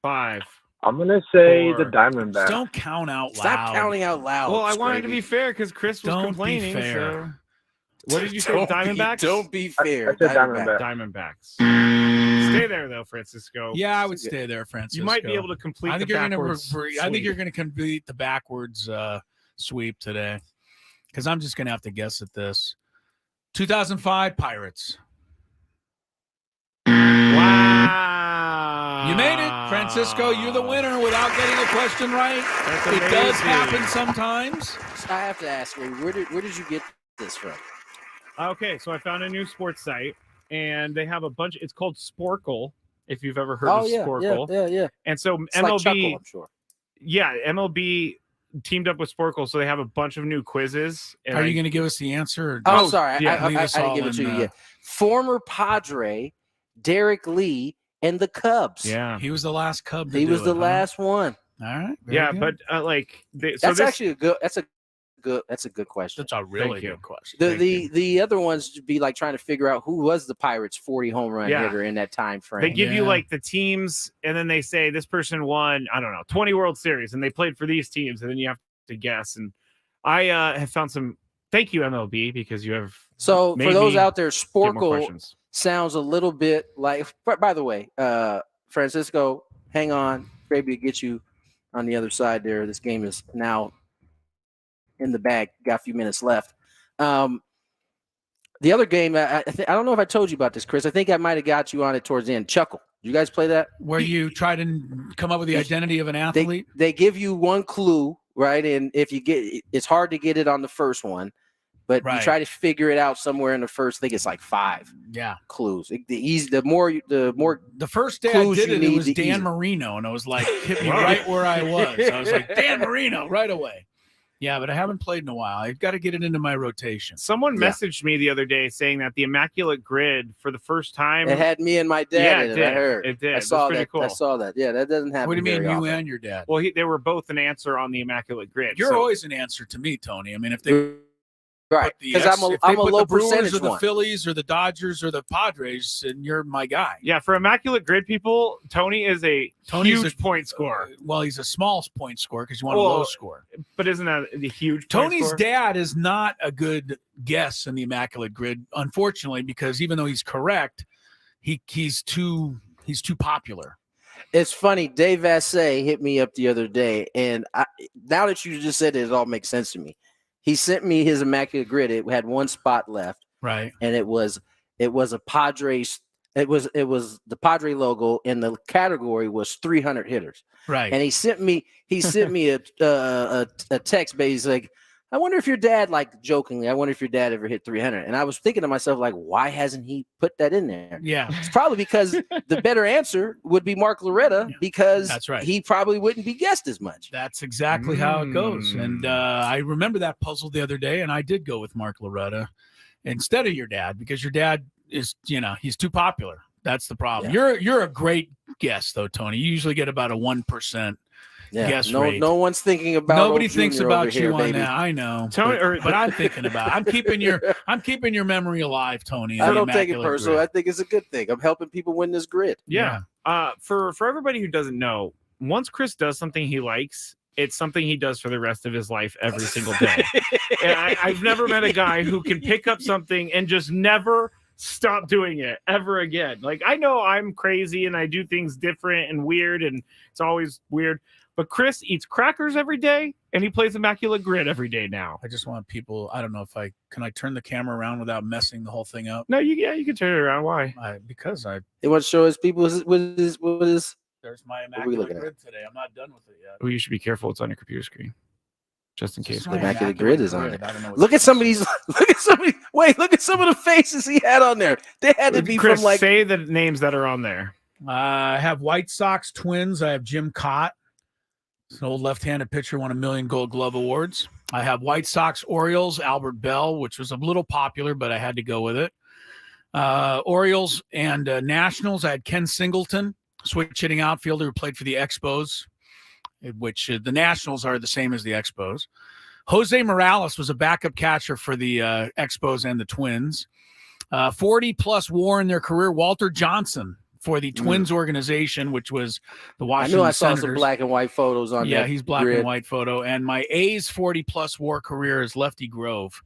5.
I'm gonna say
4.
the Diamondbacks.
Don't count out loud.
Stop counting out loud.
Well, I wanted to
Skraby.
be fair because Chris was
Don't
complaining.
be fair.
So. What did you say?
Don't be-
Diamondbacks?
Don't be fair.
I said Diamondbacks.
Diamondbacks. Stay there though, Francisco.
Yeah, I would stay there, Francisco.
You might be able to complete
I think
the
you're
backwards
I think you're
sweep.
going to complete the backwards sweep today, because I'm just going to have to guess at this. 2005 Pirates.
Wow.
You made it, Francisco. You're the winner without getting a question right.
That's
It does
amazing.
happen sometimes.
I have to ask you, where did you get this from?
Okay, so I found a new sports site, and they have a bunch. It's called Sporkle. If you've ever heard
Oh
of
yeah,
Sporkle,
yeah.
and so
It's like
MLB,
Chuckle, I'm sure.
yeah, MLB teamed up with Sporkle, so they have a bunch of new quizzes. And
Are you going to give us the answer? Or
Oh,
just
sorry,
yeah,
I
leave us
didn't
all
give it to
in,
you yet. Former Padre Derek Lee and the Cubs.
Yeah,
He was the last Cub. To
he
do
was
it,
the
huh?
last one.
All right. very
yeah,
good.
but like, so
That's
this,
actually a good. That's a good question.
That's a really
Thank you.
good question.
The other ones would be like trying to figure out who was the Pirates' 40 home run
Yeah.
hitter in that time frame.
they give you
Yeah.
like the teams, and then they say this person won, I don't know, 20 World Series, and they played for these teams, and then you have to guess. And I have found some. Thank you, MLB, because you have.
So for
made
those
me
out there,
get more
Sporkle
questions.
sounds a little bit like. By the way, Francisco, hang on, Skraby will get you on the other side there. This game is now in the bag. Got a few minutes left. The other game, I don't know if I told you about this, Chris. I think I might have got you on it towards the end. Chuckle. You guys play that?
Where you try to come up with the identity of an athlete?
They give you one clue, right? And if you get, it's hard to get it on the first one, but you try to figure it out somewhere in the first. I think it's like 5 clues. The
first day I did it was Dan Marino, and I was like, hit me right where I was. I was like, Dan Marino right away. Yeah, but I haven't played in a while. I've got to get it into my rotation.
Someone messaged me the other day saying that the Immaculate Grid for the first time.
It had me and my dad in it. I heard.
It did.
I saw
pretty
that.
Cool.
I saw that. Yeah, that doesn't happen.
What do you mean,
very
you
often.
and your dad?
Well, they were both an answer on the Immaculate Grid.
You're always an answer to me, Tony. I mean, if they
right, because I'm a low percentage
or the
one.
Phillies or the Dodgers or the Padres, and you're my guy.
Yeah, for Immaculate Grid people, Tony is a huge point scorer.
Well, he's a small point scorer because you want a low score.
But isn't that the huge?
Tony's dad is not a good guess in the Immaculate Grid, unfortunately, because even though he's correct, he's too popular.
It's funny. Dave Vassay hit me up the other day, and now that you just said it all makes sense to me. He sent me his Immaculate Grid. It had one spot left,
right?
And it was a Padres. It was the Padre logo, and the category was 300 hitters,
right?
And he sent me a text, but he's like, I wonder if your dad, like jokingly, I wonder if your dad ever hit 300. And I was thinking to myself, like, why hasn't he put that in there?
Yeah,
it's probably because the better answer would be Mark Loretta, because
that's right.
He probably wouldn't be guessed as much.
That's exactly how it goes. And I remember that puzzle the other day, and I did go with Mark Loretta instead of your dad, because your dad is, he's too popular. That's the problem. Yeah. You're a great guess, though, Tony. You usually get about a 1% guess rate.
No one's thinking about.
Nobody thinks about you on
baby.
that. I know,
Tony,
but I'm thinking about. I'm keeping your memory alive, Tony.
I don't take it personally. I think it's a good thing. I'm helping people win this grid.
Yeah. For everybody who doesn't know, once Chris does something he likes, it's something he does for the rest of his life every single day. And I've never met a guy who can pick up something and just never stop doing it ever again. Like, I know I'm crazy and I do things different and weird, and it's always weird. But Chris eats crackers every day, and he plays Immaculate Grid every day now.
I just want people. I don't know if can I turn the camera around without messing the whole thing up?
No, you can turn it around. Why?
Because
They want to show his people what is.
There's my Immaculate Grid today. I'm not done with it yet.
Well, you should be careful. It's on your computer screen, just in case.
The Immaculate Grid is on it. Look at some of these. Look at some of the faces he had on there. They had to be
Chris,
from like.
Say the names that are on there.
I have White Sox Twins. I have Jim Cott. It's an old left-handed pitcher, won 1 million Gold Glove awards. I have White Sox Orioles, Albert Bell, which was a little popular, but I had to go with it. Orioles and Nationals, I had Ken Singleton, switch-hitting outfielder who played for the Expos, which the Nationals are the same as the Expos. Jose Morales was a backup catcher for the Expos and the Twins. 40-plus WAR in their career, Walter Johnson, for the Twins organization, which was the Washington
I saw
Senators.
some black and white photos on that.
Yeah, he's black
grid.
and white photo. And my A's 40-plus WAR career is Lefty Grove,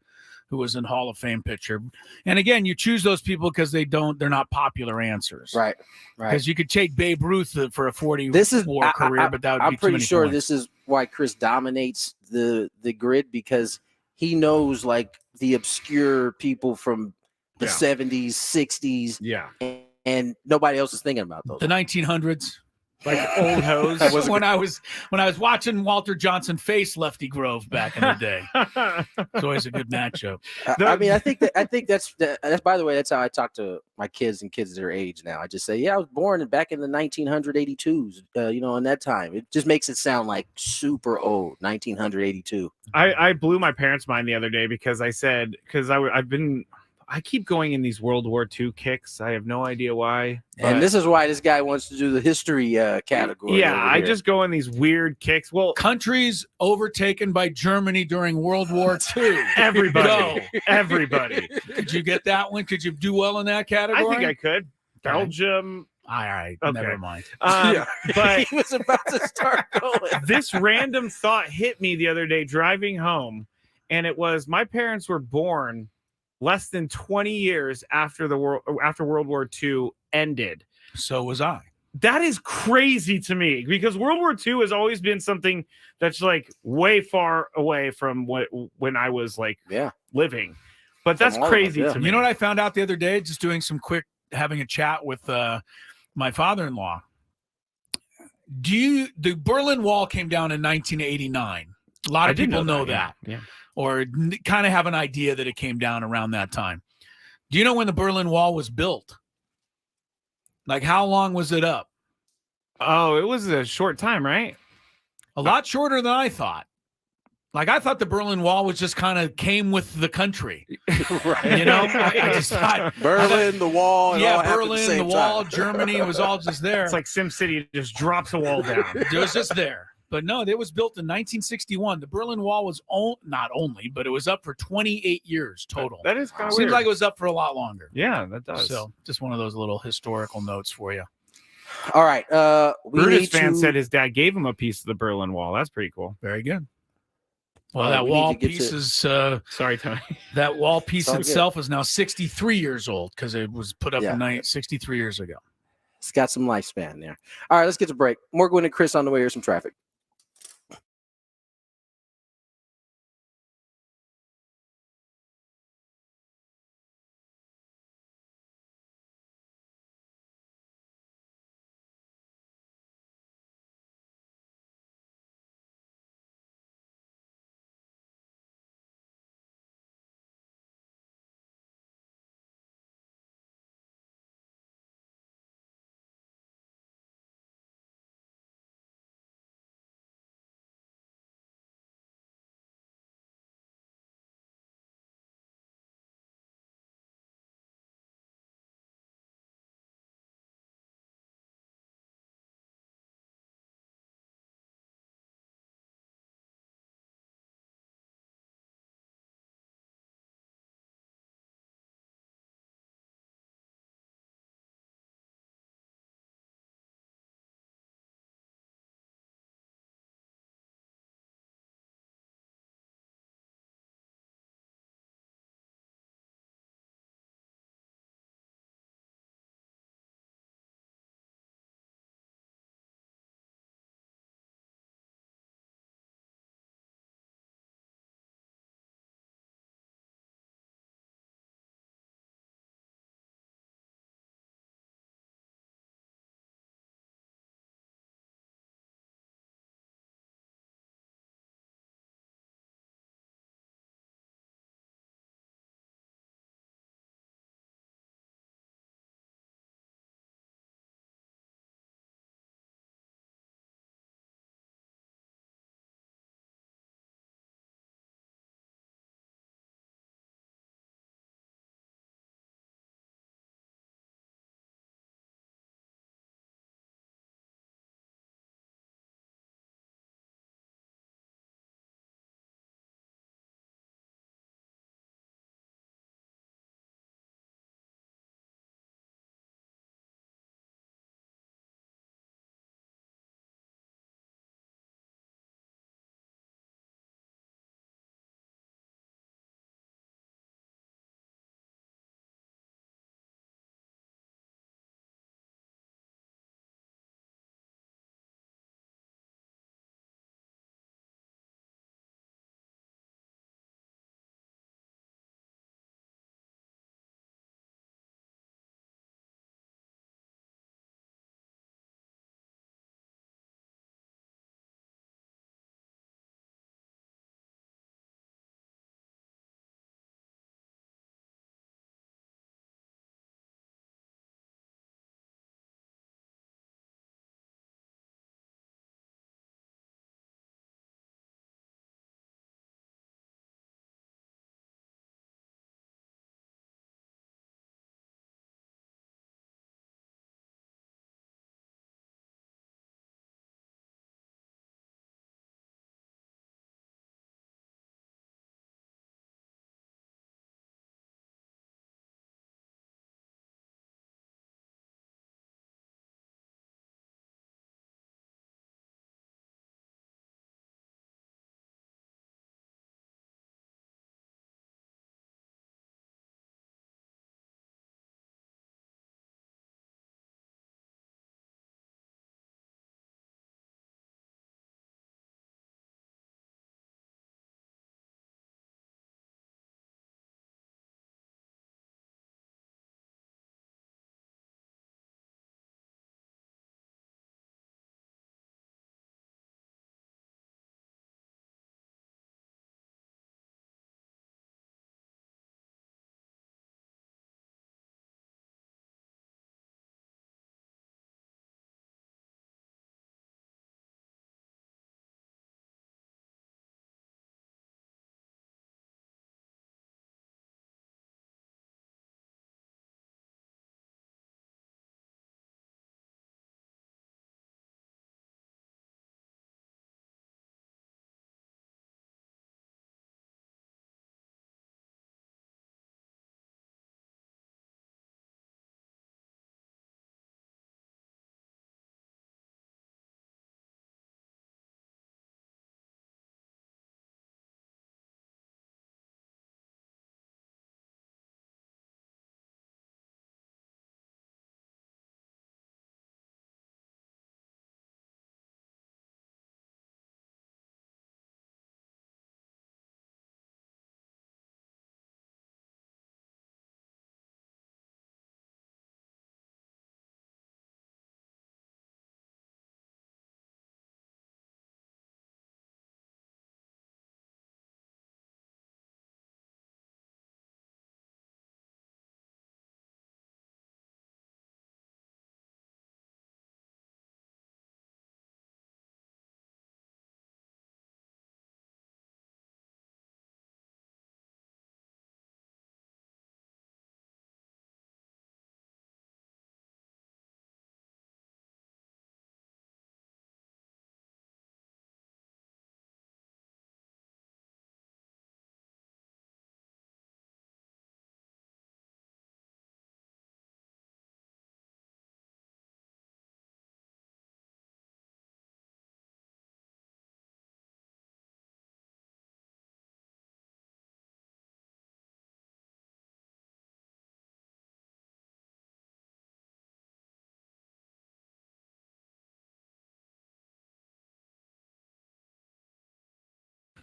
who was a Hall of Fame pitcher. And again, you choose those people because they're not popular answers.
Right.
Because you could take Babe Ruth for a 40 WAR career, but that would be
I'm pretty
too many
sure
points.
this is why Chris dominates the grid, because he knows like the obscure people from the 70s, 60s.
Yeah.
And nobody else is thinking about those.
The 1900s.
Like old hoes.
when I was watching Walter Johnson face Lefty Grove back in the day. It's always a good matchup.
I mean, I think that's by the way, that's how I talk to my kids and kids their age now. I just say, I was born back in the 1982s, in that time. It just makes it sound like super old, 1982.
I blew my parents' mind the other day because I keep going in these World War II kicks. I have no idea why.
And this is why this guy wants to do the history category.
Yeah, I just go in these weird kicks. Well,
countries overtaken by Germany during World War II.
Everybody. Everybody.
Could you get that one? Could you do well in that category?
I think I could. Belgium.
All right.
Okay.
Never mind.
But
he was about to start going.
This random thought hit me the other day driving home, and it was my parents were born less than 20 years after World War II ended.
So was I.
That is crazy to me because World War II has always been something that's like way far away from when I was like living. But that's crazy to me.
You know what I found out the other day? Just doing some quick, having a chat with my father-in-law. The Berlin Wall came down in 1989. A lot of people know that.
Yeah.
Or kind of have an idea that it came down around that time. Do you know when the Berlin Wall was built? Like, how long was it up?
Oh, it was a short time, right?
A lot shorter than I thought. Like, I thought the Berlin Wall was just kind of came with the country.
Right.
You know, I just thought
Berlin, the wall, and all happened at
Berlin,
the same
the wall,
time.
Germany, it was all just there.
It's like SimCity just drops a wall down.
It was just there. But no, it was built in 1961. The Berlin Wall was not only, but it was up for 28 years total.
That is kind of
Seems
weird.
like it was up for a lot longer.
Yeah, that does.
So just one of those little historical notes for you.
All right.
Brutus fan said his dad gave him a piece of the Berlin Wall. That's pretty cool.
Very good. Well, that wall piece is
sorry, Tony.
That wall piece
all
itself is now 63 years old because it was put up 63 years ago.
It's got some lifespan there. All right, let's get to break. More Gwynn and Chris on the way. Here's some traffic.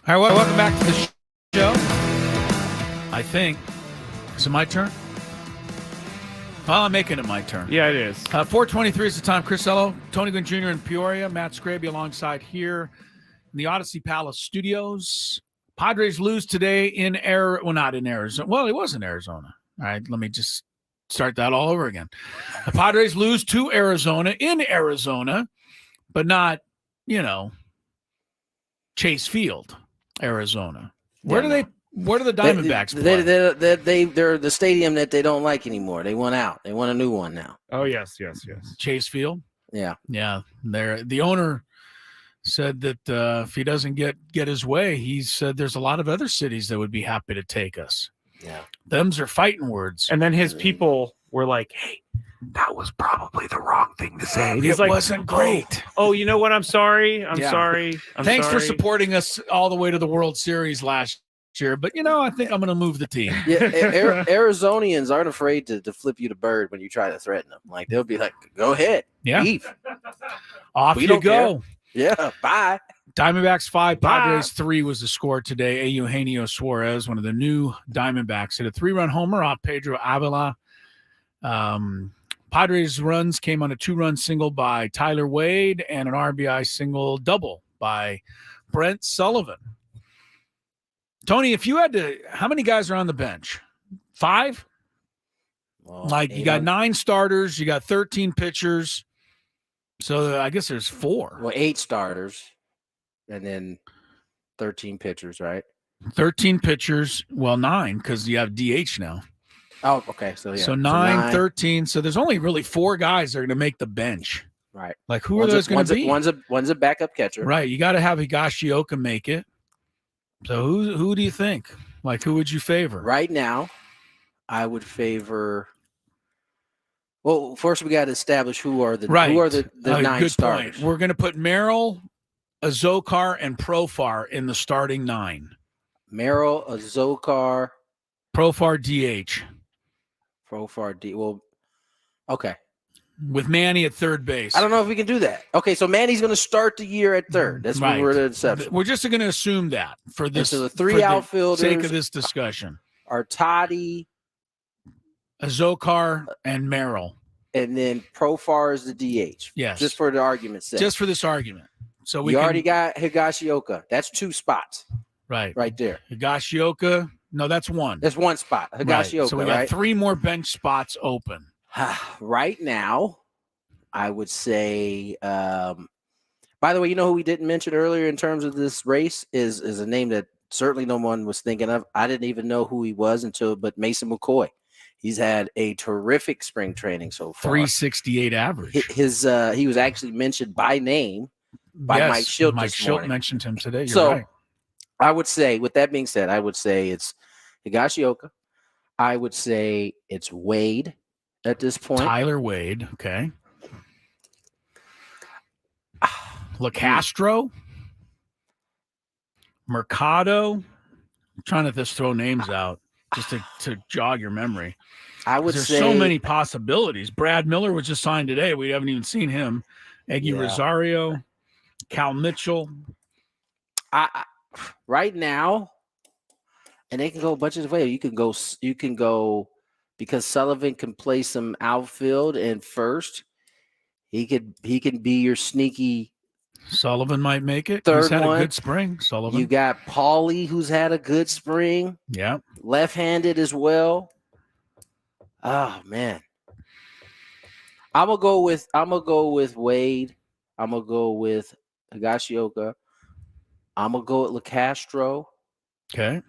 All right, well, welcome back to the show. I think. Is it my turn? Well, I'm making it my turn.
Yeah, it is.
4:23 is the time. Chris Ello, Tony Gwynn Jr. in Peoria, Matt Skraby alongside here in the Odyssey Palace Studios. Padres lose today in not in Arizona. Well, it was in Arizona. All right, let me just start that all over again. The Padres lose to Arizona in Arizona, but not, Chase Field, Arizona. Where do the Diamondbacks play?
They're the stadium that they don't like anymore. They want out. They want a new one now.
Oh, yes.
Chase Field?
Yeah.
Yeah. The owner said that if he doesn't get his way, he said there's a lot of other cities that would be happy to take us.
Yeah.
Them's are fighting words.
And then his people were like, hey, that was probably the wrong thing to say. And he's
it
like,
wasn't great.
Oh, you know what? I'm sorry. I'm
Yeah.
sorry.
Thanks for supporting us all the way to the World Series last year. But, I think I'm going to move the team.
Yeah, Arizonians aren't afraid to flip you the bird when you try to threaten them. Like, they'll be like, go ahead.
Yeah.
Leave.
Off
We
you
don't
go.
care. Yeah, bye.
Diamondbacks 5, Padres 3 was the score today. Eugenio Suarez, one of the new Diamondbacks, hit a 3-run homer off Pedro Avila. Padres runs came on a 2-run single by Tyler Wade and an RBI single double by Brent Sullivan. Tony, if you had to, how many guys are on the bench? 5?
Well,
you got 9 starters, you got 13 pitchers. So I guess there's 4.
Well, 8 starters and then 13 pitchers, right?
13 pitchers. Well, 9 because you have DH now.
Oh, okay. So, yeah.
So 9, 13. So there's only really 4 guys that are going to make the bench.
Right.
Like, who are those going to be?
One's a backup catcher.
Right. You got to have Higashioka make it. So who do you think? Like, who would you favor?
Right now, I would favor. Well, first we got to establish who are the 9
good
starters.
Point. We're going to put Merrill, Azokar, and Profar in the starting 9.
Merrill, Azokar,
Profar, DH.
Profar, D. Well, okay.
With Manny at third base.
I don't know if we can do that. Okay, so Manny's going to start the year at third. That's
right.
what we're the exception.
We're just going to assume that for this.
So the 3 outfielders,
sake of this discussion,
are Toddy,
Azokar, and Merrill,
and then Profar is the DH.
Yes,
just for the argument's sake.
Just for this argument. So we
already got Higashioka. That's 2 spots.
Right
there.
Higashioka. No, that's 1.
That's 1 spot. Higashioka.
Right. So we got 3 more bench spots open.
Right now, I would say. By the way, you know who we didn't mention earlier in terms of this race is a name that certainly no one was thinking of. I didn't even know who he was but Mason McCoy. He's had a terrific spring training so far.
368 average.
He was actually mentioned by name by Mike Schilt.
Mike Schilt mentioned him today.
You're
right.
I would say, with that being said, I would say it's Higashioka. I would say it's Wade at this point.
Tyler Wade. Okay. LaCastro. Mercado. I'm trying to just throw names out just to jog your memory.
I would
There's
say
so many possibilities. Brad Miller was just signed today. We haven't even seen him. Eggy Rosario, Cal Mitchell.
Right now, and they can go a bunch of ways. You can go because Sullivan can play some outfield and first. He can be your sneaky.
Sullivan might make it.
Third
He's had
one.
a good spring. Sullivan.
You got Paulie, who's had a good spring.
Yeah.
Left-handed as well. Oh man. I'm gonna go with Wade. I'm gonna go with Higashioka. I'm gonna go with LaCastro.
Okay.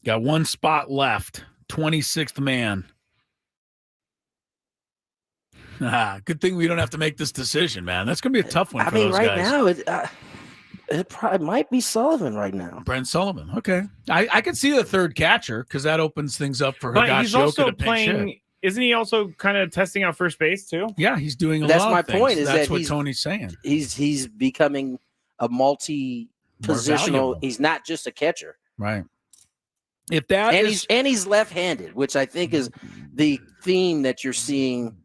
Got 1 spot left. 26th man. Good thing we don't have to make this decision, man. That's going to be a tough one for those
right
guys.
now, it probably might be Sullivan right now.
Brent Sullivan. Okay. I could see the third catcher because that opens things up for
But
Higashioka
he's also
to pinch hit.
playing. Isn't he also kind of testing out first base too?
Yeah, he's doing a
That's
lot
my
of things.
point. Is
That's
that
what Tony's saying.
He's becoming a multi-positional. He's not just a catcher.
Right. If that
and he's left-handed, which I think is the theme that you're seeing.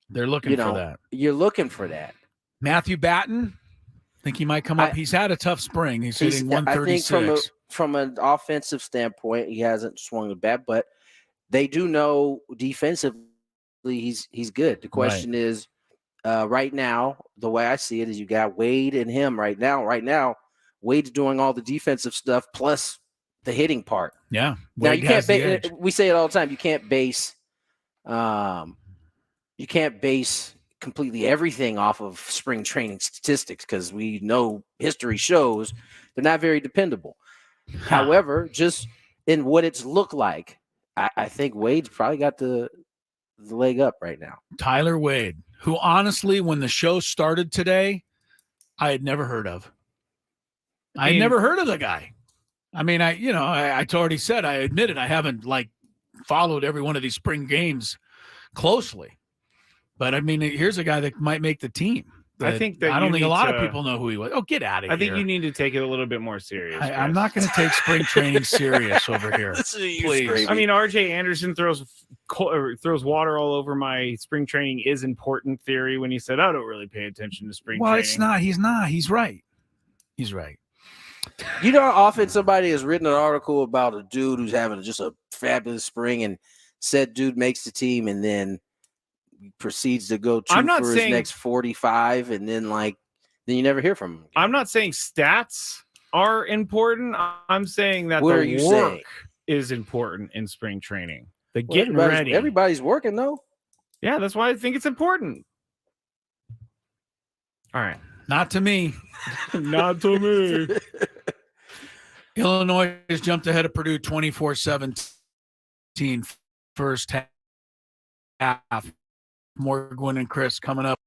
They're looking for that.
You're looking for that.
Matthew Batten, Think he might come up. He's had a tough spring. He's hitting 136.
I think from an offensive standpoint, he hasn't swung the bat, but they do know defensively he's good. The question is, right now, the way I see it is you got Wade and him right now. Right now, Wade's doing all the defensive stuff plus the hitting part.
Yeah.
Now you can't base. We say it all the time. You can't base. You can't base completely everything off of spring training statistics because we know history shows they're not very dependable. However, just in what it's looked like, I think Wade's probably got the leg up right now.
Tyler Wade, who honestly, when the show started today, I had never heard of. I had never heard of the guy. I mean, I already said, I admitted I haven't followed every one of these spring games closely. But I mean, here's a guy that might make the team.
I think that
I don't think a lot of people know who he was. Oh, get out of here.
I think you need to take it a little bit more serious.
I'm not going to take spring training serious over here. Please.
I mean, RJ Anderson throws water all over my spring training is important theory when he said, I don't really pay attention to spring training.
Well, it's not. He's not. He's right. He's right.
You know how often somebody has written an article about a dude who's having just a fabulous spring and said dude makes the team and then proceeds to go for his next 45 and then you never hear from him.
I'm not saying stats are important. I'm saying that
What
the
are you
work
saying?
is important in spring training. The
Well,
getting ready.
Everybody's working though.
Yeah, that's why I think it's important. All right.
Not to me.
Not to me.
Illinois has jumped ahead of Purdue 24-17 first half. More Gwynn and Chris coming up.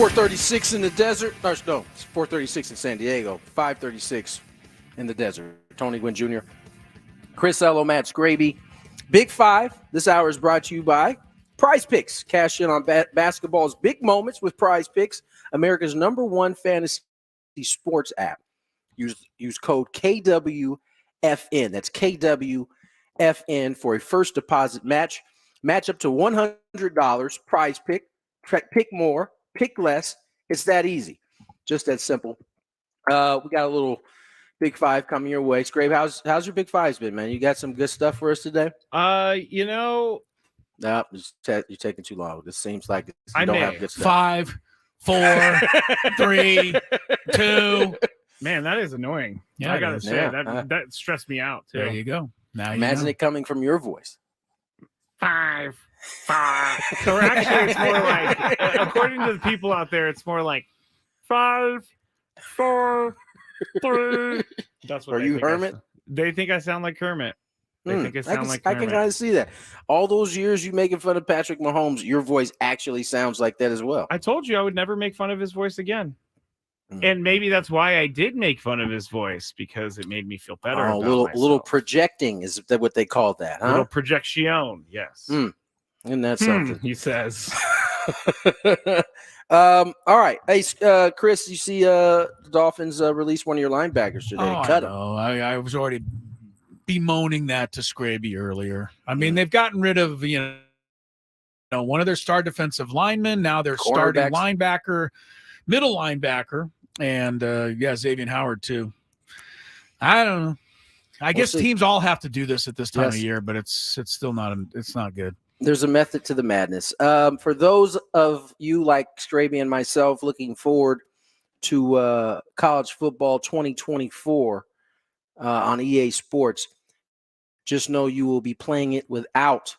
4:36 in the desert. No, it's 4:36 in San Diego. 5:36 in the desert. Tony Gwynn Jr., Chris Ello, Matt Skraby. Big Five this hour is brought to you by Prize Picks. Cash in on basketball's big moments with Prize Picks, America's #1 fantasy sports app. Use code KWFN. That's KWFN for a first deposit match. Match up to $100. Prize Pick. Pick more. Pick less. It's that easy. Just that simple. We got a little Big Five coming your way. Scrape, how's your Big Fives been, man? You got some good stuff for us today?
No,
you're taking too long. This seems like you don't have good stuff.
5, 4, 3, 2.
Man, that is annoying.
Yeah,
I gotta say that stressed me out too.
There you go. Now
imagine it coming from your voice.
5, 5. So actually, it's more like, according to the people out there, it's more like 5, 4, 3. That's what.
Are you Hermit?
They think I sound like Kermit. They think I sound like Kermit.
I can kind of see that. All those years you making fun of Patrick Mahomes, your voice actually sounds like that as well.
I told you I would never make fun of his voice again. And maybe that's why I did make fun of his voice, because it made me feel better.
Oh, little projecting is that what they call that? Huh?
Little projection, yes.
And that's something
he says.
All right, hey Chris, you see the Dolphins released one of your linebackers today. Cut him.
I was already bemoaning that to Skraby earlier. I mean, they've gotten rid of one of their star defensive linemen. Now they're starting linebacker, middle linebacker. And Xavier Howard too. I don't know. I guess teams all have to do this at this time of year, but it's still not good.
There's a method to the madness. For those of you like Skraby and myself looking forward to college football 2024 on EA Sports, just know you will be playing it without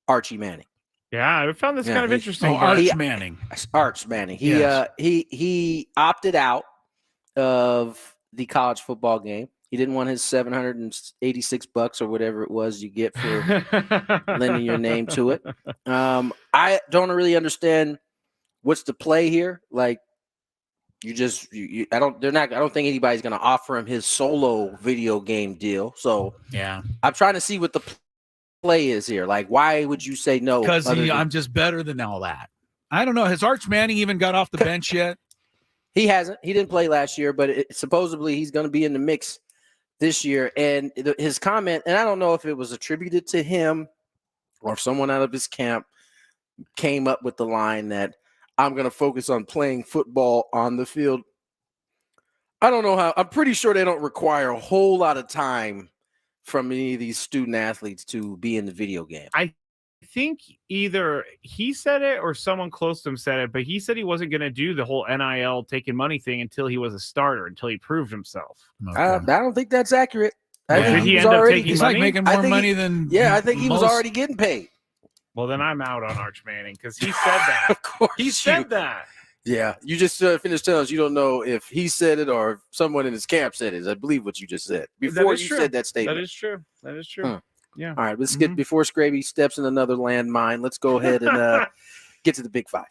Archie Manning.
Yeah, I found this kind of interesting.
Arch Manning.
He opted out of the college football game. He didn't want his $786 or whatever it was you get for lending your name to it. I don't really understand what's the play here. Like, I don't think anybody's going to offer him his solo video game deal. So
yeah,
I'm trying to see what the play is here. Like, why would you say no?
Because I'm just better than all that. I don't know. Has Arch Manning even got off the bench yet?
He hasn't. He didn't play last year, but supposedly he's going to be in the mix this year. And his comment, and I don't know if it was attributed to him or if someone out of his camp came up with the line that I'm going to focus on playing football on the field. I don't know how. I'm pretty sure they don't require a whole lot of time from any of these student athletes to be in the video game.
I think either he said it or someone close to him said it, but he said he wasn't going to do the whole NIL taking money thing until he was a starter, until he proved himself.
Okay. I don't think that's accurate.
Did he end up taking
he's
money?
like making more money than
I think he was already getting paid.
Well, then I'm out on Arch Manning because he said that.
Of course,
he said that.
Yeah, you just finished telling us you don't know if he said it or if someone in his camp said it. I believe what you just said before you said that statement.
That is true. That is true. Yeah.
All right, let's get before Skraby steps in another landmine. Let's go ahead and get to the Big Five.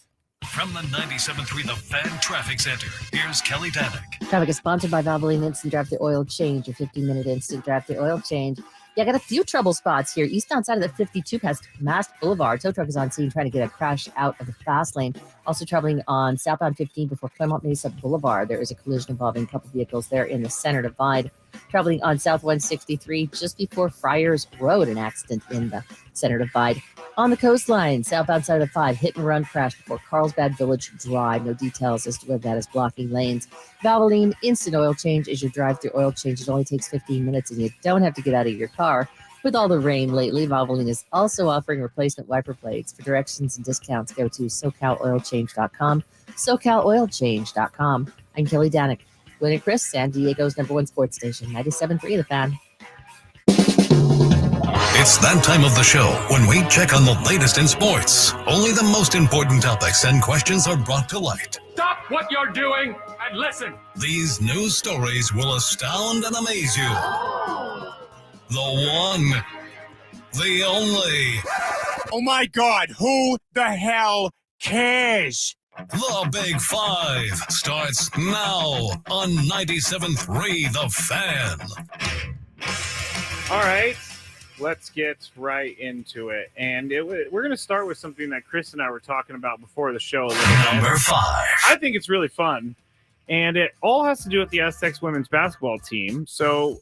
From the 97.3 The Fan Traffic Center, here's Kelly Danick.
Traffic is sponsored by Valvoline Instant Draft the Oil Change, your 15-minute instant draft the oil change. Yeah, I got a few trouble spots here. Eastbound side of the 52 past Mast Boulevard. Tow truck is on scene trying to get a crash out of the fast lane. Also traveling on southbound 15 before Claremont Mesa Boulevard. There is a collision involving a couple vehicles there in the center divide. Traveling on South 163 just before Friars Road, an accident in the center divide. On the coastline, southbound side of the 5, hit and run crash before Carlsbad Village Drive. No details as to whether that is blocking lanes. Valvoline Instant Oil Change is your drive-through oil change. It only takes 15 minutes and you don't have to get out of your car. With all the rain lately, Valvoline is also offering replacement wiper blades. For directions and discounts, go to SoCalOilChange.com. SoCalOilChange.com. I'm Kelly Danick. Gwynn and Chris, San Diego's #1 sports station, 97.3 The Fan.
It's that time of the show when we check on the latest in sports. Only the most important topics and questions are brought to light.
Stop what you're doing and listen.
These news stories will astound and amaze you. The one, the only.
Oh my God, who the hell cares?
The Big Five starts now on 97.3 The Fan.
All right, let's get right into it. And we're going to start with something that Chris and I were talking about before the show.
Number 5.
I think it's really fun, and it all has to do with the Aztecs women's basketball team. So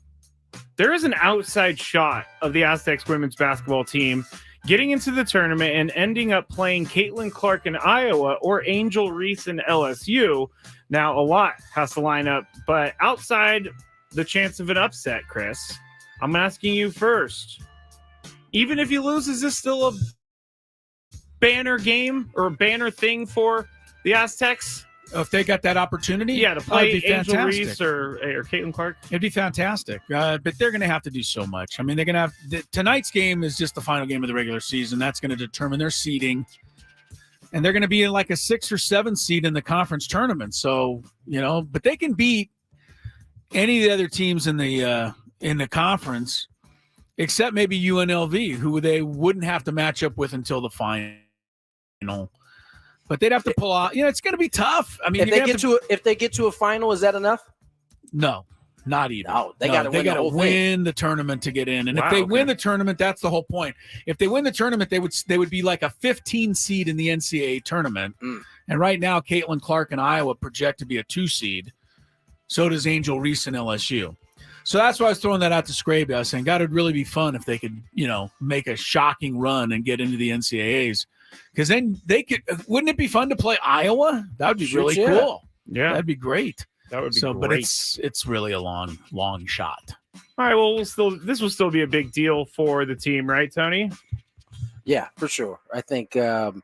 there is an outside shot of the Aztecs women's basketball team getting into the tournament and ending up playing Caitlin Clark in Iowa or Angel Reese in LSU. Now, a lot has to line up, but outside the chance of an upset, Chris, I'm asking you first. Even if you lose, is this still a banner game or a banner thing for the Aztecs?
If they got that opportunity,
yeah, to play
it'd be
Angel
fantastic.
Reese or Caitlin Clark,
it'd be fantastic. But they're going to have to do so much. I mean, they're going to have tonight's game is just the final game of the regular season. That's going to determine their seeding, and they're going to be in like a 6 or 7 seed in the conference tournament. So but they can beat any of the other teams in the conference, except maybe UNLV, who they wouldn't have to match up with until the final. But they'd have to pull out. It's going to be tough. I mean,
if they get to a final, is that enough?
No, not even.
No, they got to
win the tournament to get in. And if they win the tournament, that's the whole point. If they win the tournament, they would be like a 15 seed in the NCAA tournament. And right now, Caitlin Clark and Iowa project to be a 2 seed. So does Angel Reese and LSU. So that's why I was throwing that out to Skraby. I was saying, God, it'd really be fun if they could, make a shocking run and get into the NCAAs. Because then they could. Wouldn't it be fun to play Iowa? That would be really cool.
Yeah,
that'd be great.
That would be
so,
great.
But it's really a long shot.
All right. Well, this will still be a big deal for the team, right, Tony?
Yeah, for sure. I think. Listen.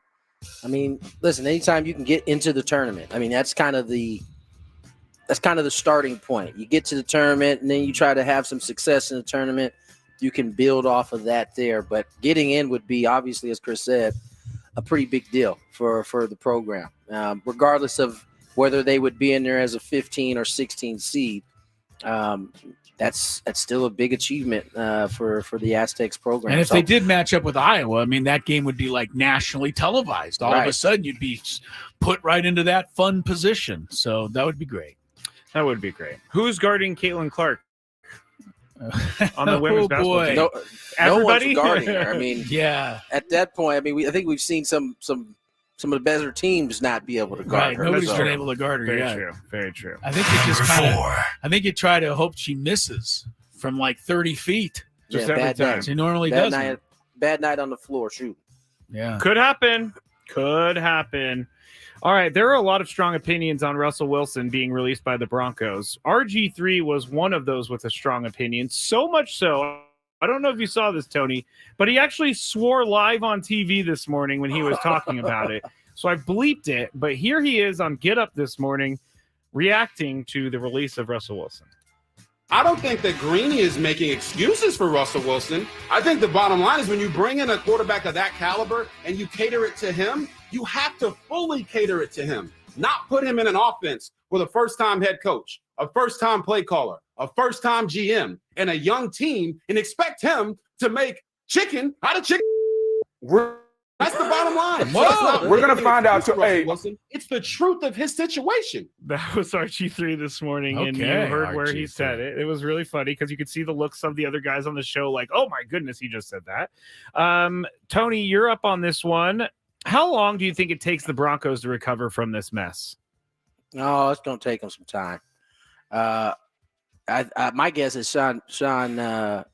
Anytime you can get into the tournament, that's kind of the starting point. You get to the tournament, and then you try to have some success in the tournament. You can build off of that there, but getting in would be, obviously, as Chris said, a pretty big deal for the program, regardless of whether they would be in there as a 15 or 16 seed. That's still a big achievement for the Aztecs program.
And if they did match up with Iowa, that game would be like nationally televised. All of a sudden, you'd be put right into that fun position. So that would be great.
That would be great. Who's guarding Caitlin Clark on the women's basketball team?
No one's guarding her.
Yeah.
At that point, I think we've seen some of the better teams not be able to guard her.
Nobody's been able to guard her.
Very
yet.
true. Very true.
I think you just I think you try to hope she misses from like 30 feet.
Just every time.
She normally does.
Bad night on the floor. Shoot.
Yeah.
Could happen. All right, there are a lot of strong opinions on Russell Wilson being released by the Broncos. RG3 was one of those with a strong opinion, so much so, I don't know if you saw this, Tony, but he actually swore live on TV this morning when he was talking about it. So I bleeped it, but here he is on Get Up this morning reacting to the release of Russell Wilson.
I don't think that Greeny is making excuses for Russell Wilson. I think the bottom line is when you bring in a quarterback of that caliber and you cater it to him, you have to fully cater it to him, not put him in an offense with a first-time head coach, a first-time play caller, a first-time GM, and a young team, and expect him to make chicken out of chicken. That's the bottom line.
We're going to find out.
Wilson. It's the truth of his situation.
That was RG3 this morning, and you heard where he said it. It was really funny because you could see the looks of the other guys on the show like, oh, my goodness, he just said that. Tony, you're up on this one. How long do you think it takes the Broncos to recover from this mess?
Oh, it's going to take them some time. My guess is Sean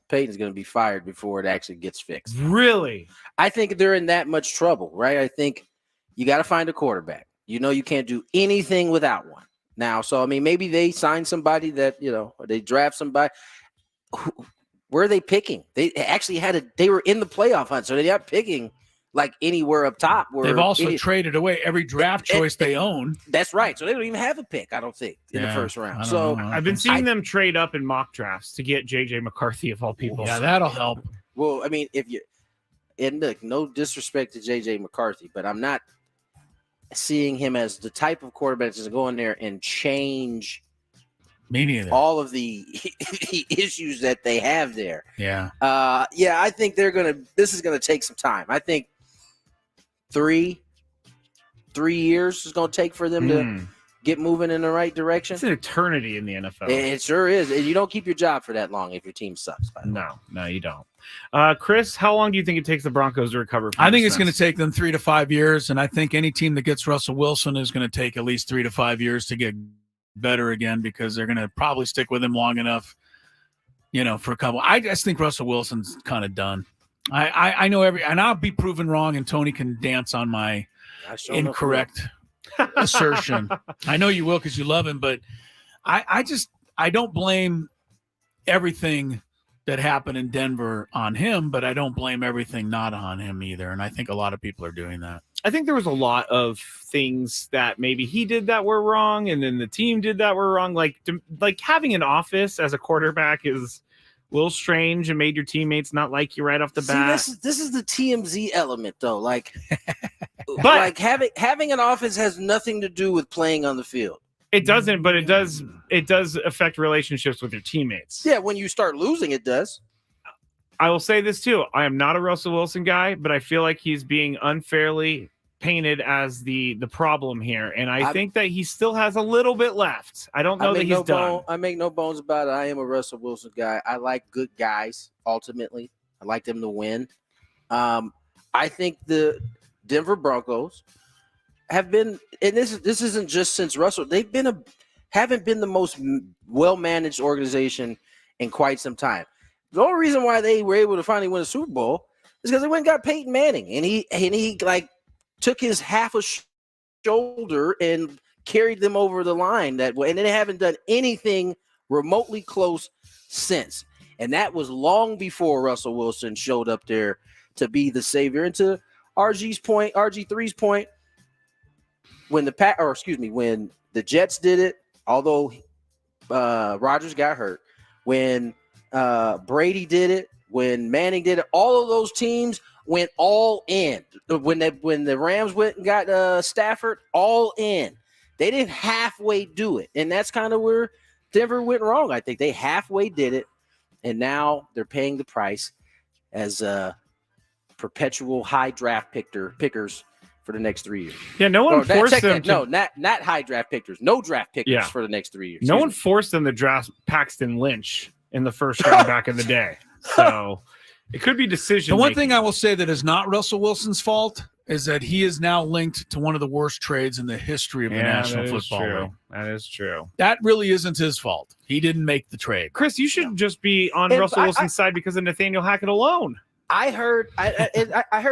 Payton's going to be fired before it actually gets fixed.
Really?
I think they're in that much trouble, right? I think you got to find a quarterback. You can't do anything without one now. So, maybe they sign somebody that, or they draft somebody. Where are they picking? They actually they were in the playoff hunt, so they're not picking like anywhere up top.
They've also traded away every draft choice they own.
That's right. So they don't even have a pick, I don't think, in the first round. So
I've been seeing them trade up in mock drafts to get JJ McCarthy of all people.
Yeah, that'll help.
Well, look, no disrespect to JJ McCarthy, but I'm not seeing him as the type of quarterback that's go in there and change all of the issues that they have there.
Yeah.
I think this is gonna take some time. I think 3 3 years it's going to take for them to get moving in the right direction.
It's an eternity in the NFL.
It sure is. And you don't keep your job for that long if your team sucks.
No, you don't. Chris, how long do you think it takes the Broncos to recover from
I think
this
it's going to take them 3 to 5 years, and I think any team that gets Russell Wilson is going to take at least 3 to 5 years to get better again because they're going to probably stick with him long enough, for a couple. I just think Russell Wilson's kind of done. I know and I'll be proven wrong, and Tony can dance on my incorrect assertion. I know you will because you love him, but I don't blame everything that happened in Denver on him, but I don't blame everything not on him either. And I think a lot of people are doing that.
I think there was a lot of things that maybe he did that were wrong, and then the team did that were wrong. Like having an office as a quarterback is a little strange and made your teammates not like you right off the bat.
This is the TMZ element, though. Like, but having an office has nothing to do with playing on the field.
It doesn't, but it does affect relationships with your teammates.
Yeah, when you start losing, it does.
I will say this too. I am not a Russell Wilson guy, but I feel like he's being unfairly painted as the problem here. And I think that he still has a little bit left. I don't know that he's done.
I make no bones about it. I am a Russell Wilson guy. I like good guys, ultimately. I like them to win. I think the Denver Broncos have been, and this isn't just since Russell, haven't been the most well-managed organization in quite some time. The only reason why they were able to finally win a Super Bowl is because they went and got Peyton Manning, and he like took his half a shoulder and carried them over the line that way, and they haven't done anything remotely close since. And that was long before Russell Wilson showed up there to be the savior. And to RG3's point, when the Jets did it, although Rodgers got hurt, when Brady did it, when Manning did it, all of those teams went all in. When the Rams went and got Stafford, all in. They didn't halfway do it, and that's kind of where Denver went wrong. I think they halfway did it, and now they're paying the price as perpetual high draft pickers for the next 3 years.
Yeah, no one forced them.
No, not high draft pickers. No draft pickers for the next 3 years.
No one forced them to draft Paxton Lynch in the first round back in the day. So it could be decision.
The one thing I will say that is not Russell Wilson's fault is that he is now linked to one of the worst trades in the history of the National Football League.
That is true.
That really isn't his fault. He didn't make the trade.
Chris, you should just be on Russell Wilson's side because of Nathaniel Hackett alone.
I heard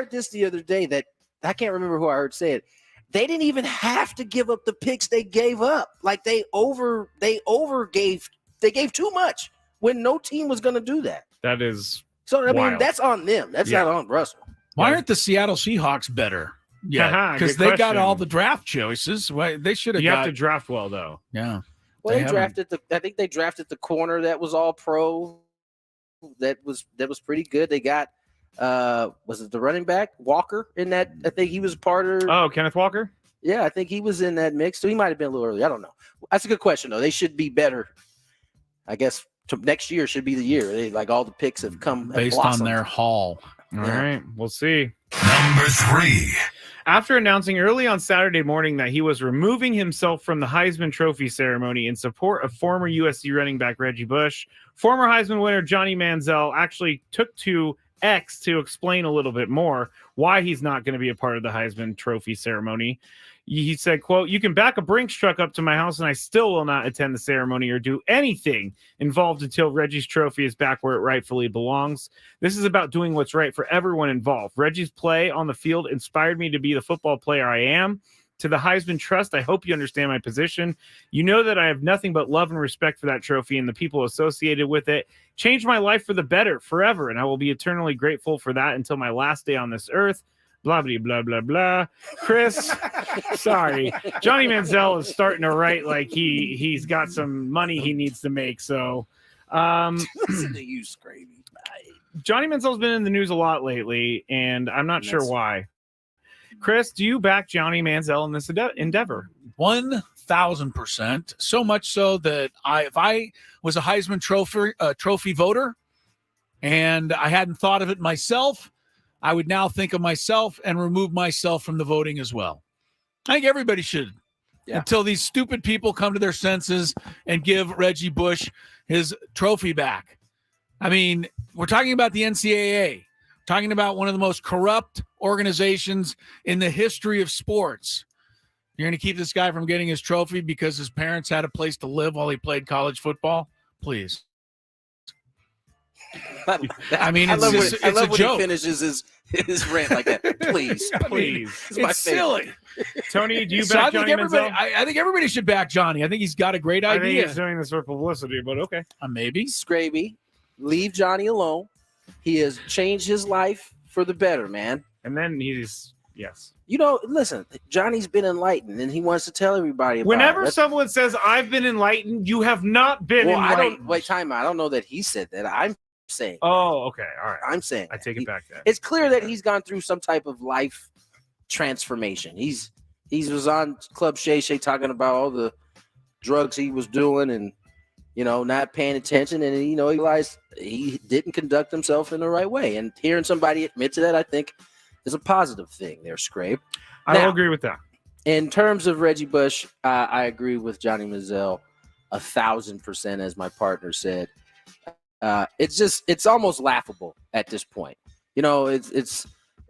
this the other day that I can't remember who I heard say it. They didn't even have to give up the picks they gave up. Like they gave too much when no team was going to do that.
That is
so. I mean,
wild.
that's on them. That's not on Russell.
Why aren't the Seattle Seahawks better? Yeah, because they got all the draft choices. Why they should have.
You have to draft well, though.
Yeah.
Well, I think they drafted the corner that was all pro. That was pretty good. They got was it the running back Walker in that? I think he was part of.
Kenneth Walker.
Yeah, I think he was in that mix. So he might have been a little early. I don't know. That's a good question though. They should be better. I guess next year should be the year. Like all the picks have come
based on their haul.
All right, we'll see.
Number 3.
After announcing early on Saturday morning that he was removing himself from the Heisman Trophy ceremony in support of former USC running back Reggie Bush, former Heisman winner Johnny Manziel actually took to X to explain a little bit more why he's not going to be a part of the Heisman Trophy ceremony. He said, quote, "You can back a Brinks truck up to my house and I still will not attend the ceremony or do anything involved until Reggie's trophy is back where it rightfully belongs. This is about doing what's right for everyone involved. Reggie's play on the field inspired me to be the football player I am. To the Heisman Trust, I hope you understand my position. You know that I have nothing but love and respect for that trophy and the people associated with it. Changed my life for the better forever, and I will be eternally grateful for that until my last day on this earth. Blah, blah, blah, blah, blah." Chris, sorry. Johnny Manziel is starting to write like he's got some money he needs to make. So
listen to you, Skraby.
Johnny Manziel's been in the news a lot lately, and I'm not sure why. Chris, do you back Johnny Manziel in this endeavor?
1,000%. So much so that if I was a Heisman trophy voter and I hadn't thought of it myself, I would now think of myself and remove myself from the voting as well. I think everybody should. Until these stupid people come to their senses and give Reggie Bush his trophy back. I mean, we're talking about the NCAA, talking about one of the most corrupt organizations in the history of sports. You're going to keep this guy from getting his trophy because his parents had a place to live while he played college football? Please. I mean, it's
I love
a
when
joke.
he finishes his rant like that. Please.
It's silly.
Tony, do you
So
back
I think
Johnny Manziel?
I think everybody should back Johnny. I think he's got a great
I think
idea.
he's doing this for publicity, but okay.
Maybe.
Skraby, leave Johnny alone. He has changed his life for the better, man.
And then he's, yes.
Listen, Johnny's been enlightened, and he wants to tell everybody about
Whenever
it.
someone says, I've been enlightened, you have not been enlightened.
Time out. I don't know that he said that. I'm saying.
Oh, okay. All right.
I'm saying.
I take it back then.
It's clear that he's gone through some type of life transformation. He was on Club Shay Shay talking about all the drugs he was doing and, not paying attention. And, he realized he didn't conduct himself in the right way. And hearing somebody admit to that, I think, is a positive thing there, Scrape.
I will agree with that.
In terms of Reggie Bush, I agree with Johnny Manziel 1,000%, as my partner said. It's almost laughable at this point. It's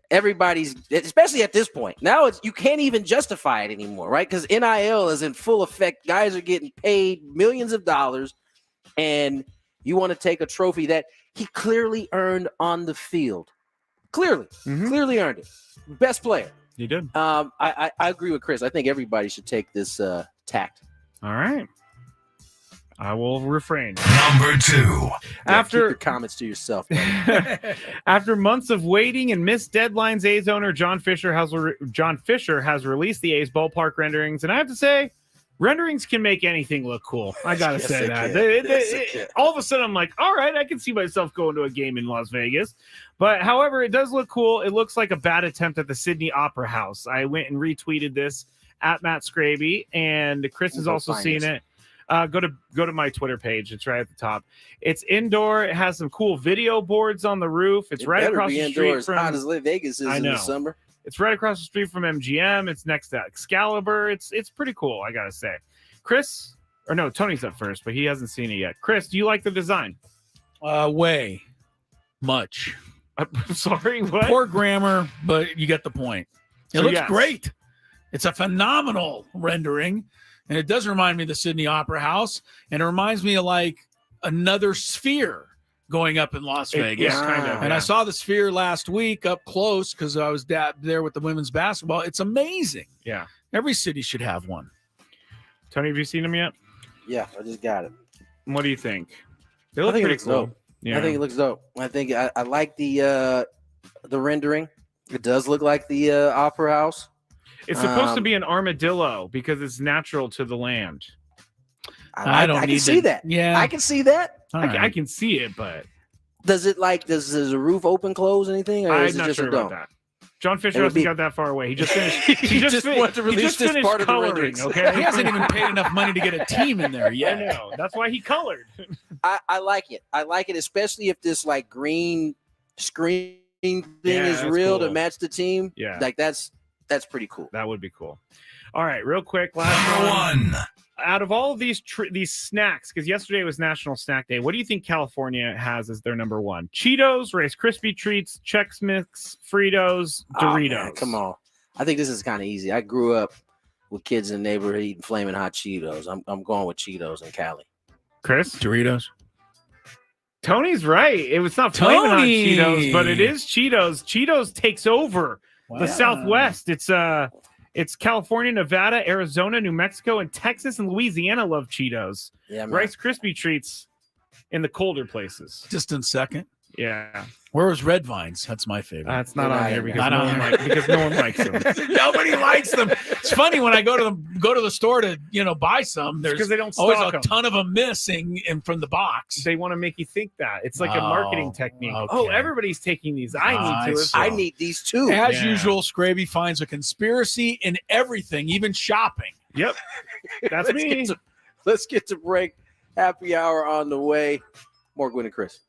everybody's, especially at this point. Now you can't even justify it anymore, right? Because NIL is in full effect. Guys are getting paid millions of dollars, and you want to take a trophy that he clearly earned on the field. Clearly earned it. Best player.
You did.
I agree with Chris. I think everybody should take this tact.
All right. I will refrain.
Number 2.
Keep your comments to yourself.
After months of waiting and missed deadlines, A's owner John Fisher has released the A's ballpark renderings, and I have to say, renderings can make anything look cool. I gotta say that. All of a sudden, I'm like, all right, I can see myself going to a game in Las Vegas. But however, it does look cool. It looks like a bad attempt at the Sydney Opera House. I went and retweeted this at Matt Skraby, and Chris has also seen it. Go to my Twitter page. It's right at the top. It's indoor. It has some cool video boards on the roof. It's right across the street from
hot as Vegas is in the summer.
It's right across the street from MGM. It's next to Excalibur. It's pretty cool, I gotta say. Chris, or no, Tony's up first, but he hasn't seen it yet. Chris, do you like the design?
Way much.
I'm sorry, what?
Poor grammar, but you get the point. It looks great. It's a phenomenal rendering. And it does remind me of the Sydney Opera House. And it reminds me of like another sphere going up in Las Vegas. I saw the sphere last week up close because I was there with the women's basketball. It's amazing.
Yeah.
Every city should have one.
Tony, have you seen them yet?
Yeah, I just got it.
What do you think? They look pretty cool.
Dope. Yeah. I think it looks dope. I think I like the rendering. It does look like the Opera House.
It's supposed to be an armadillo because it's natural to the land.
I can see that.
Yeah,
I can see that.
I can see it, but
does the roof open, close, anything? Or
I'm not sure about that. John Fisher hasn't got that far away. He just finished.
He just wanted to release this part of the renderings.
Okay,
he hasn't even paid enough money to get a team in there yet.
I know. That's why he colored.
I like it. I like it, especially if this like green screen thing is real to match the team.
Yeah,
like that's pretty cool.
That would be cool. All right, real quick, last one. Out of all of these snacks, because yesterday was National Snack Day, what do you think California has as their number one? Cheetos, Rice Krispie Treats, Chex Mix, Fritos, Doritos.
Man, come on. I think this is kind of easy. I grew up with kids in the neighborhood eating Flaming Hot Cheetos. I'm going with Cheetos in Cali.
Chris?
Doritos.
Tony's right. It's not Flaming Hot Cheetos, but it is Cheetos. Cheetos takes over the Southwest. It's California, Nevada, Arizona, New Mexico, and Texas and Louisiana love Cheetos.
Yeah, man.
Rice Krispie Treats in the colder places.
Distant second.
Yeah.
Where was Red Vines? That's my favorite.
That's not on here because no one likes them.
Nobody likes them. It's funny when I go to the store to buy some. There's
they don't
always
stock
a ton of them missing from the box.
They want to make you think that it's like a marketing technique.
Okay.
Oh, everybody's taking these. I need to.
I need these too.
As usual, Skraby finds a conspiracy in everything, even shopping.
Yep, that's me.
Let's get to break. Happy hour on the way. More Gwynn and Chris.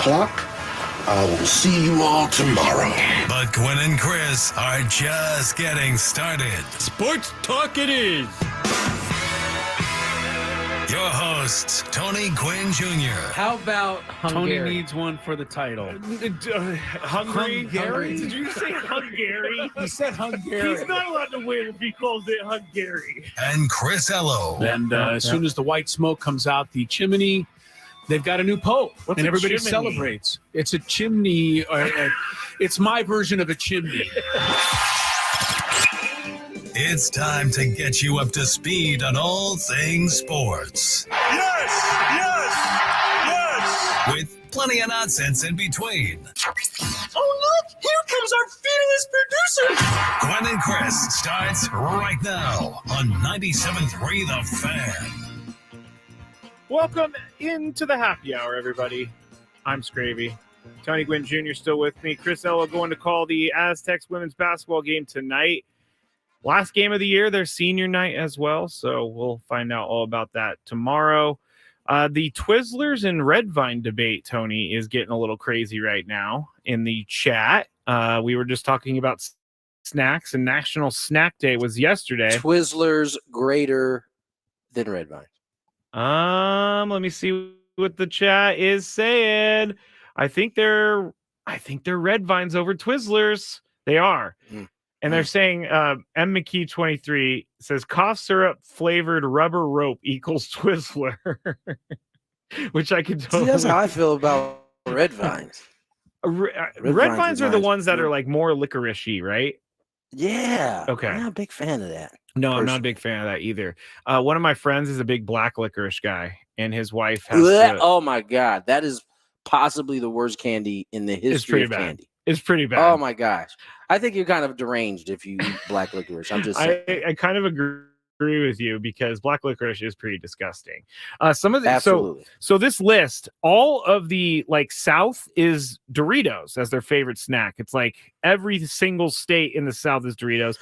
o'clock. I will see you all tomorrow.
But Gwynn and Chris are just getting started.
Sports talk it is.
Your hosts, Tony Gwynn Jr.
How about
Tony
Hungary?
needs one for the title.
Hungary?
Hungary?
Did you say Hungary?
He said Hungary.
He's not allowed to win if he calls it Hungary.
And Chris Ello.
And as soon as the white smoke comes out the chimney, they've got a new pope,
What's
and
a
everybody
chimney?
celebrates. It's a chimney. It's my version of a chimney.
It's time to get you up to speed on all things sports.
Yes!
With plenty of nonsense in between.
Oh, look! Here comes our fearless producer!
Gwynn and Chris starts right now on 97.3 The Fan.
Welcome into the happy hour, everybody. I'm Skraby. Tony Gwynn Jr. still with me. Chris Ella going to call the Aztecs women's basketball game tonight. Last game of the year, their senior night as well, so we'll find out all about that tomorrow. The Twizzlers and Red Vine debate, Tony, is getting a little crazy right now in the chat. We were just talking about snacks, and National Snack Day was yesterday.
Twizzlers greater than Red Vine.
Let me see what the chat is saying. I think they're Red Vines over Twizzlers. They are. And they're saying M. McKee 23 says cough syrup flavored rubber rope equals Twizzler, which I could totally.
See, that's how I feel about Red Vines.
Red Vines are the ones that are like more licorice-y, right?
Yeah.
Okay.
I'm not a big fan of that.
No, I'm not a big fan of that either. One of my friends is a big black licorice guy, and his wife has
Oh my God. That is possibly the worst candy in the history of candy.
It's pretty bad.
Oh my gosh. I think you're kind of deranged if you eat black licorice. I'm just saying.
I kind of agree with you because black licorice is pretty disgusting. Some of the
Absolutely.
so this list, all of the like South is Doritos as their favorite snack. It's like every single state in the South is Doritos.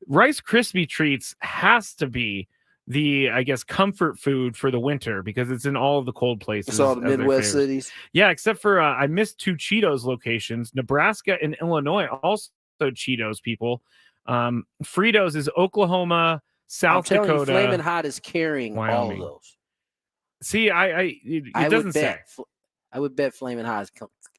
Rice Krispie treats has to be the, I guess, comfort food for the winter because it's in all of the cold places.
It's all the Midwest cities.
Yeah, except for I missed two Cheetos locations. Nebraska and Illinois also Cheetos people. Fritos is Oklahoma, South Dakota.
Flamin' Hot is carrying
Wyoming.
all of those.
See, it doesn't say.
I would bet Flamin' Hot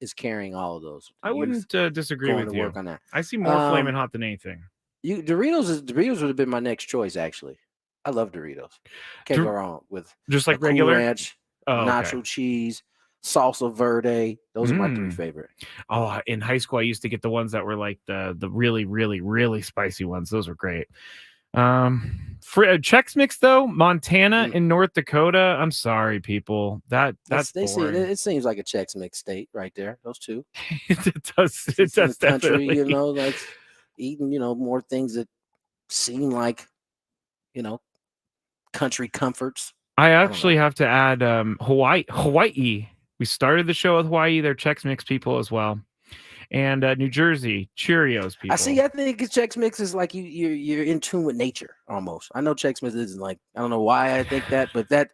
is carrying all of those.
I wouldn't disagree with you.
Work on that.
I see more Flamin' Hot than anything.
Doritos would have been my next choice, actually. I love Doritos. Can't go wrong with
just like
Cool
regular
Ranch, nacho cheese, salsa verde. Those are my three favorite.
Oh, in high school, I used to get the ones that were like the really, really, really spicy ones. Those were great. For Chex Mix though, Montana and North Dakota. I'm sorry, people. That's
they see it seems like a Chex Mix state right there. Those two.
It does. It does
country,
definitely.
like eating, more things that seem like, country comforts.
I actually have to add Hawaii. We started the show with Hawaii. They're Chex Mix people as well. And New Jersey, Cheerios people.
I think Chex Mix is like you're in tune with nature almost. I know Chex Mix isn't like, I don't know why I think that, but that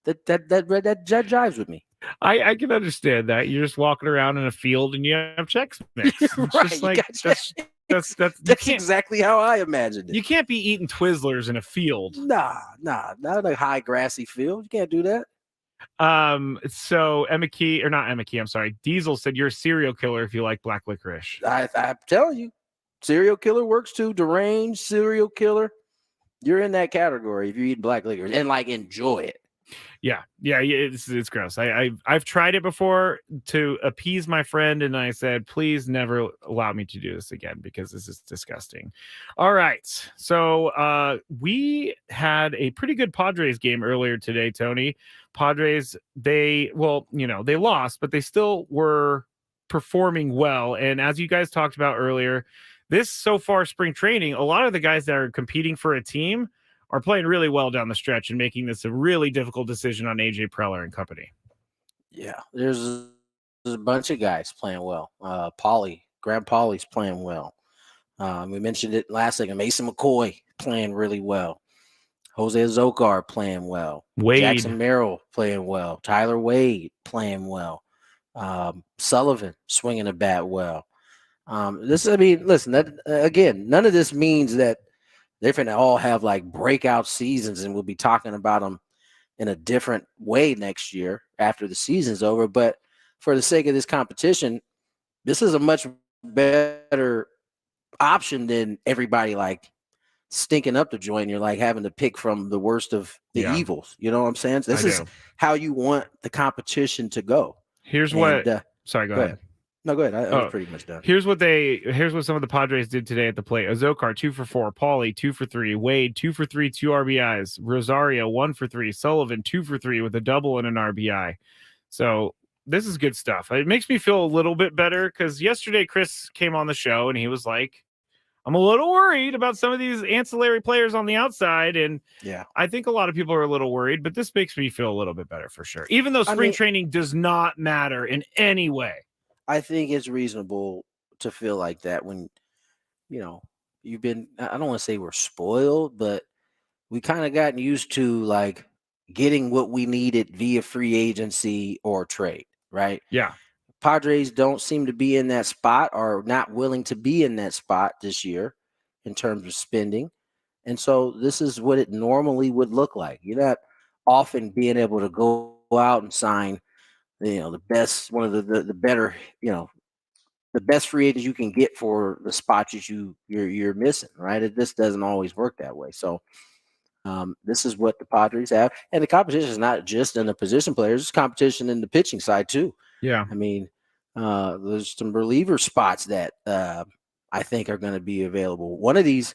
jives with me.
I can understand that. You're just walking around in a field and you have Chex Mix. It's
Right,
just like that's
exactly how I imagined it.
You can't be eating Twizzlers in a field.
Nah, not a high grassy field. You can't do that.
So Emma Key, or not Emma Key, I'm sorry. Diesel said you're a serial killer if you like black licorice.
I'm telling you, serial killer works too. Deranged serial killer. You're in that category if you eat black licorice and like enjoy it.
Yeah, it's gross. I've tried it before to appease my friend, and I said, please never allow me to do this again because this is disgusting. All right, so we had a pretty good Padres game earlier today, Tony. Padres, they lost, but they still were performing well. And as you guys talked about earlier, this so far spring training, a lot of the guys that are competing for a team are playing really well down the stretch and making this a really difficult decision on AJ Preller and company.
Yeah, there's a bunch of guys playing well. Graham Pauley's playing well. We mentioned it last second. Mason McCoy playing really well. Jose Zokar playing well.
Wade.
Jackson Merrill playing well. Tyler Wade playing well. Sullivan swinging a bat well. Listen, that again, none of this means that they're going to all have like breakout seasons and we'll be talking about them in a different way next year after the season's over. But for the sake of this competition, this is a much better option than everybody like stinking up the joint. You're like having to pick from the worst of the evils. You know what I'm saying? This is how you want the competition to go.
Here's sorry, go ahead.
No, go ahead. I was pretty much done.
Here's what some of the Padres did today at the plate. Azokar 2 for 4, Pauly 2 for 3, Wade 2 for 3, 2 RBIs, Rosario 1 for 3, Sullivan 2 for 3 with a double and an RBI. So this is good stuff. It makes me feel a little bit better because yesterday Chris came on the show and he was like, I'm a little worried about some of these ancillary players on the outside. And I think a lot of people are a little worried, but this makes me feel a little bit better for sure. Even though spring training does not matter in any way.
I think it's reasonable to feel like that when, you've been, I don't want to say we're spoiled, but we kind of gotten used to like getting what we needed via free agency or trade, right?
Yeah.
Padres don't seem to be in that spot or not willing to be in that spot this year in terms of spending. And so this is what it normally would look like. You're not often being able to go out and sign the best, one of the better, the best free agents you can get for the spots that you're missing, right? This doesn't always work that way. So this is what the Padres have. And the competition is not just in the position players, it's competition in the pitching side too.
Yeah.
I mean, there's some reliever spots that I think are going to be available. One of these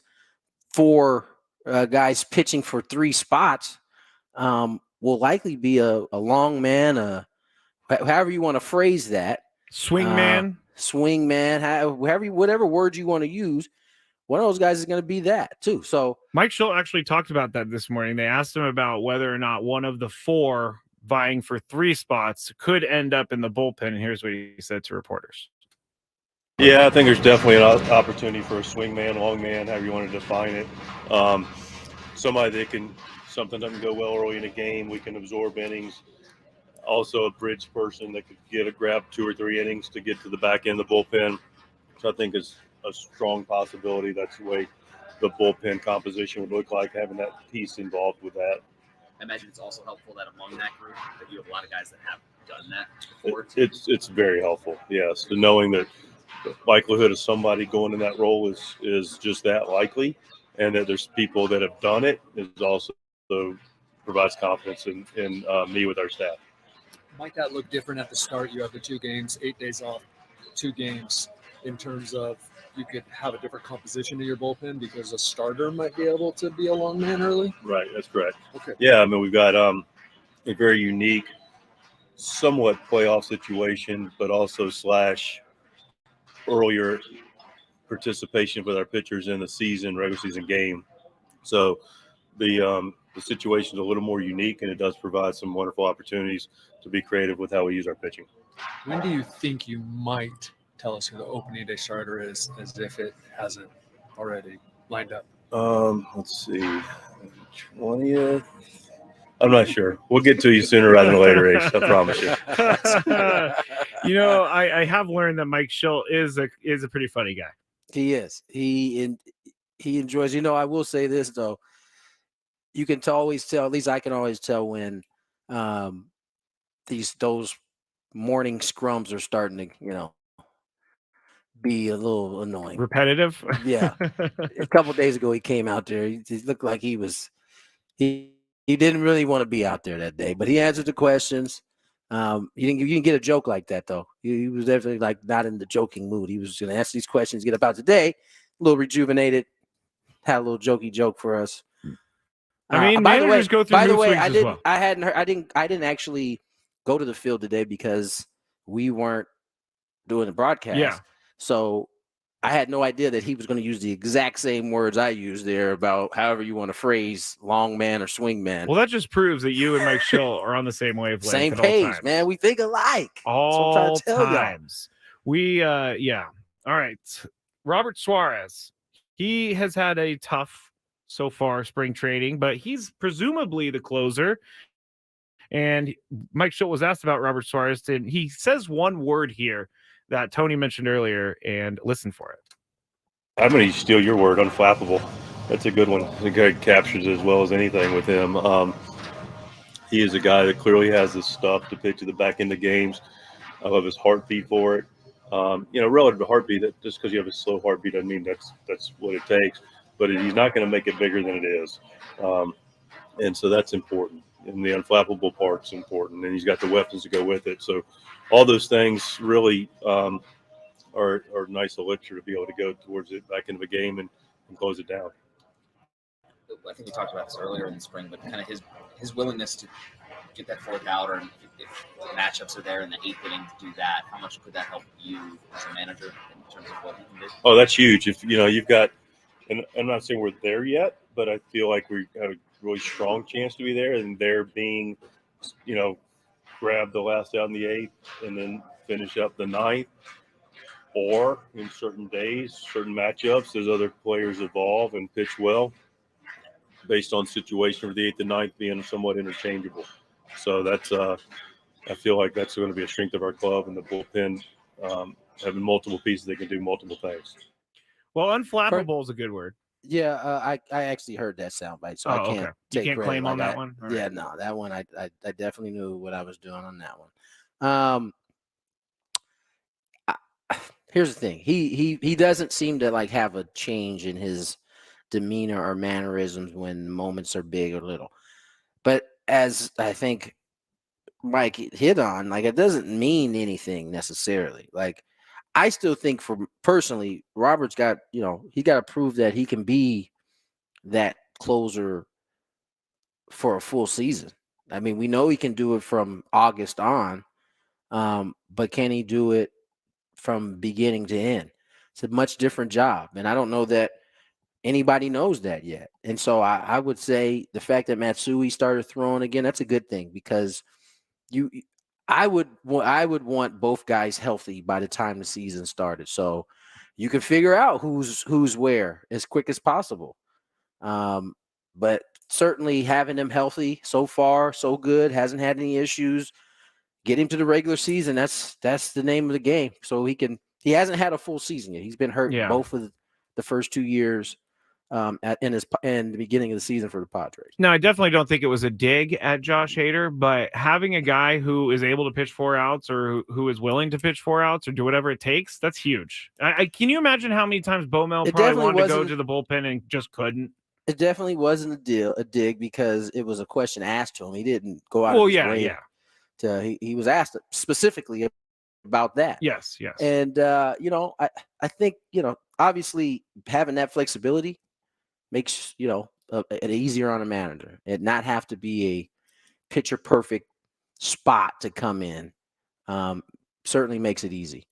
4 guys pitching for 3 spots will likely be a long man, however you want to phrase that.
Swing man,
whatever word you want to use. One of those guys is going to be that too. So
Mike Schultz actually talked about that this morning. They asked him about whether or not one of the 4 vying for 3 spots could end up in the bullpen. And here's what he said to reporters.
Yeah, I think there's definitely an opportunity for a swing man, long man, however you want to define it. Somebody that something doesn't go well early in a game, we can absorb innings. Also a bridge person that could grab 2 or 3 innings to get to the back end of the bullpen, which I think is a strong possibility. That's the way the bullpen composition would look like, having that piece involved with that.
I imagine it's also helpful that among that group that you have a lot of guys that have done that before.
It's very helpful, yes. The knowing that the likelihood of somebody going in that role is just that likely, and that there's people that have done it is also provides confidence in me with our staff.
Might that look different at the start? You have the 2 games, 8 days off, 2 games, in terms of you could have a different composition to your bullpen because a starter might be able to be a long man early?
Right, that's correct.
Okay.
Yeah, I mean, we've got a very unique, somewhat playoff situation, but also / earlier participation with our pitchers in the regular season game. So the situation is a little more unique, and it does provide some wonderful opportunities to be creative with how we use our pitching.
When do you think you might tell us who the opening day starter is, as if it hasn't already lined up?
Let's see, 20th. I'm not sure. We'll get to you sooner rather than later, Ace. I promise you.
I have learned that Mike Schultz is a pretty funny guy.
He is. He enjoys. I will say this though. You can always tell. At least I can always tell when those morning scrums are starting to be a little annoying,
repetitive.
Yeah. A couple of days ago, he came out there. He looked like he didn't really want to be out there that day, but he answered the questions. You didn't get a joke like that though. He was definitely like not in the joking mood. He was going to answer these questions, get about today, a little rejuvenated, had a little jokey joke for us.
I mean, managers go through.
By the way,
I
didn't actually go to the field today because we weren't doing the broadcast.
Yeah.
So I had no idea that he was going to use the exact same words I used there about however you want to phrase long man or swing man.
Well, that just proves that you and Mike Schultz are on the same wavelength.
Same page, man. We think alike.
All times. We, yeah. All right. Robert Suarez. He has had a tough so far spring training, but he's presumably the closer. And Mike Schilt was asked about Robert Suarez, and he says one word here that Tony mentioned earlier, and listen for it.
I'm going to steal your word, unflappable. That's a good one. The guy captures it as well as anything with him. He is a guy that clearly has the stuff to pitch at the back end of games. I love his heartbeat for it. Relative to heartbeat, that just because you have a slow heartbeat doesn't mean that's what it takes. But he's not going to make it bigger than it is. And so that's important. And the unflappable part's important. And he's got the weapons to go with it. So all those things really are nice elixir to be able to go towards it back into the game and close it down.
I think we talked about this earlier in the spring, but kind of his willingness to get that fourth out, or if the matchups are there in the eighth inning to do that, how much could that help you as a manager in terms of what he can do?
Oh, that's huge. If you've got, and I'm not saying we're there yet, but I feel like we have a really strong chance to be there, and there being, grab the last out in the eighth and then finish up the ninth. Or in certain days, certain matchups, as other players evolve and pitch well, based on situation for the eighth and ninth being somewhat interchangeable. So that's I feel like that's going to be a strength of our club, and the bullpen having multiple pieces that can do multiple things.
Well, unflappable is a good word.
Yeah, I actually heard that soundbite, so I can't
okay. You can't claim on that one?
Yeah, no, that one I definitely knew what I was doing on that one. Here's the thing. He doesn't seem to like have a change in his demeanor or mannerisms when moments are big or little. But as I think Mike hit on, like, it doesn't mean anything necessarily. Like, I still think personally, Robert's got, he got to prove that he can be that closer for a full season. I mean, we know he can do it from August on, but can he do it from beginning to end? It's a much different job. And I don't know that anybody knows that yet. And so I would say the fact that Matsui started throwing again, that's a good thing, because I would want both guys healthy by the time the season started, so you can figure out who's where as quick as possible. But certainly having him healthy so far, so good, hasn't had any issues. Get him to the regular season. That's the name of the game. So he hasn't had a full season yet. He's been hurt both of the first 2 years in the beginning of the season for the Padres.
No, I definitely don't think it was a dig at Josh Hader, but having a guy who is able to pitch 4 outs, or who is willing to pitch 4 outs or do whatever it takes, that's huge. Can you imagine how many times Bo Mel probably wanted to go to the bullpen and just couldn't?
It definitely wasn't a dig, because it was a question asked to him. He didn't go out of his way. He was asked specifically about that.
Yes.
And I think obviously having that flexibility makes it easier on a manager, and not have to be a pitcher perfect spot to come in. Certainly makes it easy.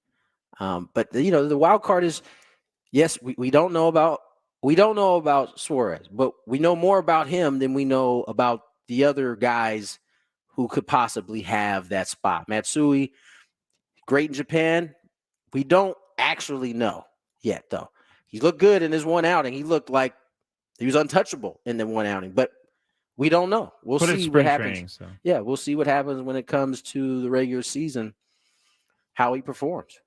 But the wild card is, yes, we don't know about Suarez, but we know more about him than we know about the other guys who could possibly have that spot. Matsui, great in Japan. We don't actually know yet, though. He looked good in his one outing. He looked like he was untouchable in the one outing, but we don't know. We'll see what happens. Yeah, we'll see what happens when it comes to the regular season, how he performs.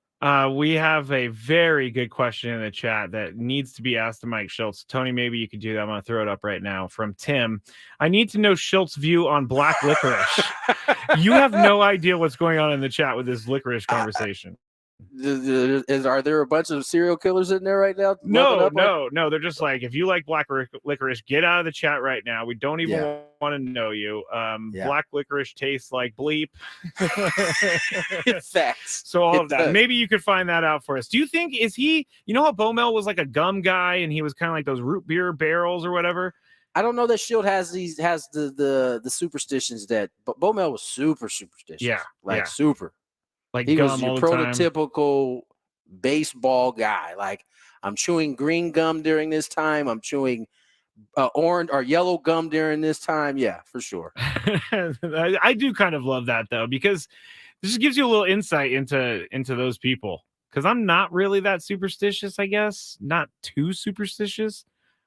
We have a very good question in the chat that needs to be asked to Mike Schultz. Tony, maybe you could do that. I'm going to throw it up right now from Tim. I need to know Schultz's view on black licorice. You have no idea what's going on in the chat with this licorice conversation.
Are there a bunch of serial killers in there right now?
No. They're just like, if you like black licorice, get out of the chat right now. We don't even want to know you. Black licorice tastes like bleep.
Facts.
So all of that. Maybe you could find that out for us. Do you think, is he, how Bo Mel was like a gum guy and he was kind of like those root beer barrels or whatever?
I don't know that Shield has the superstitions that, but Bo Mel was super superstitious. Super. Like, he was your prototypical baseball guy. Like, I'm chewing green gum during this time. I'm chewing orange or yellow gum during this time. Yeah, for sure.
I do kind of love that, though, because this just gives you a little insight into those people. Because I'm not really that superstitious, I guess. Not too superstitious.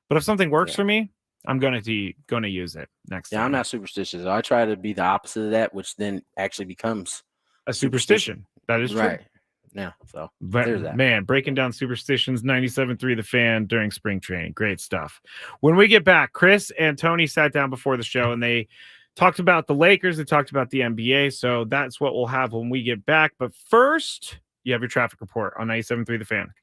But if something works for me, I'm gonna use it next time.
Yeah, I'm not superstitious. I try to be the opposite of that, which then actually becomes
a superstition. That is true.
Right. Yeah. So
But,
there's that.
man, breaking down superstitions, 97.3 The Fan during spring training. Great stuff. When we get back, Chris and Tony sat down before the show and they talked about the Lakers. They talked about the NBA. So that's what we'll have when we get back. But first, you have your traffic report on 97.3 The Fan.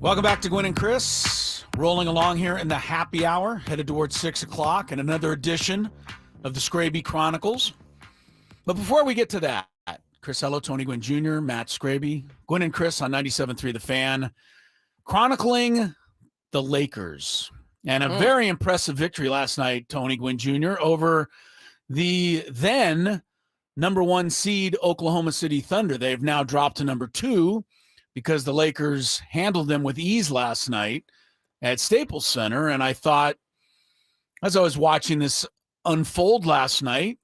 Welcome back to Gwynn and Chris. Rolling along here in the happy hour, headed towards 6 o'clock, and another edition of the Skraby Chronicles. But before we get to that, Chris Hello, Tony Gwynn Jr., Matt Skraby, Gwynn and Chris on 97.3 The Fan, chronicling the Lakers. And a very impressive victory last night, Tony Gwynn Jr., over the then number 1 seed Oklahoma City Thunder. They've now dropped to number 2 because the Lakers handled them with ease last night at Staples Center. And I thought, as I was watching this unfold last night,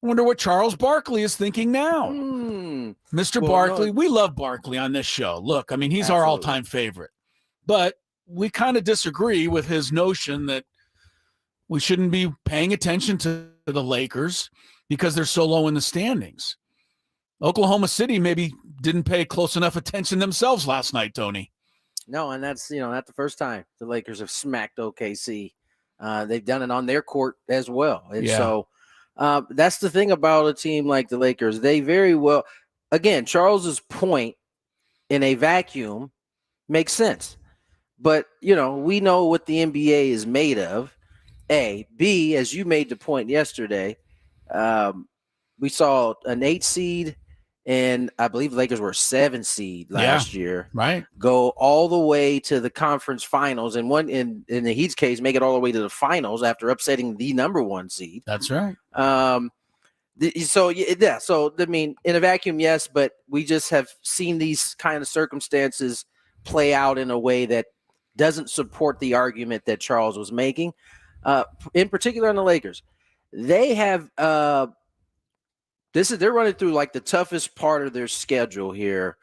I wonder what Charles Barkley is thinking now. Mr. Barkley, we love Barkley on this show. Look, I mean, he's our all-time favorite. But we kind of disagree with his notion that we shouldn't be paying attention to the Lakers because they're so low in the standings. Oklahoma City maybe didn't pay close enough attention themselves last night, Tony.
No, and that's, not the first time the Lakers have smacked OKC. They've done it on their court as well. And so that's the thing about a team like the Lakers. They very well, again, Charles's point in a vacuum makes sense. But, we know what the NBA is made of. A. B, as you made the point yesterday, we saw an 8 seed, and I believe the Lakers were a 7 seed last year.
Right.
Go all the way to the conference finals, and in the Heat's case, make it all the way to the finals after upsetting the number 1 seed.
That's right.
So I mean, in a vacuum, yes, but we just have seen these kind of circumstances play out in a way that doesn't support the argument that Charles was making. In particular on the Lakers, they have they're running through like the toughest part of their schedule here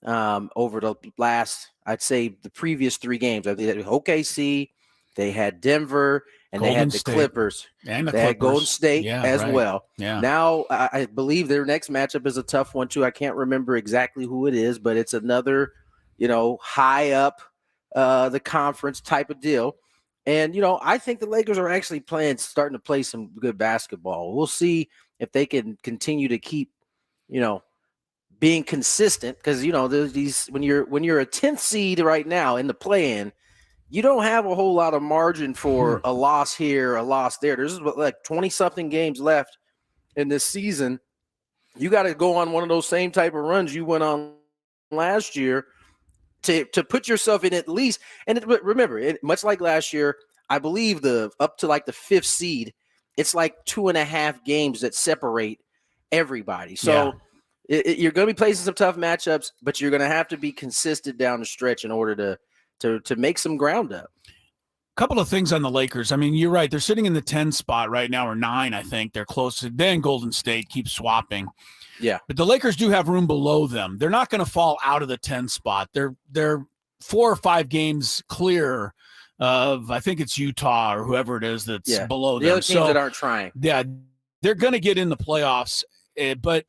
over the last, I'd say, the previous 3 games. They had OKC, they had Denver, and they had the Clippers.
And
they had Golden State as well.
Yeah.
Now, I believe their next matchup is a tough one, too. I can't remember exactly who it is, but it's another, high up the conference type of deal. And, I think the Lakers are actually starting to play some good basketball. We'll see if they can continue to keep, being consistent. Because, there's these, when you're a 10th seed right now in the play-in, you don't have a whole lot of margin for a loss here, a loss there. There's like 20-something games left in this season. You got to go on one of those same type of runs you went on last year to put yourself in at least. And remember, much like last year, I believe up to like the 5th seed, it's like 2.5 games that separate everybody. So you're going to be placing some tough matchups, but you're going to have to be consistent down the stretch in order to make some ground up.
Couple of things on the Lakers. I mean, you're right. They're sitting in the 10 spot right now, or 9, I think. They're close to. Then Golden State keeps swapping.
Yeah.
But the Lakers do have room below them. They're not going to fall out of the 10 spot. They're 4 or 5 games clear of, I think it's Utah or whoever it is that's below them.
The other teams that aren't trying.
Yeah, they're going to get in the playoffs. But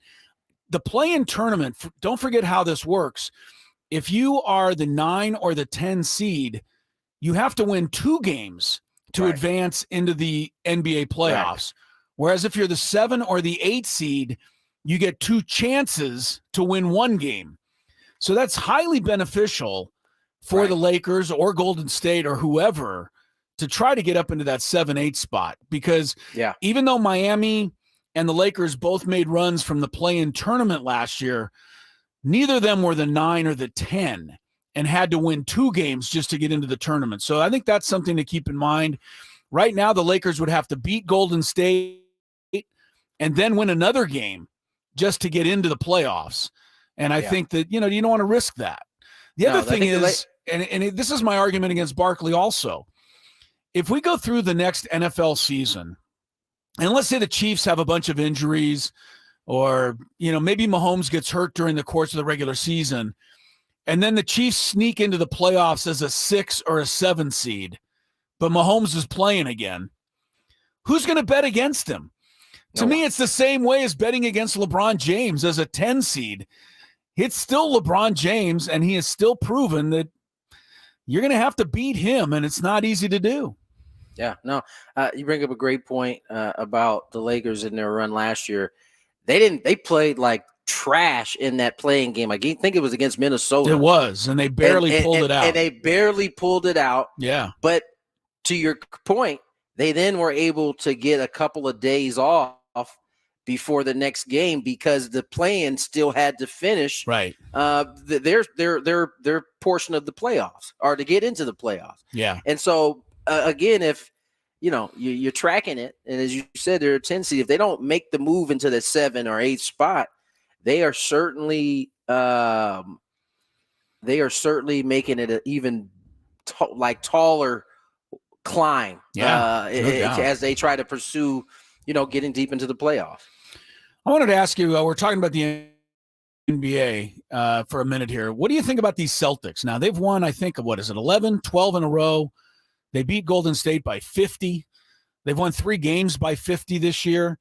the play-in tournament, don't forget how this works. If you are the 9 or the 10 seed, you have to win 2 games to advance into the NBA playoffs. Right. Whereas if you're the 7 or the 8 seed, you get 2 chances to win 1 game. So that's highly beneficial for the Lakers or Golden State or whoever to try to get up into that 7-8 spot. Because even though Miami and the Lakers both made runs from the play-in tournament last year, neither of them were the 9 or the 10 and had to win 2 games just to get into the tournament. So I think that's something to keep in mind. Right now, the Lakers would have to beat Golden State and then win another game just to get into the playoffs. And I think that, you don't want to risk that. The other thing is, this is my argument against Barkley also. If we go through the next NFL season, and let's say the Chiefs have a bunch of injuries, or, maybe Mahomes gets hurt during the course of the regular season, and then the Chiefs sneak into the playoffs as a 6 or a 7 seed, but Mahomes is playing again. Who's going to bet against him? To me, it's the same way as betting against LeBron James as a 10 seed. It's still LeBron James, and he has still proven that you're going to have to beat him, and it's not easy to do.
Yeah, no, you bring up a great point about the Lakers in their run last year. They played like trash in that playing game. I think it was against Minnesota.
It was, and they barely pulled it out.
And they barely pulled it out.
Yeah.
But to your point, they then were able to get a couple of days off before the next game because the play-in still had to finish
right
their portion of the playoffs or to get into the playoffs.
Yeah.
And so again, if you're tracking it, and as you said, they're a 10 seed. If they don't make the move into the 7 or 8 spot, they are certainly making it an even taller climb. As they try to pursue, getting deep into the playoffs.
I wanted to ask you, we're talking about the NBA for a minute here. What do you think about these Celtics? Now, they've won, I think, 11, 12 in a row. They beat Golden State by 50. They've won 3 games by 50 this year.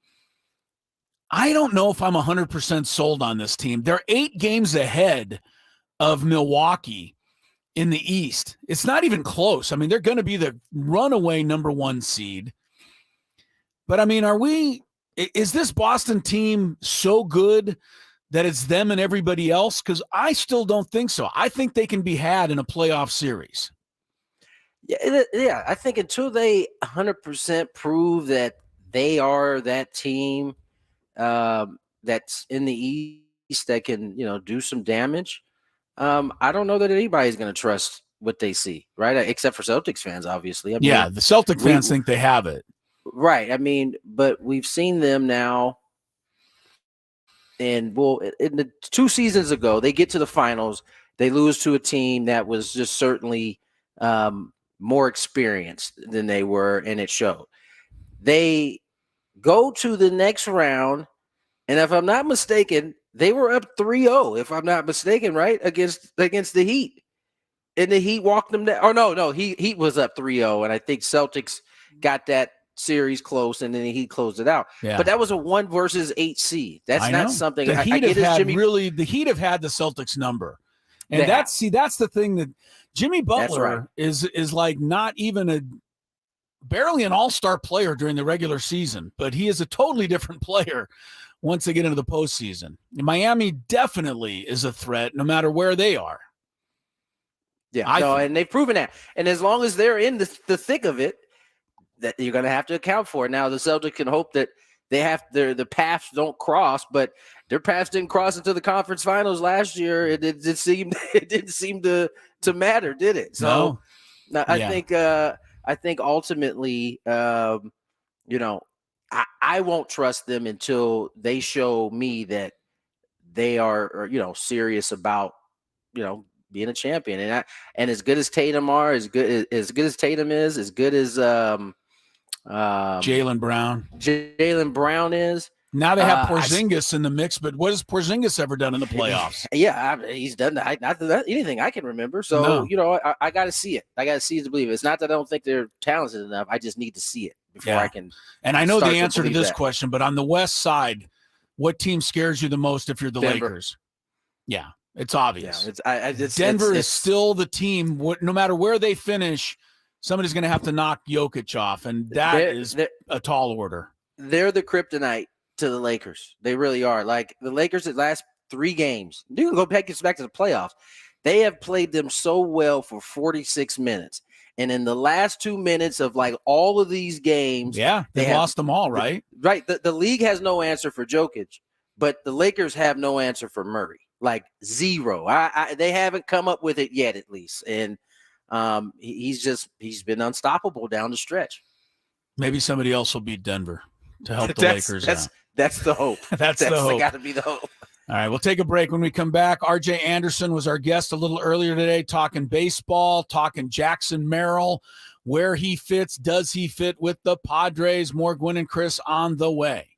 I don't know if I'm 100% sold on this team. They're 8 games ahead of Milwaukee in the East. It's not even close. I mean, they're going to be the runaway number 1 seed. But, I mean, is this Boston team so good that it's them and everybody else? Because I still don't think so. I think they can be had in a playoff series.
Yeah, I think until they 100% prove that they are that team that's in the East that can, do some damage, I don't know that anybody's going to trust what they see, right? Except for Celtics fans, obviously.
The Celtic fans think they have it.
Right. I mean, but we've seen them now. And in the 2 seasons ago, they get to the finals. They lose to a team that was just certainly more experienced than they were, and it showed. They go to the next round, and if I'm not mistaken, they were up 3-0, if I'm not mistaken, right? Against the Heat. And the Heat walked them down. Oh, no, Heat was up 3-0, and I think Celtics got that series close, and then he closed it out.
Yeah.
But that was a 1 versus 8 seed. That's not something
the Heat
I get.
The Heat have had the Celtics number, and that's the thing that Jimmy Butler is like not even barely an all-star player during the regular season, but he is a totally different player once they get into the postseason. Miami definitely is a threat, no matter where they are.
Yeah, and they've proven that. And as long as they're in the thick of it, that you're going to have to account for. Now, the Celtics can hope that the paths don't cross, but their paths didn't cross into the conference finals last year. It didn't seem to matter, did it? So I think ultimately, I won't trust them until they show me that they are, serious about, being a champion. And as good as Tatum as good as Tatum is, as good as
Jaylen
Brown is.
Now they have Porzingis in the mix, but what has Porzingis ever done in the playoffs?
He's done that. Not anything I can remember. So, I got to see it. I got to see it to believe it. It's not that I don't think they're talented enough. I just need to see it before I can.
And I know the answer to this question, but on the West side, what team scares you the most if you're the
Denver.
Lakers? Yeah, it's obvious.
Yeah,
Denver is still the team. No matter where they finish, somebody's going to have to knock Jokic off, and that is a tall order.
They're the kryptonite to the Lakers. They really are. Like the Lakers, the last 3 games, you can go back to the playoffs. They have played them so well for 46 minutes. And in the last 2 minutes of like all of these games,
they lost them all, right?
Right. The league has no answer for Jokic, but the Lakers have no answer for Murray. Like zero. They haven't come up with it yet, at least. And he's been unstoppable down the stretch.
Maybe somebody else will beat Denver to help the Lakers out.
That's the hope.
That's the hope.
Got to be the hope.
All right, we'll take a break. When we come back, RJ Anderson was our guest a little earlier today, talking baseball, talking Jackson Merrill, where he fits, does he fit with the Padres? More Gwynn and Chris on the way.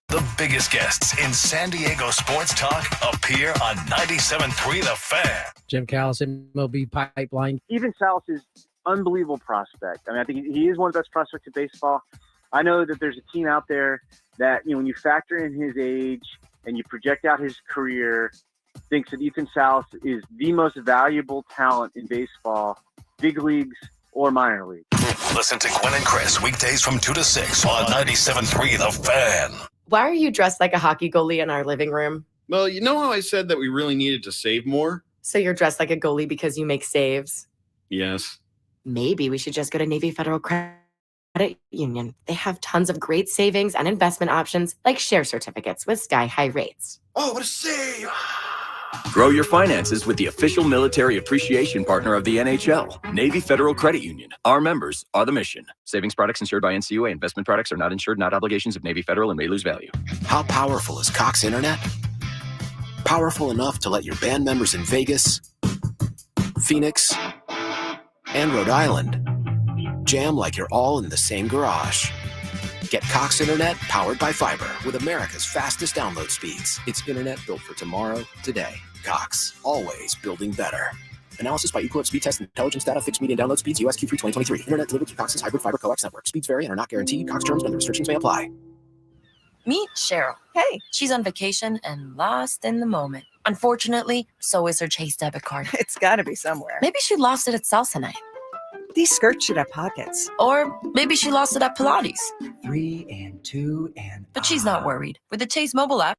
The biggest guests in San Diego sports talk appear on 97.3 The Fan.
Jim Callis, MLB Pipeline.
Even Salas is unbelievable prospect. I mean, I think he is one of the best prospects in baseball. I know that there's a team out there that, when you factor in his age and you project out his career, thinks that Ethan Salas is the most valuable talent in baseball, big leagues or minor leagues.
Listen to Gwynn and Chris weekdays from 2 to 6 on 97.3 The Fan.
Why are you dressed like a hockey goalie in our living room?
Well, you know how I said that we really needed to save more?
So you're dressed like a goalie because you make saves?
Yes.
Maybe we should just go to Navy Federal Credit Union. They have tons of great savings and investment options like share certificates with sky-high rates.
Oh, what a save!
Grow your finances with the official military appreciation partner of the NHL, Navy Federal Credit Union. Our members are the mission. Savings products insured by NCUA. Investment products are not insured, not obligations of Navy Federal, and may lose value.
How powerful is Cox Internet? Powerful enough to let your band members in Vegas, Phoenix, and Rhode Island jam like you're all in the same garage. Get Cox Internet powered by fiber with America's fastest download speeds. It's internet built for tomorrow, today. Cox, always building better. Analysis by Ookla Speed Test Intelligence Data. Fixed median download speeds. US Q3 2023. Internet delivered through Cox's hybrid fiber coax network. Speeds vary and are not guaranteed. Cox terms and restrictions may apply.
Meet Cheryl. Hey. She's on vacation and lost in the moment. Unfortunately, so is her Chase debit card.
It's got to be somewhere.
Maybe she lost it at salsa night.
These skirts should have pockets.
Or maybe she lost it at Pilates.
3 and 2 and...
But she's not worried. With the Chase mobile app,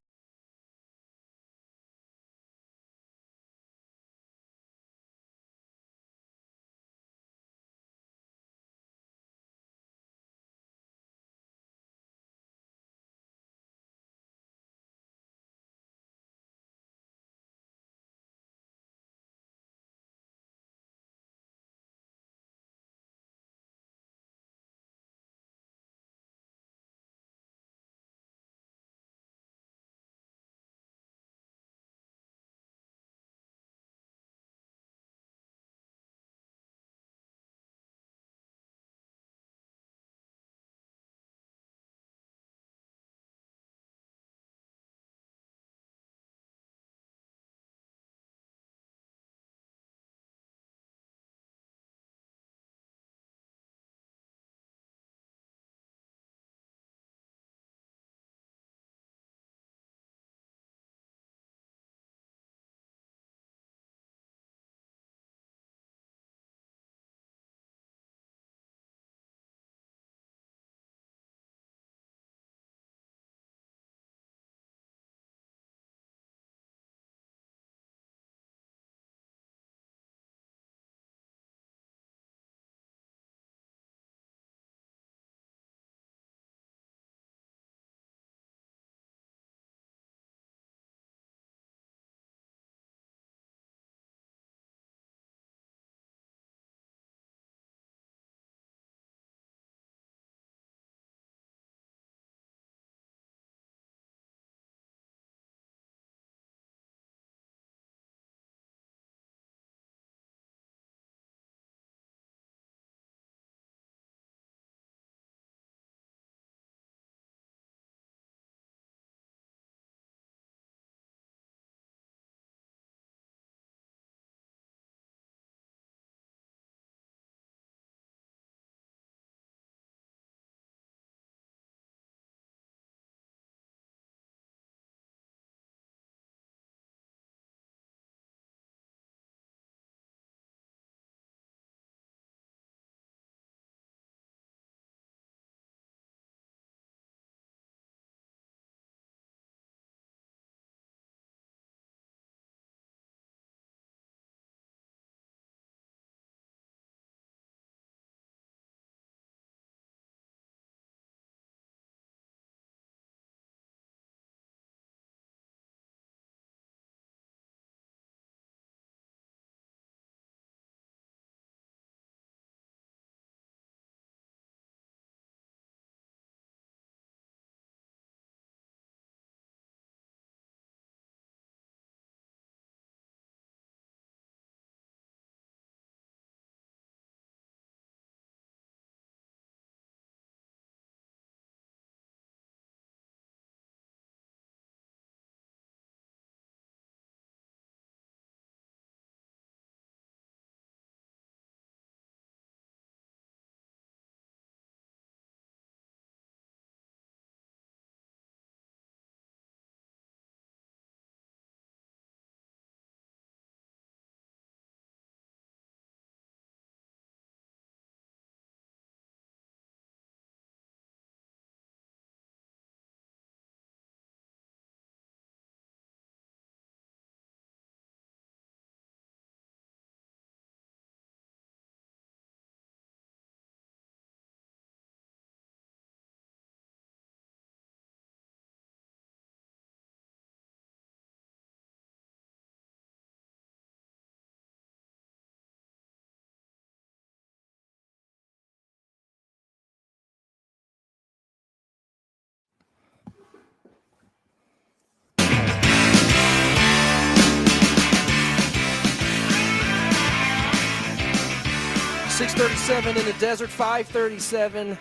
6:37 in the desert, 5:37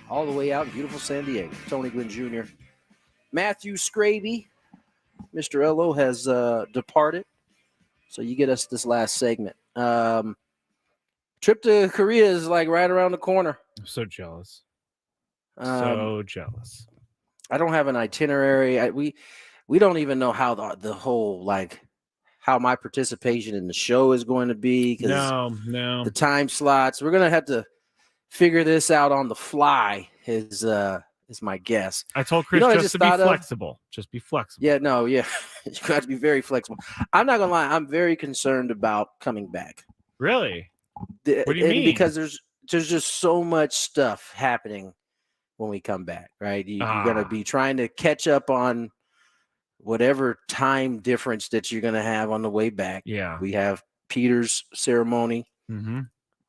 all the way out in beautiful San Diego. Tony Gwynn Jr. Matthew Skraby, Mr. Ello has departed. So you get us this last segment. Trip to Korea is like right around the corner.
I'm so jealous.
So
jealous.
I don't have an itinerary. We don't even know how the whole, like, how my participation in the show is going to be.
No.
The time slots. We're gonna have to figure this out on the fly. Is my guess.
I told Chris just to be flexible. Just be flexible.
Yeah, no, yeah. You got to be very flexible. I'm not gonna lie. I'm very concerned about coming back.
Really? What do you mean?
Because there's just so much stuff happening when we come back, right? You're gonna be trying to catch up on whatever time difference that you're gonna have on the way back.
Yeah.
We have Peter's ceremony.
Mm-hmm.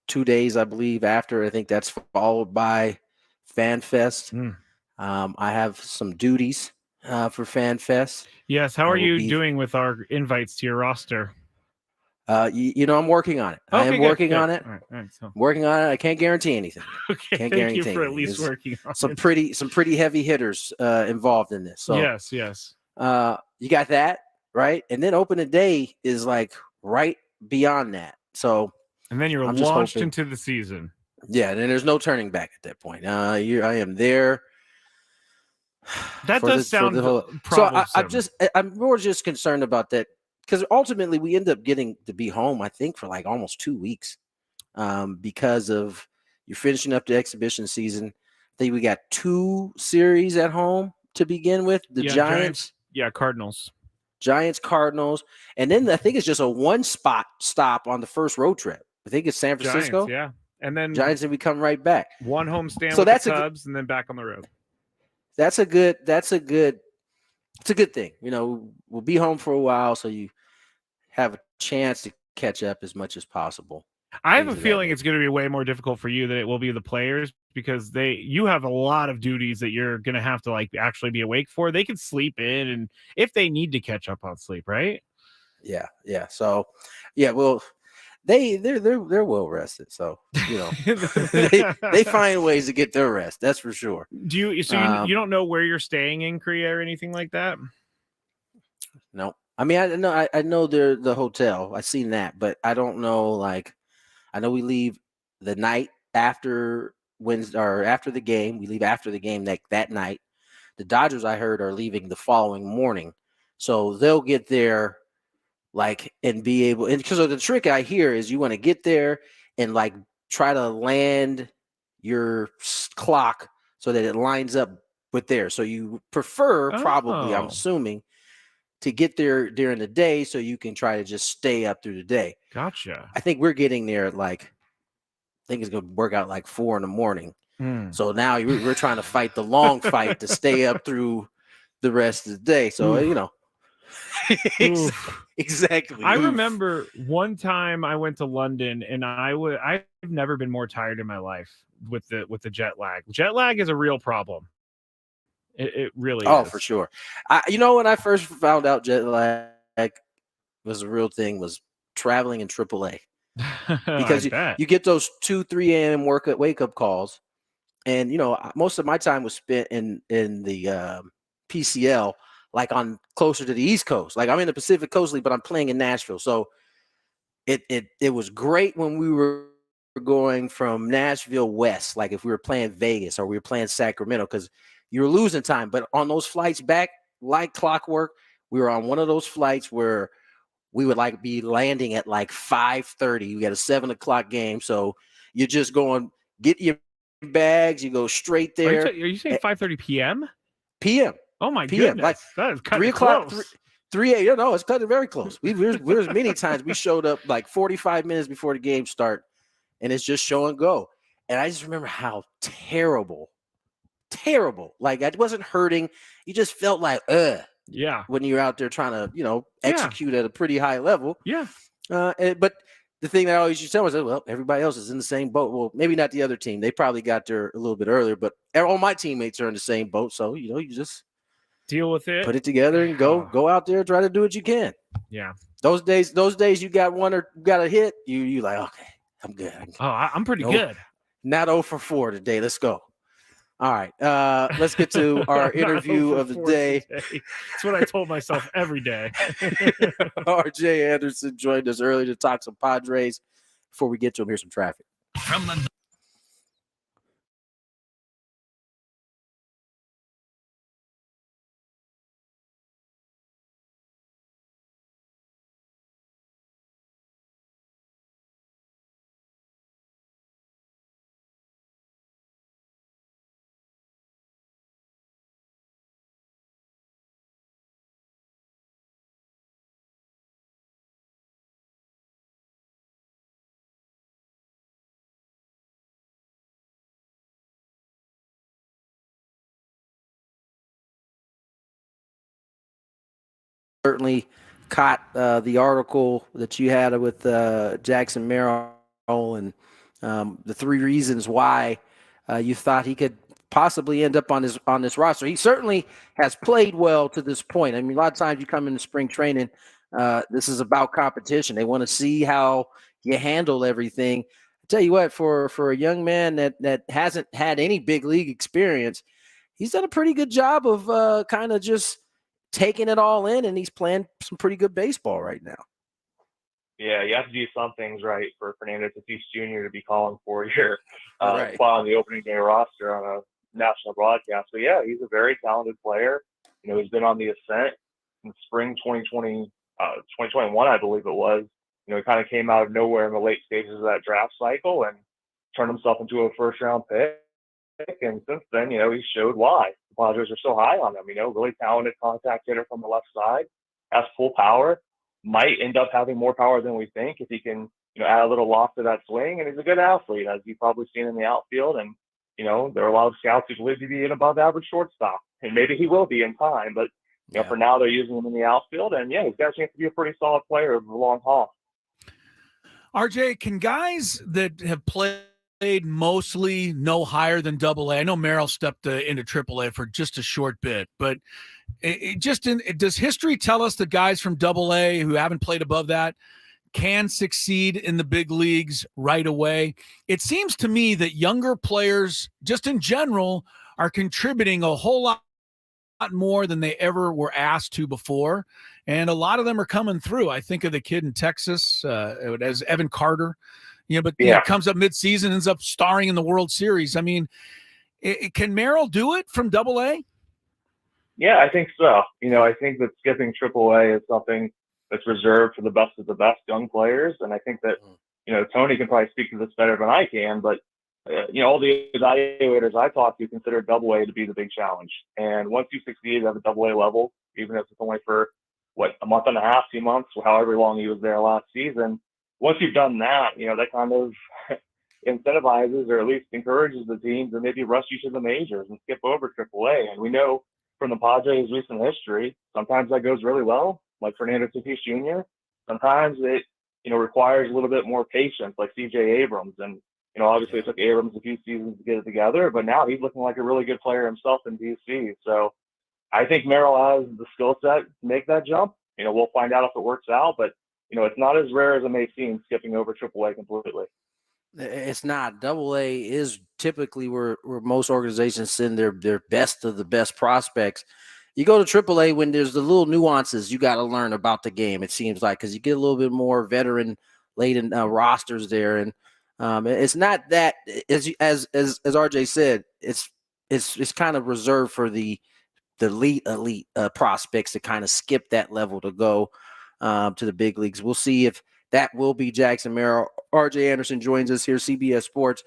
2 days, I believe, after. I think that's followed by Fan Fest. I have some duties for Fan Fest.
Yes. How are you doing with our invites to your roster?
I'm working on it.
Okay,
I am working
good.
on it.
All right, so.
Working on it. I can't guarantee anything.
Okay,
can't
thank
guarantee
you for at
anything.
least
There's
working on
some
it.
pretty heavy hitters involved in this. So
yes.
you got that, right? And then open a day is like right beyond that. So
and then you're launched into the season.
Yeah, and then there's no turning back at that point. I am there.
That does sound
I'm more just concerned about that because ultimately we end up getting to be home, I think, for like almost 2 weeks because of you're finishing up the exhibition season. I think we got 2 series at home to begin with. The Giants.
Yeah, Cardinals.
Giants, Cardinals. And then I think it's just a one-spot stop on the first road trip. I think it's San Francisco.
Giants, yeah. And then
Giants, and we come right back.
One home stand
So
with
that's
the Cubs and then back on the road.
It's a good thing. We'll be home for a while, so you have a chance to catch up as much as possible.
I have a feeling it's going to be way more difficult for you than it will be the players because you have a lot of duties that you're going to have to like actually be awake for. They can sleep in, and if they need to catch up on sleep, right?
Yeah. So, yeah. Well, they're well rested, so they find ways to get their rest. That's for sure.
Do you? So you don't know where you're staying in Korea or anything like that?
No, I mean I know the hotel. I've seen that, but I don't know. Like, I know we leave the night after Wednesday or after the game. We leave after the game that night. The Dodgers, I heard, are leaving the following morning, so they'll get there. Like, and be able, and because the trick I hear is you want to get there and like try to land your clock so that it lines up with theirs. So you prefer probably, I'm assuming, to get there during the day so you can try to just stay up through the day.
Gotcha.
I think we're getting there at like, I think it's going to work out like 4 a.m. So now we're trying to fight the long fight to stay up through the rest of the day. So, Exactly.
I remember one time I went to London and I've never been more tired in my life with the jet lag. Jet lag is a real problem. It really is.
Oh, for sure. When I first found out jet lag was a real thing was traveling in AAA. Because you get those 2-3 a.m. wake up calls. And most of my time was spent in the PCL, like on closer to the East Coast. Like I'm in the Pacific Coast League, but I'm playing in Nashville. So it was great when we were going from Nashville west, like if we were playing Vegas or we were playing Sacramento, because you were losing time. But on those flights back, like clockwork, we were on one of those flights where we would like be landing at like 5:30. You got a 7 o'clock game. So you're just going, get your bags, you go straight there.
Are you saying 5:30 p.m.?
PM.
Oh my
PM,
goodness,
like
that is kind
3
of
o'clock,
close.
3 a.m. No, it's cutting very close. There's many times we showed up like 45 minutes before the game start, and it's just show and go. And I just remember how terrible. Like it wasn't hurting. You just felt like
yeah,
when you're out there trying to execute at a pretty high level.
Yeah.
But the thing that I always used to tell myself, well, everybody else is in the same boat. Well, maybe not the other team. They probably got there a little bit earlier, but all my teammates are in the same boat. So you just
deal with it,
put it together, and go out there, try to do what you can.
Yeah.
Those days you got one or got a hit, you like, okay, I'm good.
Oh, I'm pretty good.
Not 0 for 4 today. Let's go. All right. Let's get to our interview of the day.
That's what I told myself every day.
RJ Anderson joined us early to talk some Padres. Before we get to him, here's some traffic.
From the
Certainly caught the article that you had with Jackson Merrill and the 3 reasons why you thought he could possibly end up on this roster. He certainly has played well to this point. I mean, a lot of times you come into spring training, this is about competition. They want to see how you handle everything. I tell you what, for a young man that hasn't had any big league experience, he's done a pretty good job of kind of just taking it all in, and he's playing some pretty good baseball right now.
Yeah, you have to do some things right for Fernando Tatis Jr. to be calling for your
Right.
spot on the opening day roster on a national broadcast. But yeah, he's a very talented player. You know, he's been on the ascent in spring 2021, I believe it was. You know, he kind of came out of nowhere in the late stages of that draft cycle and turned himself into a first-round pick. And since then, you know, he showed why the Padres are so high on him. You know, really talented contact hitter from the left side, has full power, might end up having more power than we think if he can, you know, add a little loft to that swing. And he's a good athlete, as you've probably seen in the outfield. And, you know, there are a lot of scouts who believe he'd be an above average shortstop. And maybe he will be in time. But, you know, for now, they're using him in the outfield. And, yeah, he's got a chance to be a pretty solid player over the long haul.
RJ, can guys that have played mostly no higher than Double-A? I know Merrill stepped into Triple-A for just a short bit, but does history tell us that guys from Double-A who haven't played above that can succeed in the big leagues right away? It seems to me that younger players, just in general, are contributing a whole lot more than they ever were asked to before, and a lot of them are coming through. I think of the kid in Texas as Evan Carter, you know, but he comes up midseason, ends up starring in the World Series. I mean, can Merrill do it from Double-A?
Yeah, I think so. You know, I think that skipping Triple-A is something that's reserved for the best of the best young players, and I think that, you know, Tony can probably speak to this better than I can, but you know, all the evaluators I talked to consider Double-A to be the big challenge. And once you succeed at the Double-A level, even if it's only for a month and a half, 2 months, however long he was there last season, once you've done that, you know, that kind of incentivizes or at least encourages the team to maybe rush you to the majors and skip over Triple-A. And we know from the Padres' recent history, sometimes that goes really well, like Fernando Tatis Jr. Sometimes it, you know, requires a little bit more patience, like C.J. Abrams. And you know, obviously it took Abrams a few seasons to get it together, but now he's looking like a really good player himself in DC. So I think Merrill has the skill set to make that jump. You know, we'll find out if it works out, but, you know, it's not as rare as it may seem skipping over Triple-A completely.
It's not. Double-A is typically where most organizations send their best of the best prospects. You go to Triple-A when there's the little nuances you got to learn about the game, it seems like, because you get a little bit more veteran-laden rosters there. And it's not that, as RJ said, it's kind of reserved for the elite prospects to kind of skip that level to go to the big leagues. We'll see if that will be Jackson Merrill. RJ Anderson joins us here, CBS Sports.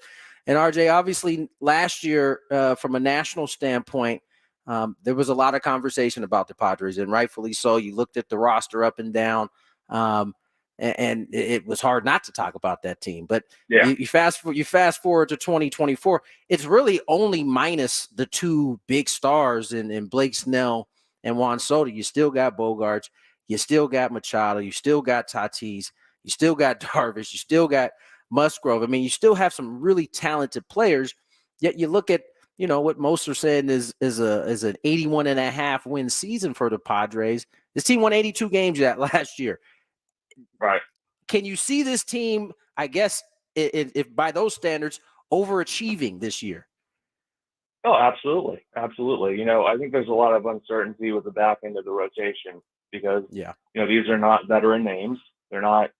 And RJ, obviously last year, from a national standpoint, there was a lot of conversation about the Padres, and rightfully so. You looked at the roster up and down, and it was hard not to talk about that team. But you fast forward to 2024, it's really only minus the 2 big stars in Blake Snell and Juan Soto. You still got Bogarts, you still got Machado, you still got Tatis, you still got Darvish, you still got Musgrove. I mean, you still have some really talented players. Yet you look at, you know, what most are saying is an 81.5 win season for the Padres. This team won 82 games last year.
Right.
Can you see this team, I guess, if by those standards, overachieving this year.
Oh, absolutely. Absolutely. You know, I think there's a lot of uncertainty with the back end of the rotation because, you know, these are not veteran names. They're not,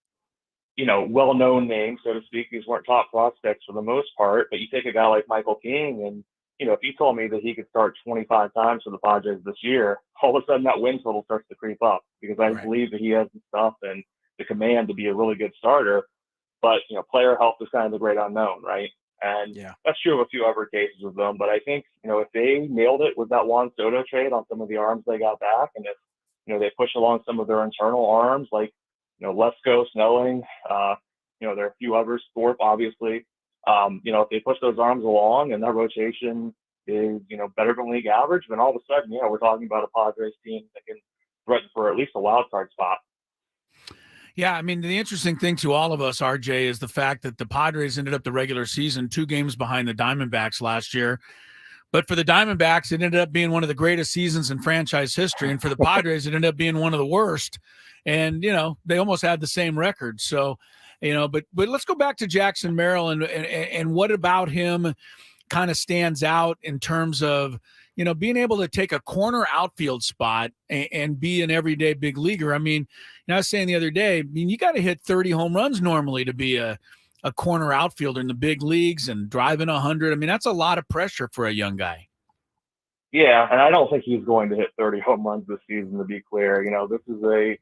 you know, well-known names, so to speak. These weren't top prospects for the most part, but you take a guy like Michael King and, you know, if you told me that he could start 25 times for the Padres this year, all of a sudden that win total starts to creep up because I believe that he has the stuff and the command to be a really good starter. But, you know, player health is kind of the great unknown, right? And that's true of a few other cases with them. But I think, you know, if they nailed it with that Juan Soto trade on some of the arms they got back, and if, you know, they push along some of their internal arms, like, you know, Lesko, Snelling, you know, there are a few others, Thorpe, obviously. You know, if they push those arms along and that rotation is, you know, better than league average, then all of a sudden, you know, we're talking about a Padres team that can threaten for at least a wild card spot.
Yeah, I mean, the interesting thing to all of us, RJ, is the fact that the Padres ended up the regular season 2 games behind the Diamondbacks last year. But for the Diamondbacks, it ended up being one of the greatest seasons in franchise history. And for the Padres, it ended up being one of the worst. And, you know, they almost had the same record. So, you know, but let's go back to Jackson Merrill and what about him kind of stands out in terms of, you know, being able to take a corner outfield spot and be an everyday big leaguer. I mean, you know, I was saying the other day, I mean, you got to hit 30 home runs normally to be a corner outfielder in the big leagues and driving 100. I mean, that's a lot of pressure for a young guy.
Yeah, and I don't think he's going to hit 30 home runs this season, to be clear. You know, this is a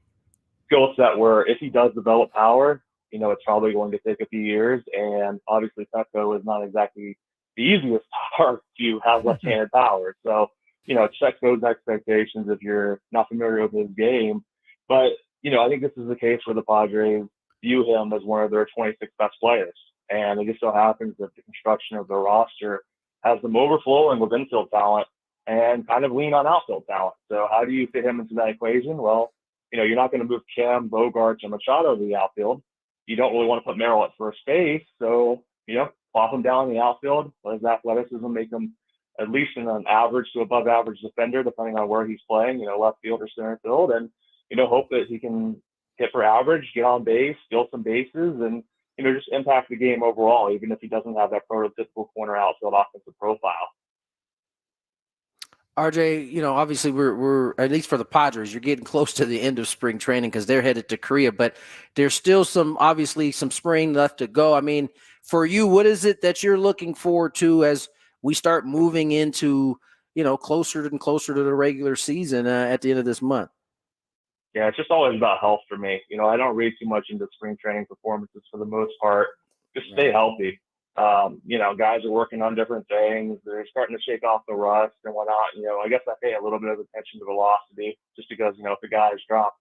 skill set where if he does develop power, you know, it's probably going to take a few years. And obviously, Petco is not exactly the easiest part to have left-handed power. So, you know, check those expectations if you're not familiar with his game. But, you know, I think this is the case where the Padres view him as one of their 26 best players. And it just so happens that the construction of their roster has them overflowing with infield talent and kind of lean on outfield talent. So how do you fit him into that equation? Well, you know, you're not going to move Kim, Bogarts, and Machado to the outfield. You don't really want to put Merrill at first base. So, you know, plop him down in the outfield, let his athleticism make him at least an average to above average defender, depending on where he's playing, you know, left field or center field. And, you know, hope that he can hit for average, get on base, steal some bases, and, you know, just impact the game overall, even if he doesn't have that prototypical corner outfield offensive profile.
RJ, you know, obviously we're at least for the Padres, you're getting close to the end of spring training because they're headed to Korea, but there's still obviously some spring left to go. I mean, for you, what is it that you're looking forward to as we start moving into, you know, closer and closer to the regular season at the end of this month?
Yeah, it's just always about health for me. You know, I don't read too much into spring training performances for the most part. Just stay healthy. You know, guys are working on different things. They're starting to shake off the rust and whatnot. You know, I guess I pay a little bit of attention to velocity just because, you know, if a guy has dropped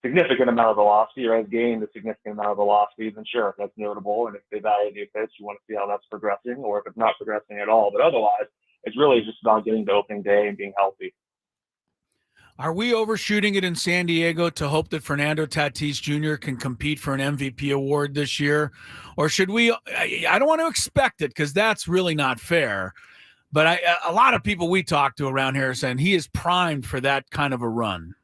significant amount of velocity or has gained a significant amount of velocity, then sure, that's notable. And if they value a pitch, you want to see how that's progressing, or if it's not progressing at all. But otherwise, it's really just about getting to opening day and being healthy.
Are we overshooting it in San Diego to hope that Fernando Tatis Jr. can compete for an MVP award this year? Or should we – I don't want to expect it because that's really not fair. But a lot of people we talk to around here are saying he is primed for that kind of a run.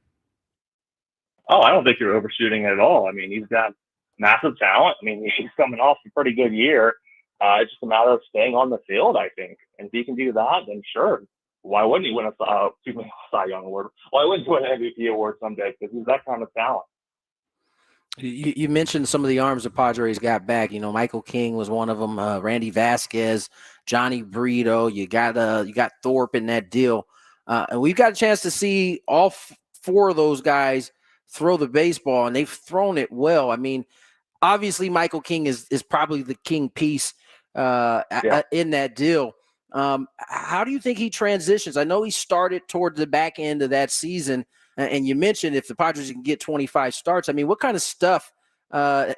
Oh, I don't think you're overshooting it at all. I mean, he's got massive talent. I mean, he's coming off a pretty good year. It's just a matter of staying on the field, I think. And if he can do that, then sure. Why wouldn't he win a Cy Young award? Why wouldn't he win an MVP award someday? Because he's that kind of talent.
You mentioned some of the arms the Padres got back. You know, Michael King was one of them. Randy Vasquez, Johnny Brito. You got Thorpe in that deal, and we've got a chance to see all 4 of those guys throw the baseball, and they've thrown it well. I mean, obviously Michael King is probably the king piece in that deal. How do you think he transitions? I know he started toward the back end of that season, and you mentioned if the Padres can get 25 starts. I mean, what kind of stuff can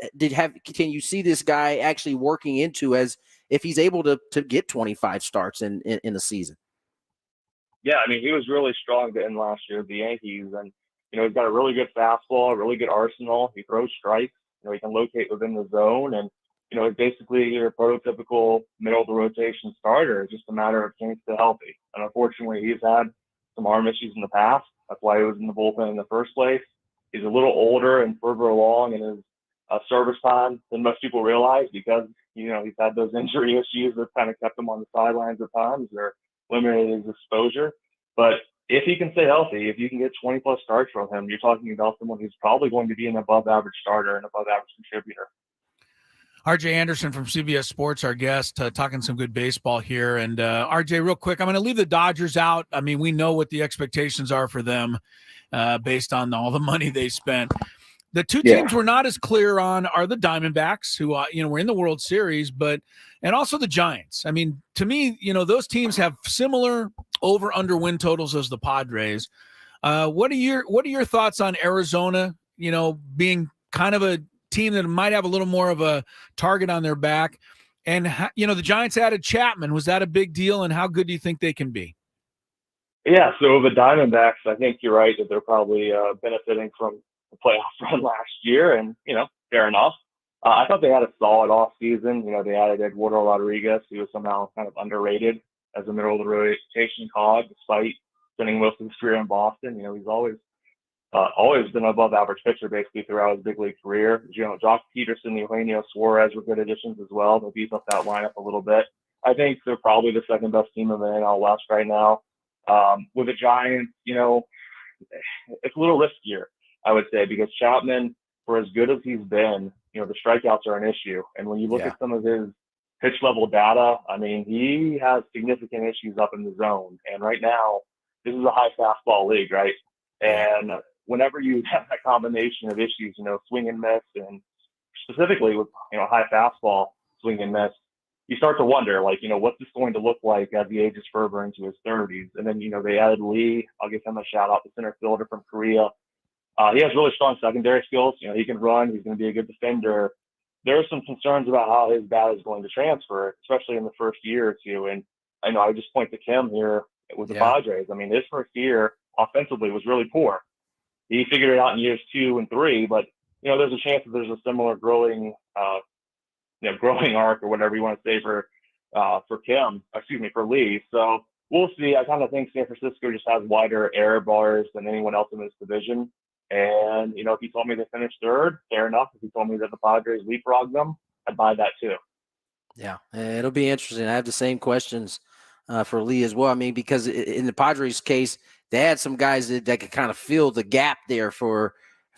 you see this guy actually working into as if he's able to get 25 starts in the season?
Yeah, I mean, he was really strong to end last year with the Yankees, and you know, he's got a really good fastball, a really good arsenal. He throws strikes. You know, he can locate within the zone, and you know, it's basically your prototypical middle of the rotation starter. It's just a matter of staying healthy. And unfortunately, he's had some arm issues in the past. That's why he was in the bullpen in the first place. He's a little older and further along in his service time than most people realize because, he's had those injury issues that kind of kept him on the sidelines at times or limited his exposure. But if he can stay healthy, if you can get 20-plus starts from him, you're talking about someone who's probably going to be an above-average starter and above-average contributor.
RJ Anderson from CBS Sports, our guest, talking some good baseball here. And RJ, real quick, I'm going to leave the Dodgers out. I mean, we know what the expectations are for them based on all the money they spent. The two teams we're not as clear on are the Diamondbacks, who were in the World Series, and also the Giants. I mean, to me, those teams have similar over/under win totals as the Padres. What are your thoughts on Arizona? Being kind of a team that might have a little more of a target on their back, and the Giants added Chapman. Was that a big deal? And how good do you think they can be?
Yeah, so the Diamondbacks, I think you're right that they're probably benefiting from the playoff run last year, and fair enough. I thought they had a solid off season. They added Eduardo Rodriguez, who was somehow kind of underrated as a middle of the rotation cog, despite spending most of his career in Boston. He's always been an above average pitcher basically throughout his big league career. Jock Peterson, Eugenio Suarez were good additions as well. They beef up that lineup a little bit. I think they're probably the second best team in the NL West right now. With the Giants, it's a little riskier, I would say, because Chapman, for as good as he's been, the strikeouts are an issue. And when you look at some of his pitch level data, I mean, he has significant issues up in the zone. And right now, this is a high fastball league, right? And whenever you have that combination of issues, swing and miss, and specifically with, high fastball, swing and miss, you start to wonder, what's this going to look like as he ages further into his 30s? And then, they added Lee. I'll give him a shout out, the center fielder from Korea. He has really strong secondary skills. He can run. He's going to be a good defender. There are some concerns about how his bat is going to transfer, especially in the first year or two. And I know I just point to Kim here with the Padres. I mean, his first year offensively was really poor. He figured it out in years 2 and 3, but there's a chance that there's a similar growing arc or whatever you want to say for Lee. So we'll see. I kind of think San Francisco just has wider error bars than anyone else in this division. And, if he told me they finished third, fair enough. If he told me that the Padres leapfrogged them, I'd buy that too.
Yeah, it'll be interesting. I have the same questions for Lee as well. I mean, because in the Padres case, they had some guys that could kind of fill the gap there for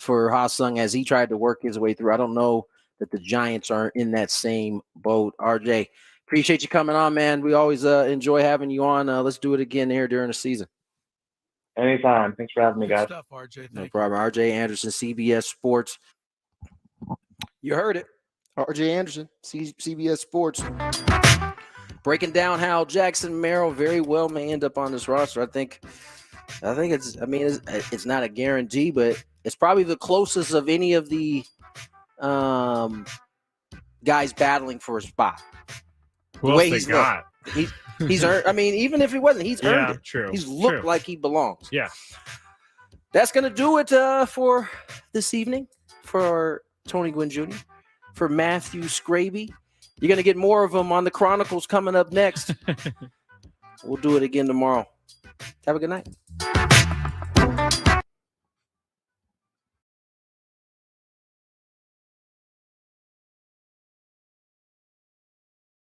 Ha-Sung as he tried to work his way through. I don't know that the Giants are in that same boat. RJ, appreciate you coming on, man. We always enjoy having you on. Let's do it again here during the season.
Anytime. Thanks for having me, guys.
Good stuff, RJ.
No problem. RJ Anderson, CBS Sports. You heard it. RJ Anderson, CBS Sports. Breaking down how Jackson Merrill very well may end up on this roster. I think it's not a guarantee, but it's probably the closest of any of the guys battling for a spot.
Who else they got?
He's earned. I mean, even if he wasn't, he's earned it.
True.
He's looked like he belongs.
Yeah.
That's gonna do it for this evening for Tony Gwynn Jr. For Matthew Skraby. You're gonna get more of them on the Chronicles coming up next. We'll do it again tomorrow. Have a good night.